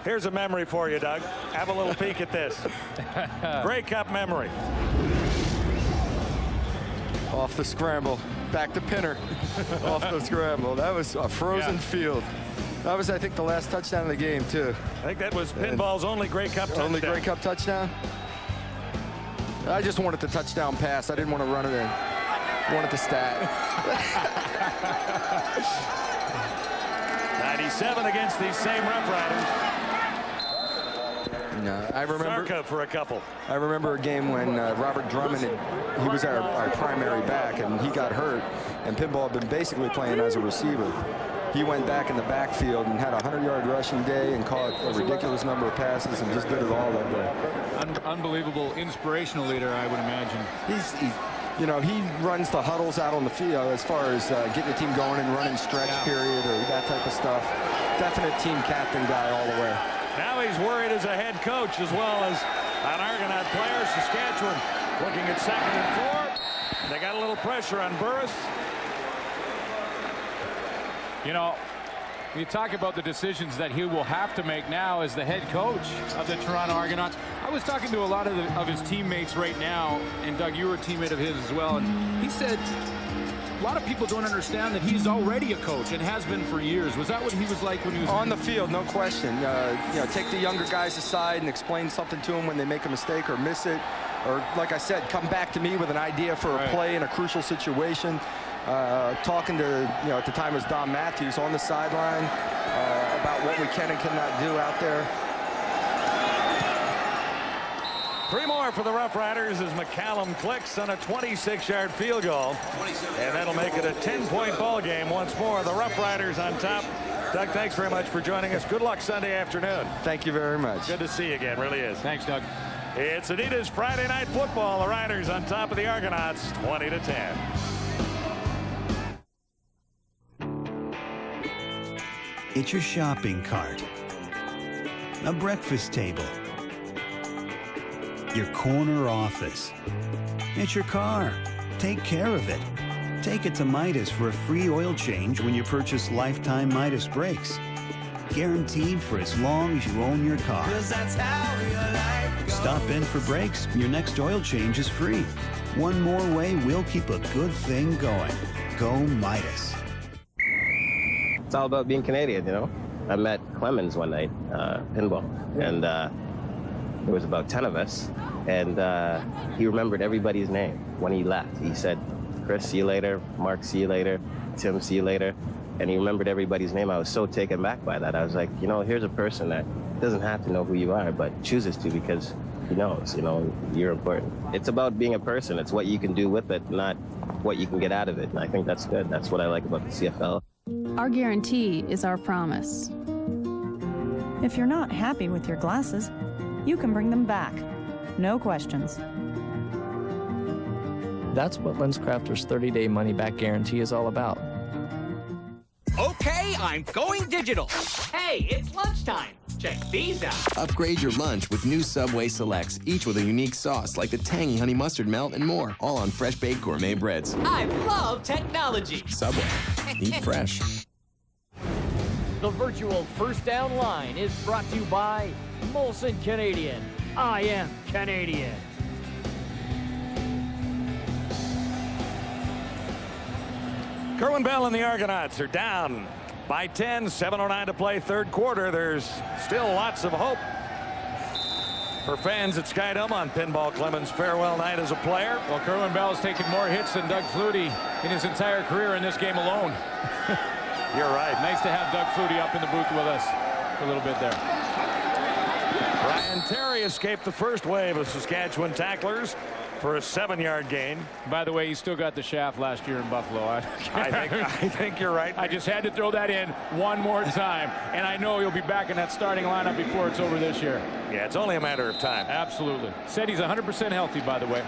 Here's a memory for you, Doug. Have a little peek at this. Grey Cup memory. Off the scramble. Back to Pinner. Off the scramble. That was a frozen field. That was, I think, the last touchdown of the game, too. I think that was Pinball's only Grey Cup touchdown. Only Grey Cup touchdown? I just wanted the touchdown pass. I didn't want to run it in. I wanted the stat. 97 against these same Rough Riders. I remember Sarka for a couple. I remember a game when Robert Drummond, he was our primary back, and he got hurt, and Pinball had been basically playing as a receiver. He went back in the backfield and had a 100-yard rushing day and caught a ridiculous number of passes and just did it all that day. Unbelievable, inspirational leader, I would imagine. He runs the huddles out on the field as far as getting the team going and running stretch period or that type of stuff. Definite team captain guy all the way. Now he's worried as a head coach as well as an Argonaut player. Saskatchewan looking at 2nd and 4. They got a little pressure on Burris. You talk about the decisions that he will have to make now as the head coach of the Toronto Argonauts. I was talking to a lot of his teammates right now, and Doug, you were a teammate of his as well, and he said a lot of people don't understand that he's already a coach and has been for years. Was that what he was like when he was on the field? No question. Take the younger guys aside and explain something to them when they make a mistake or miss it, or like I said, come back to me with an idea for a play in a crucial situation. talking to, at the time it was Don Matthews on the sideline about what we can and cannot do out there. 3 more for the Rough Riders as McCallum clicks on a 26-yard field goal. And that'll make it a 10-point ball game once more. The Rough Riders on top. Doug, thanks very much for joining us. Good luck Sunday afternoon. Thank you very much. Good to see you again, really is. Thanks, Doug. It's Adidas Friday Night Football. The Riders on top of the Argonauts, 20-10. It's your shopping cart, a breakfast table, your corner office. It's your car. Take care of it. Take it to Midas for a free oil change when you purchase lifetime Midas brakes. Guaranteed for as long as you own your car. Stop in for brakes. Your next oil change is free. One more way we'll keep a good thing going. Go Midas. It's all about being Canadian, I met Clemons one night, pinball, and there was about 10 of us, and he remembered everybody's name when he left. He said, Chris, see you later. Mark, see you later. Tim, see you later. And he remembered everybody's name. I was so taken back by that. I was like, here's a person that doesn't have to know who you are, but chooses to because he knows, you're important. It's about being a person. It's what you can do with it, not what you can get out of it. And I think that's good. That's what I like about the CFL. Our guarantee is our promise. If you're not happy with your glasses, you can bring them back. No questions. That's what LensCrafters' 30-day money-back guarantee is all about. Okay, I'm going digital. Hey, it's lunchtime. Check these out. Upgrade your lunch with new Subway Selects, each with a unique sauce like the tangy honey mustard melt and more, all on fresh-baked gourmet breads. I love technology. Subway. Eat fresh. The virtual first down line is brought to you by Molson Canadian. I am Canadian. Kerwin Bell and the Argonauts are down by 10, 7:09 to play third quarter. There's still lots of hope for fans at Skydome on Pinball Clemons' farewell night as a player. Well, Kerwin Bell's taken more hits than Doug Flutie in his entire career in this game alone. You're right. Nice to have Doug Flutie up in the booth with us for a little bit there. Brian Terry escaped the first wave of Saskatchewan tacklers for a 7-yard gain. By the way, he still got the shaft last year in Buffalo. I think you're right. I just had to throw that in one more time, and I know he'll be back in that starting lineup before it's over this year. Yeah, it's only a matter of time. Absolutely. Said he's 100% healthy, by the way.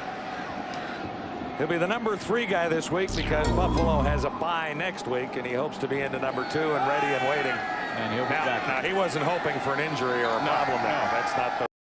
He'll be the number 3 guy this week because Buffalo has a bye next week, and he hopes to be into number 2 and ready and waiting. And he'll be back. Now, he wasn't hoping for an injury or a problem. No, that's not the